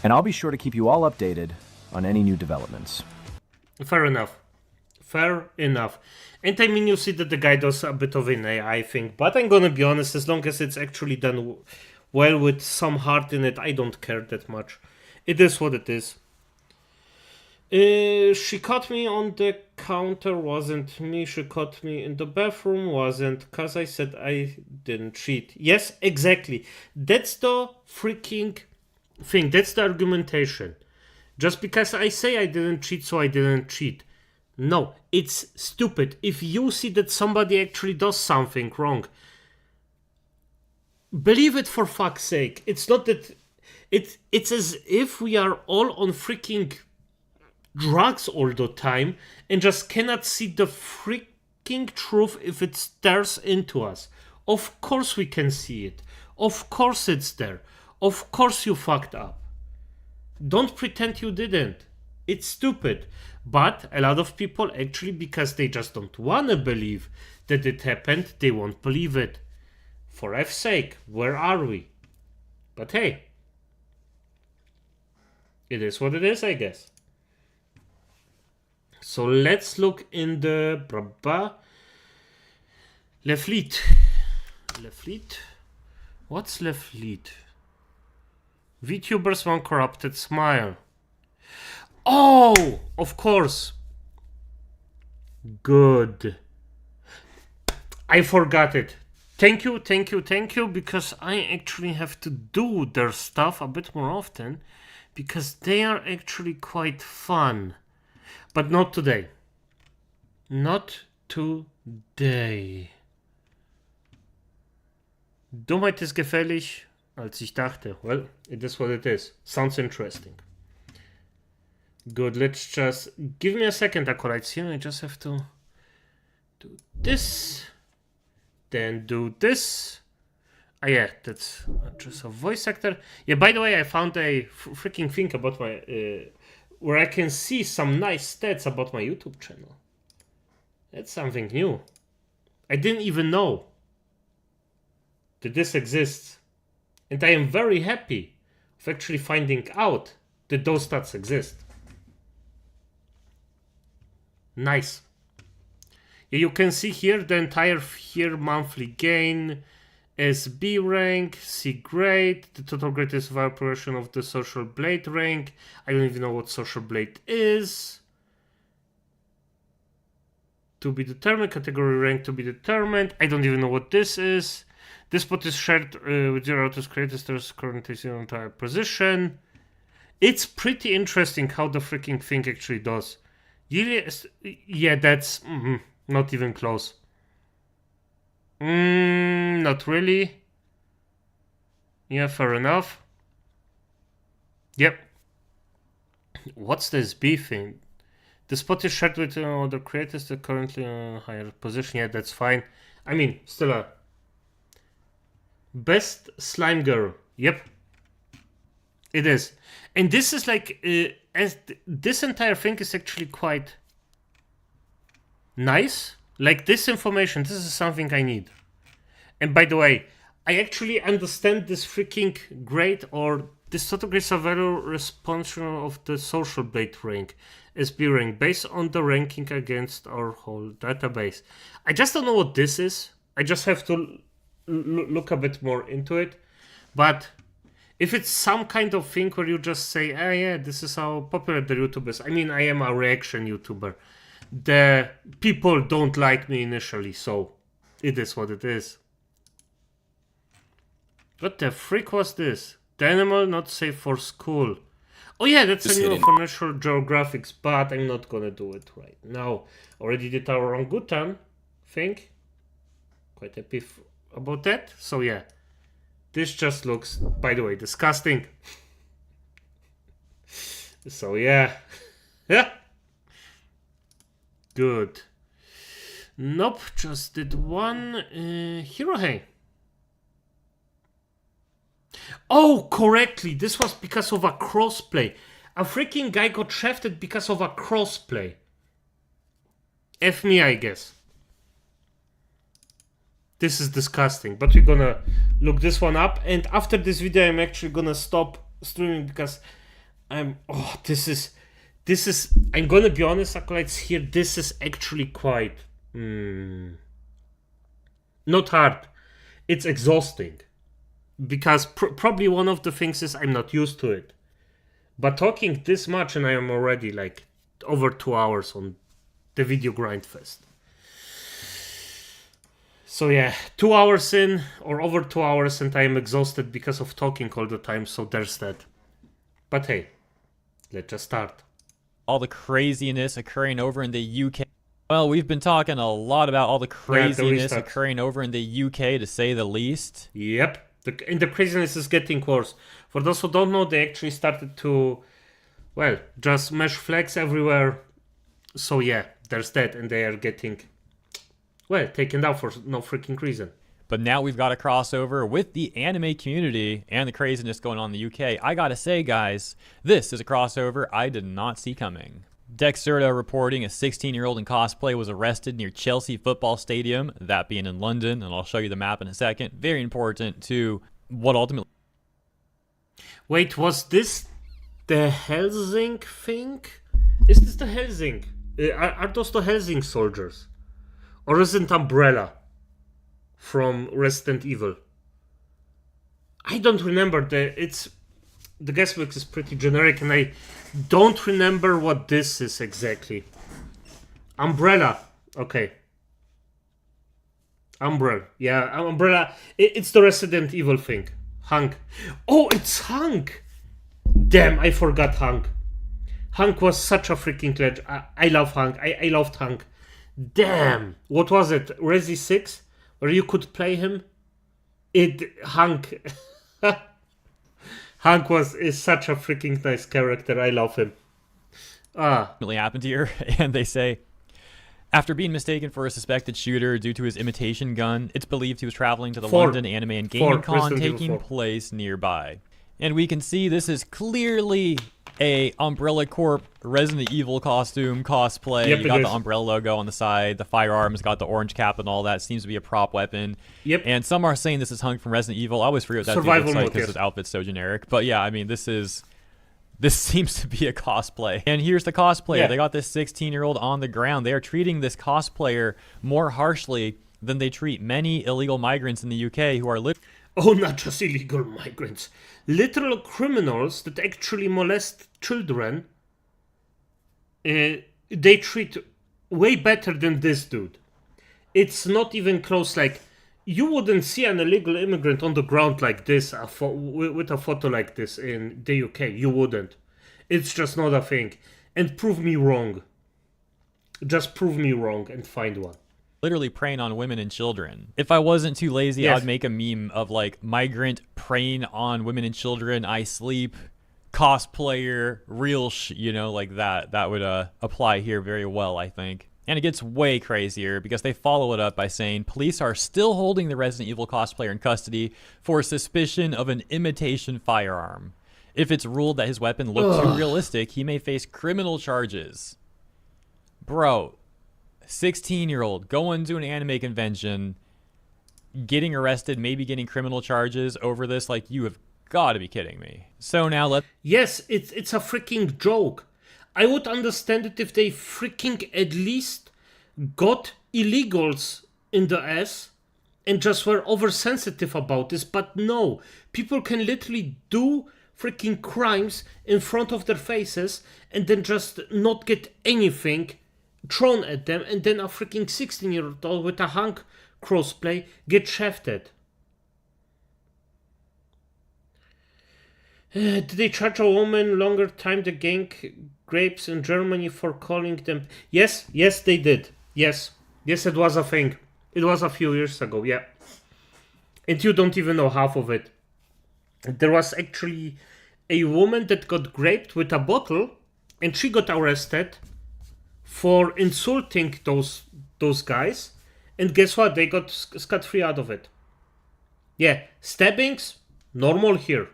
and I'll be sure to keep you all updated on any new developments. Fair enough. Fair enough. And I mean, you see that the guy does a bit of an AI thing, but I'm gonna be honest, as long as it's actually done well with some heart in it, I don't care that much. It is what it is. She caught me on the counter, wasn't me. She caught me in the bathroom, wasn't, cause I said I didn't cheat. Yes, exactly. That's the freaking thing. That's the argumentation. Just because I say I didn't cheat, so I didn't cheat. No, it's stupid. If you see that somebody actually does something wrong, believe it for fuck's sake. It's not that... It's as if we are all on freaking drugs all the time and just cannot see the freaking truth if it stares into us. Of course we can see it. Of course it's there. Of course you fucked up. Don't pretend you didn't. It's stupid. But a lot of people actually, because they just don't want to believe that it happened, they won't believe it. For F's sake, where are we? But hey, it is what it is, I guess. So let's look in the Leaflet. Leaflet? What's Leaflet? VTubers want corrupted smile. Oh, of course. Good. I forgot it. Thank you, because I actually have to do their stuff a bit more often, because they are actually quite fun. But not today. Not today. Dummheit ist gefährlich, als ich dachte. Well, it is what it is. Sounds interesting. Good, let's just... Give me a second, acolytes here. I just have to do this. Then do this. Ah, yeah, that's just a voice actor. Yeah, by the way, I found a freaking thing about my... where I can see some nice stats about my YouTube channel. That's something new. I didn't even know that this exists. And I am very happy of actually finding out that those stats exist. Nice. You can see here the entire year monthly gain, SB rank, C grade, the total greatest survival progression of the Social Blade rank. I don't even know what Social Blade is. To be determined, category rank to be determined. I don't even know what this is. This spot is shared with your autos creators. There's currently your entire position. It's pretty interesting how the freaking thing actually does. Yeah, that's... not even close. Not really. Yeah, fair enough. Yep. What's this B thing? The spot is shared with other creators that currently in a higher position. Yeah, that's fine. I mean, still a... Best slime girl. Yep. It is. And this is like... this entire thing is actually quite... nice. Like this information, this is something I need. And by the way, I actually understand this freaking grade or this total grade survival response of the Social Blade rank SB rank based on the ranking against our whole database. I just don't know what this is. I just have to look a bit more into it. But if it's some kind of thing where you just say, ah, yeah, this is how popular the YouTube is. I mean, I am a reaction YouTuber. The people don't like me initially, so it is what it is. What the freak was this? The animal not safe for school. Oh yeah, that's a new for National Geographics, but I'm not gonna do it right now. Already did our orangutan thing. Quite happy about that. So yeah, this just looks, by the way, disgusting. So yeah. Yeah. Good. Nope, just did one. Hirohei. Oh, correctly. This was because of a crossplay. A freaking guy got shafted because of a crossplay. F me, I guess. This is disgusting. But we're gonna look this one up. And after this video, I'm actually gonna stop streaming because I'm... Oh, this is... I'm gonna be honest, acolytes here, this is actually quite... not hard. It's exhausting. Because probably one of the things is I'm not used to it. But talking this much and I am already like over 2 hours on the video grind fest. So yeah, 2 hours in or over 2 hours and I am exhausted because of talking all the time, so there's that. But hey, let's just start. All the craziness occurring over in the UK. Well, we've been talking a lot about all the craziness occurring over in the UK, to say the least. Yep. And the craziness is getting worse. For those who don't know, they actually started to, well, just mesh flags everywhere. So yeah, there's that. And they are getting, well, taken down for no freaking reason. But now we've got a crossover with the anime community and the craziness going on in the UK. I gotta say, guys, this is a crossover I did not see coming. Dexerto reporting a 16-year-old in cosplay was arrested near Chelsea Football Stadium, that being in London, and I'll show you the map in a second. Very important to what ultimately... Wait, was this the Helsing thing? Is this the Helsing? Are those the Helsing soldiers? Or is it Umbrella from Resident Evil? I don't remember. The guesswork is pretty generic and I don't remember what this is exactly. Umbrella. Okay. Umbrella. Yeah, Umbrella. It's the Resident Evil thing. Hank. Oh, it's Hank! Damn, I forgot Hank. Hank was such a freaking legend. I love Hank. I loved Hank. Damn. What was it? Resi 6? Where you could play him? Hank. Hank is such a freaking nice character. I love him. Really happened here, and they say, after being mistaken for a suspected shooter due to his imitation gun, it's believed he was traveling to the London Anime and Gaming Con taking place nearby. And we can see this is clearly a Umbrella Corp Resident Evil costume cosplay. Yep, you got the Umbrella logo on the side, the firearms, got the orange cap and all that. Seems to be a prop weapon. Yep. And some are saying this is Hunk from Resident Evil. I always forget what that dude looks like because his outfit's so generic. But yeah, I mean, this seems to be a cosplay. And here's the cosplayer. Yeah. They got this 16-year-old on the ground. They are treating this cosplayer more harshly than they treat many illegal migrants in the UK who are Oh, not just illegal migrants. Literal criminals that actually molest children. They treat way better than this dude. It's not even close. Like, you wouldn't see an illegal immigrant on the ground like this, with a photo like this in the UK. You wouldn't. It's just not a thing. And prove me wrong. Just prove me wrong and find one. Literally preying on women and children. If I wasn't too lazy, I'd make a meme of like migrant preying on women and children. I sleep, cosplayer, real you know, like that. That would apply here very well, I think. And it gets way crazier because they follow it up by saying police are still holding the Resident Evil cosplayer in custody for suspicion of an imitation firearm. If it's ruled that his weapon looked too realistic, he may face criminal charges. Bro, 16-year-old going to an anime convention, getting arrested, maybe getting criminal charges over this. Like, you have got to be kidding me. So now Yes, it's a freaking joke. I would understand it if they freaking at least got illegals in the ass and just were oversensitive about this. But no, people can literally do freaking crimes in front of their faces and then just not get anything thrown at them, and then a freaking 16-year-old with a Hank crossplay get shafted. Did they charge a woman longer time to gang grapes in Germany for calling them? Yes, they did. Yes, it was a thing. It was a few years ago, yeah. And you don't even know half of it. There was actually a woman that got graped with a bottle, and she got arrested for insulting those guys, and guess what? They got scot-free out of it. Yeah, stabbings, normal here.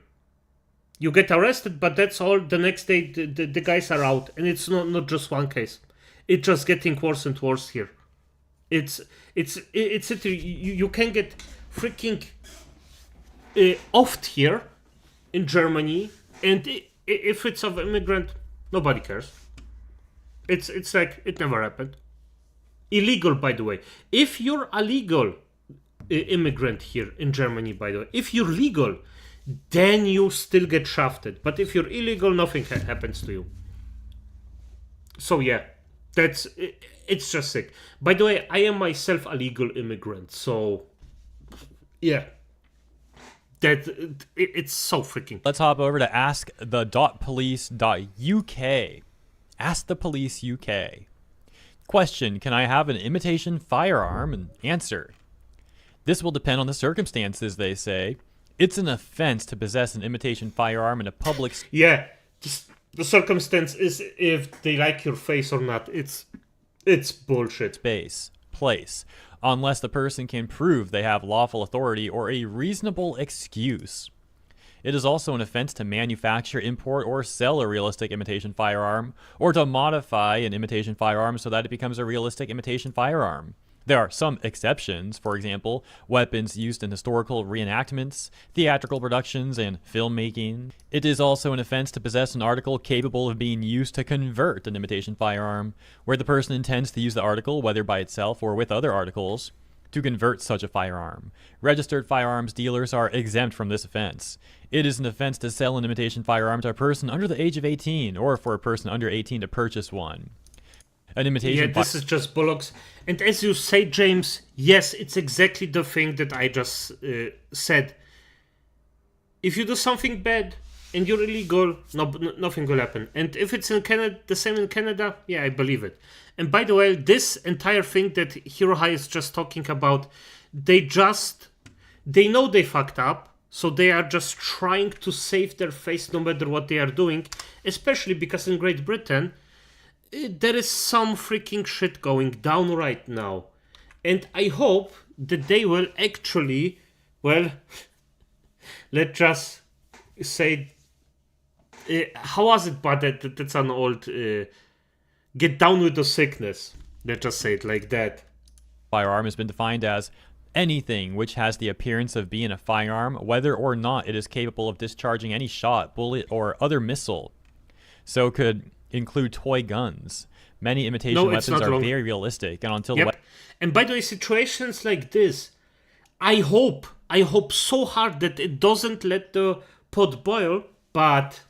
You get arrested, but that's all. The next day, the guys are out, and it's not just one case. It's just getting worse and worse here. It's you can get freaking offed here in Germany, and if it's of immigrant, nobody cares. It's like it never happened. Illegal, by the way. If you're a legal immigrant here in Germany, by the way, if you're legal, then you still get shafted. But if you're illegal, nothing happens to you. So yeah, it's just sick. By the way, I am myself a legal immigrant, so yeah. It's so freaking. Let's hop over to askthepolice.uk. Ask the Police UK. Question, can I have an imitation firearm? And answer, this will depend on the circumstances, they say. It's an offense to possess an imitation firearm in a public... Yeah, just the circumstance is if they like your face or not. It's bullshit. Place. Unless the person can prove they have lawful authority or a reasonable excuse. It is also an offense to manufacture, import, or sell a realistic imitation firearm, or to modify an imitation firearm so that it becomes a realistic imitation firearm. There are some exceptions, for example, weapons used in historical reenactments, theatrical productions, and filmmaking. It is also an offense to possess an article capable of being used to convert an imitation firearm, where the person intends to use the article, whether by itself or with other articles, to convert such a firearm. Registered firearms dealers are exempt from this offense. It is an offense to sell an imitation firearm to a person under the age of 18, or for a person under 18 to purchase one. An imitation. Yeah, this is just bollocks. And as you say, James, yes, it's exactly the thing that I just said. If you do something bad and you're illegal, nothing will happen. And if it's in Canada, the same in Canada, yeah, I believe it. And by the way, this entire thing that Hero High is just talking about, they know they fucked up, so they are just trying to save their face no matter what they are doing, especially because in Great Britain, there is some freaking shit going down right now. And I hope that they will actually, well, let's just say, how was it, but that's an old, get down with the sickness. Let's just say it like that. Firearm has been defined as anything which has the appearance of being a firearm, whether or not it is capable of discharging any shot, bullet, or other missile. So could include toy guns. Many imitation weapons are very realistic, and until and by the way, situations like this, I hope so hard that it doesn't let the pot boil, but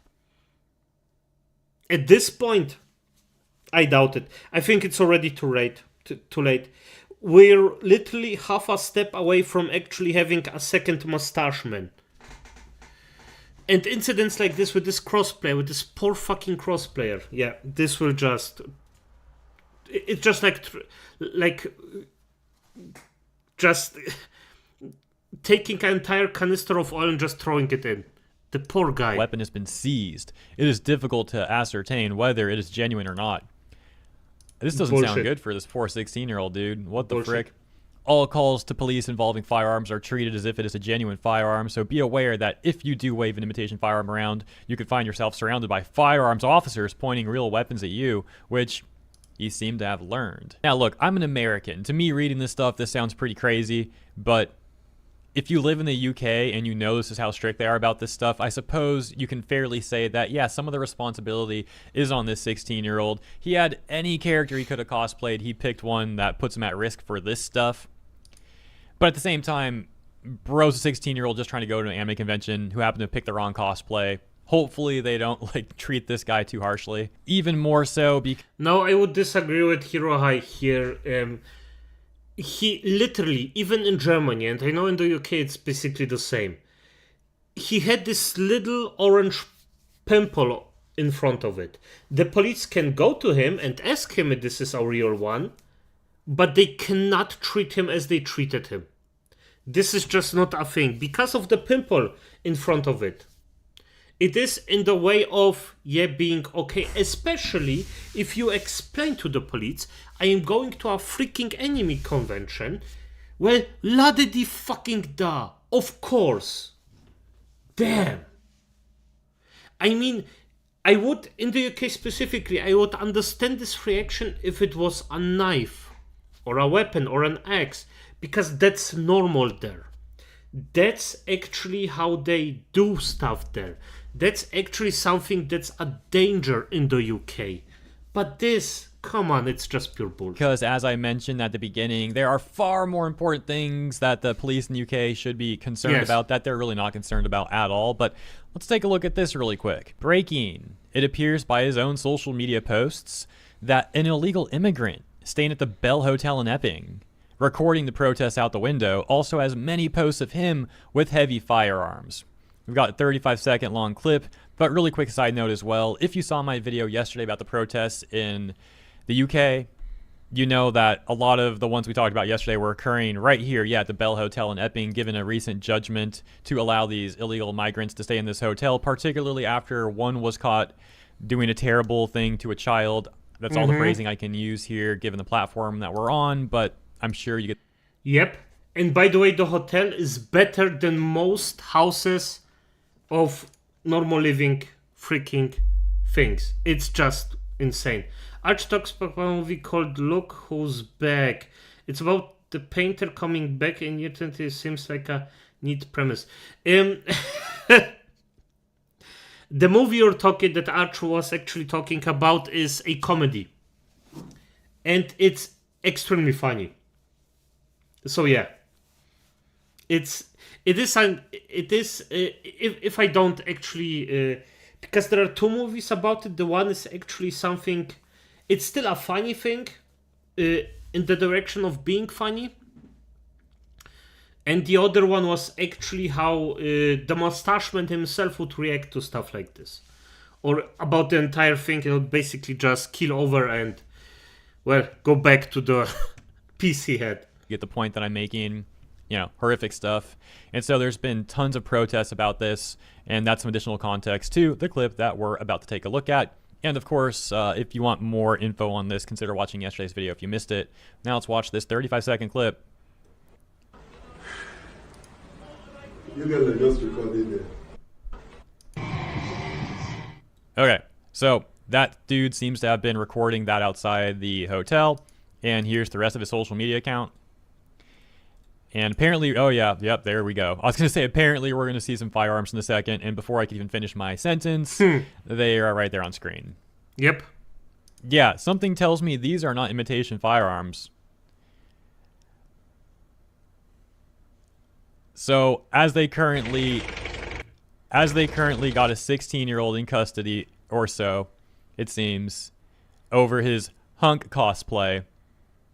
at this point, I doubt it. I think it's already too late. We're literally half a step away from actually having a second mustache man. And incidents like this with this crossplay, with this poor fucking crossplayer, yeah, this will just... It's just just taking an entire canister of oil and just throwing it in. The poor guy. Weapon has been seized. It is difficult to ascertain whether it is genuine or not. This doesn't sound good for this poor 16-year-old dude. What the frick? All calls to police involving firearms are treated as if it is a genuine firearm, so be aware that if you do wave an imitation firearm around, you could find yourself surrounded by firearms officers pointing real weapons at you, which you seem to have learned. Now look, I'm an American. To me, reading this stuff, this sounds pretty crazy, but if you live in the UK and you know this is how strict they are about this stuff, I suppose you can fairly say that, yeah, some of the responsibility is on this 16-year-old. He had any character he could have cosplayed. He picked one that puts him at risk for this stuff. But at the same time, bro's a 16-year-old just trying to go to an anime convention who happened to pick the wrong cosplay. Hopefully they don't treat this guy too harshly. Even more so because... No, I would disagree with Hero High here. He literally, even in Germany, and I know in the UK it's basically the same, he had this little orange pimple in front of it. The police can go to him and ask him if this is a real one, but they cannot treat him as they treated him. This is just not a thing because of the pimple in front of it. It is in the way of, yeah, being okay, especially if you explain to the police, I am going to a freaking enemy convention. Well, la-de-di fucking da, of course. Damn. I mean, I would, in the UK specifically, I would understand this reaction if it was a knife, or a weapon, or an axe, because that's normal there. That's actually how they do stuff there. That's actually something that's a danger in the UK. But this, come on, it's just pure bullshit. Because as I mentioned at the beginning, there are far more important things that the police in the UK should be concerned about that they're really not concerned about at all. But let's take a look at this really quick. Breaking. It appears by his own social media posts that an illegal immigrant staying at the Bell Hotel in Epping, recording the protests out the window, also has many posts of him with heavy firearms. We've got a 35-second long clip, but really quick side note as well. If you saw my video yesterday about the protests in the UK, you know that a lot of the ones we talked about yesterday were occurring right here, at the Bell Hotel in Epping, given a recent judgment to allow these illegal migrants to stay in this hotel, particularly after one was caught doing a terrible thing to a child. That's all the phrasing I can use here, given the platform that we're on, but I'm sure you get... Yep. And by the way, the hotel is better than most houses of normal living freaking things. It's just insane. Arch talks about a movie called Look Who's Back. It's about the painter coming back, and yet it seems like a neat premise. The movie that Arch was actually talking about is a comedy. And it's extremely funny. So yeah. If I don't actually, because there are two movies about it. The one is actually something, it's still a funny thing in the direction of being funny. And the other one was actually how the mustache man himself would react to stuff like this. Or about the entire thing, he'll basically just keel over and, well, go back to the piece he had. You get the point that I'm making, you know, horrific stuff. And so there's been tons of protests about this, and that's some additional context to the clip that we're about to take a look at. And of course, if you want more info on this, consider watching yesterday's video if you missed it. Now let's watch this 35-second clip. You guys are just recording it. Okay, so that dude seems to have been recording that outside the hotel, and here's the rest of his social media account. And apparently, oh yeah, yep, there we go. I was going to say, apparently we're going to see some firearms in a second, and before I could even finish my sentence, they are right there on screen. Yep. Yeah, something tells me these are not imitation firearms. So, as they currently got a 16-year-old in custody or so, it seems, over his hunk cosplay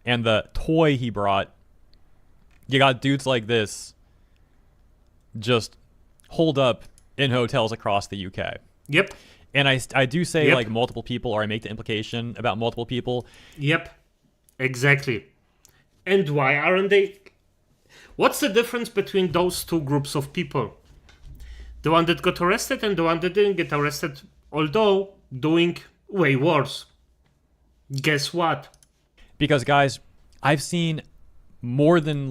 and the toy he brought, you got dudes like this just holed up in hotels across the UK. Yep. And I do say like multiple people, or I make the implication about multiple people. Yep. Exactly. And why aren't they? What's the difference between those two groups of people? The one that got arrested and the one that didn't get arrested, although doing way worse. Guess what? Because guys, I've seen more than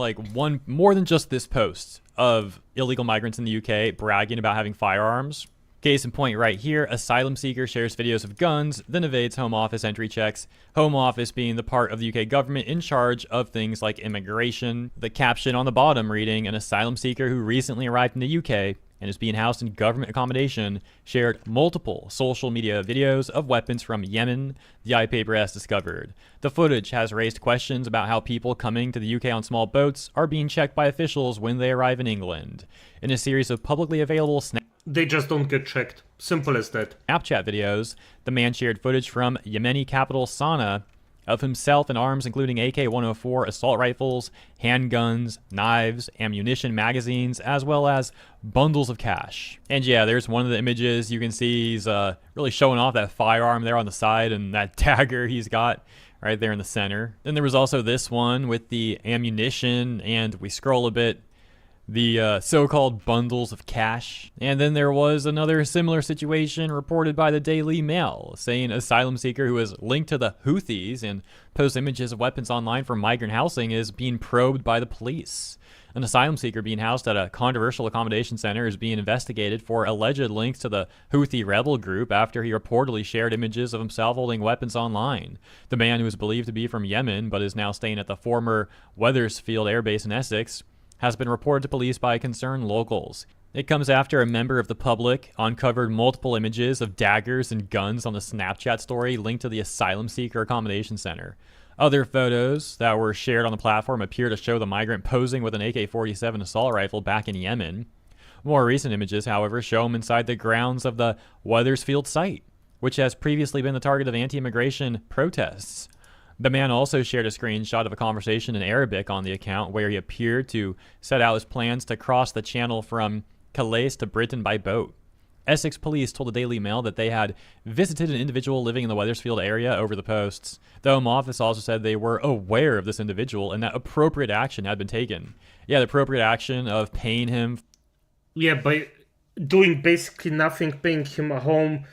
just this post of illegal migrants in the UK bragging about having firearms. Case in point right here, asylum seeker shares videos of guns, then evades Home Office entry checks. Home Office being the part of the UK government in charge of things like immigration. The caption on the bottom reading, an asylum seeker who recently arrived in the UK and is being housed in government accommodation, shared multiple social media videos of weapons from Yemen, the iPaper has discovered. The footage has raised questions about how people coming to the UK on small boats are being checked by officials when they arrive in England. In a series of publicly available they just don't get checked. Simple as that. Snapchat videos, the man shared footage from Yemeni capital Sana'a of himself in arms including AK-104 assault rifles, handguns, knives, ammunition, magazines, as well as bundles of cash. And yeah, there's one of the images you can see he's really showing off that firearm there on the side and that dagger he's got right there in the center. Then there was also this one with the ammunition, and we scroll a bit, the so-called bundles of cash. And then there was another similar situation reported by the Daily Mail, saying asylum seeker who is linked to the Houthis and posts images of weapons online for migrant housing is being probed by the police. An asylum seeker being housed at a controversial accommodation center is being investigated for alleged links to the Houthi rebel group after he reportedly shared images of himself holding weapons online. The man, who is believed to be from Yemen but is now staying at the former Wethersfield Air Base in Essex, has been reported to police by concerned locals. It comes after a member of the public uncovered multiple images of daggers and guns on the Snapchat story linked to the asylum seeker accommodation center. Other photos that were shared on the platform appear to show the migrant posing with an AK-47 assault rifle back in Yemen. More recent images, however, show him inside the grounds of the Wethersfield site, which has previously been the target of anti-immigration protests. The man also shared a screenshot of a conversation in Arabic on the account where he appeared to set out his plans to cross the channel from Calais to Britain by boat. Essex police told the Daily Mail that they had visited an individual living in the Wethersfield area over the posts. The Home Office also said they were aware of this individual and that appropriate action had been taken. Yeah, the appropriate action of paying him. Yeah, by doing basically nothing, paying him a home.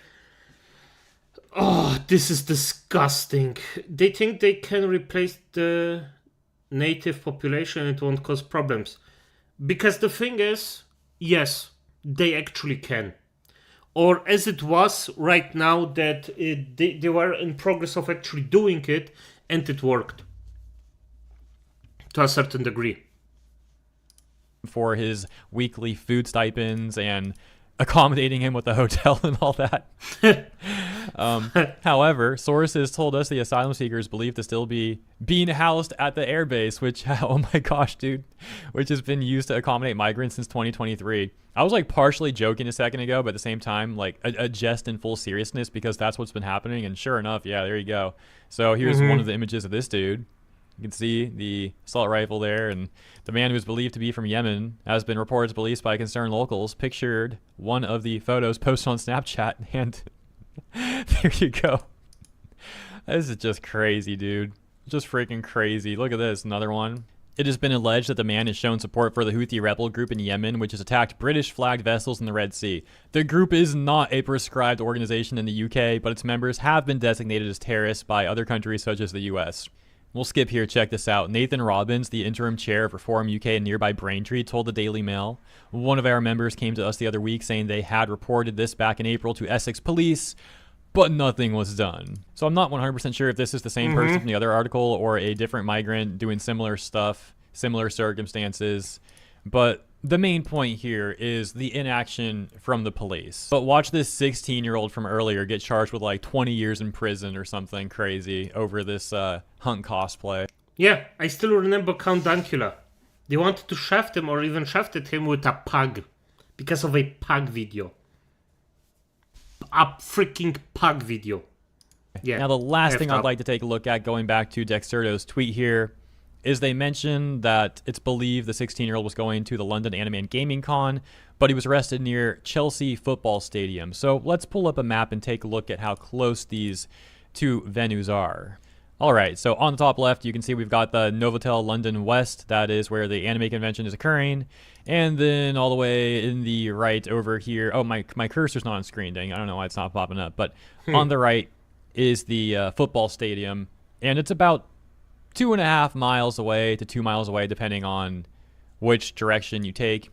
Oh, this is disgusting. They think they can replace the native population and it won't cause problems. Because the thing is, yes, they actually can. Or as it was right now, that they were in progress of actually doing it, and it worked. To a certain degree. For his weekly food stipends and accommodating him with the hotel and all that. However, sources told us the asylum seeker is believed to still be being housed at the airbase, which, oh my gosh, dude, which has been used to accommodate migrants since 2023. I was like partially joking a second ago, but at the same time, like a jest in full seriousness, because that's what's been happening. And sure enough, yeah, there you go. So here's one of the images of this dude. You can see the assault rifle there, and the man who is believed to be from Yemen has been reported to police by concerned locals. Pictured one of the photos posted on Snapchat, and there you go. This is just crazy, dude. Just freaking crazy. Look at this, another one. It has been alleged that the man has shown support for the Houthi rebel group in Yemen, which has attacked British-flagged vessels in the Red Sea. The group is not a prescribed organization in the UK, but its members have been designated as terrorists by other countries such as the US. We'll skip here, check this out. Nathan Robbins, the interim chair of Reform UK in nearby Braintree, told the Daily Mail, one of our members came to us the other week saying they had reported this back in April to Essex police, but nothing was done. So I'm not 100% sure if this is the same person from the other article or a different migrant doing similar stuff, similar circumstances, but the main point here is the inaction from the police. But watch this 16-year-old from earlier get charged with like 20 years in prison or something crazy over this Hunt cosplay. Yeah, I still remember Count Dankula. They wanted to shaft him or even shafted him with a pug because of a pug video. A freaking pug video. Yeah. Now the last thing I'd like to take a look at, going back to Dexerto's tweet here, is they mentioned that it's believed the 16-year-old was going to the London Anime and Gaming Con, but he was arrested near Chelsea Football Stadium. So let's pull up a map and take a look at how close these two venues are. All right, so on the top left, you can see we've got the Novotel London West. That is where the anime convention is occurring. And then all the way in the right over here, oh, my cursor's not on screen, dang, I don't know why it's not popping up. But on the right is the football stadium, and it's about 2.5 miles away to 2 miles away, depending on which direction you take.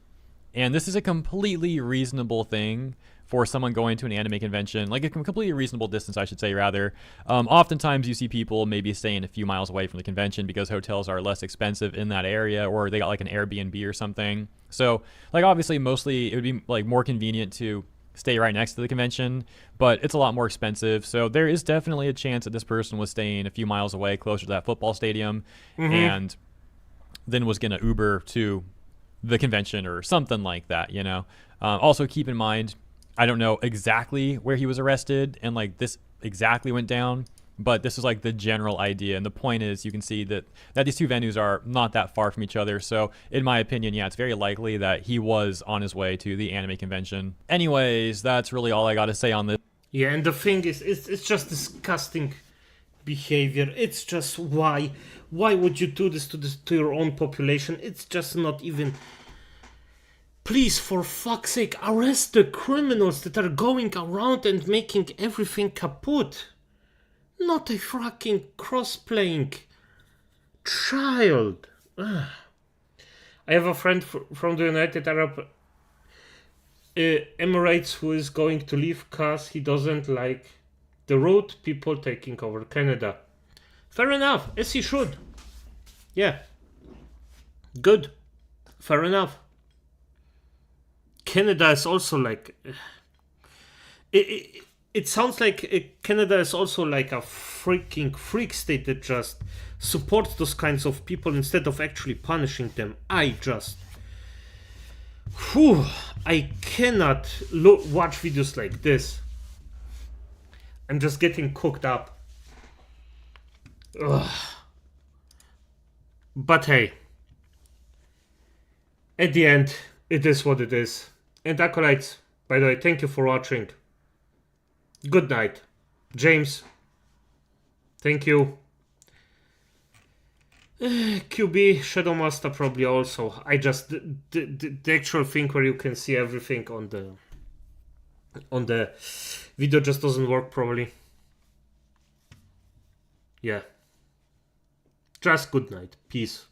And this is a completely reasonable thing for someone going to an anime convention, like a completely reasonable distance, I should say, rather. Oftentimes you see people maybe staying a few miles away from the convention because hotels are less expensive in that area, or they got like an Airbnb or something. So like obviously mostly it would be like more convenient to stay right next to the convention, but it's a lot more expensive. So there is definitely a chance that this person was staying a few miles away, closer to that football stadium, and then was going to Uber to the convention or something like that, you know. Also keep in mind, I don't know exactly where he was arrested and like this exactly went down, but this is like the general idea. And the point is, you can see that these two venues are not that far from each other. So in my opinion, yeah, it's very likely that he was on his way to the anime convention. Anyways, that's really all I got to say on this. Yeah, and the thing is, it's just disgusting behavior. It's just why would you do this to your own population? It's just not even. Please, for fuck's sake, arrest the criminals that are going around and making everything kaput. Not a fucking cross-playing child. Ugh. I have a friend from the United Arab Emirates who is going to leave because he doesn't like the road people taking over Canada. Fair enough, as he should. Yeah. Good. Fair enough. Canada is also like... It sounds like Canada is also like a freaking freak state that just supports those kinds of people instead of actually punishing them. I cannot watch videos like this. I'm just getting cooked up. Ugh. But hey, at the end, it is what it is. And Acolytes, by the way, thank you for watching. Good night. James, thank you. QB, Shadowmaster probably also. I just, the actual thing where you can see everything on the video just doesn't work properly. Yeah. Just good night. Peace.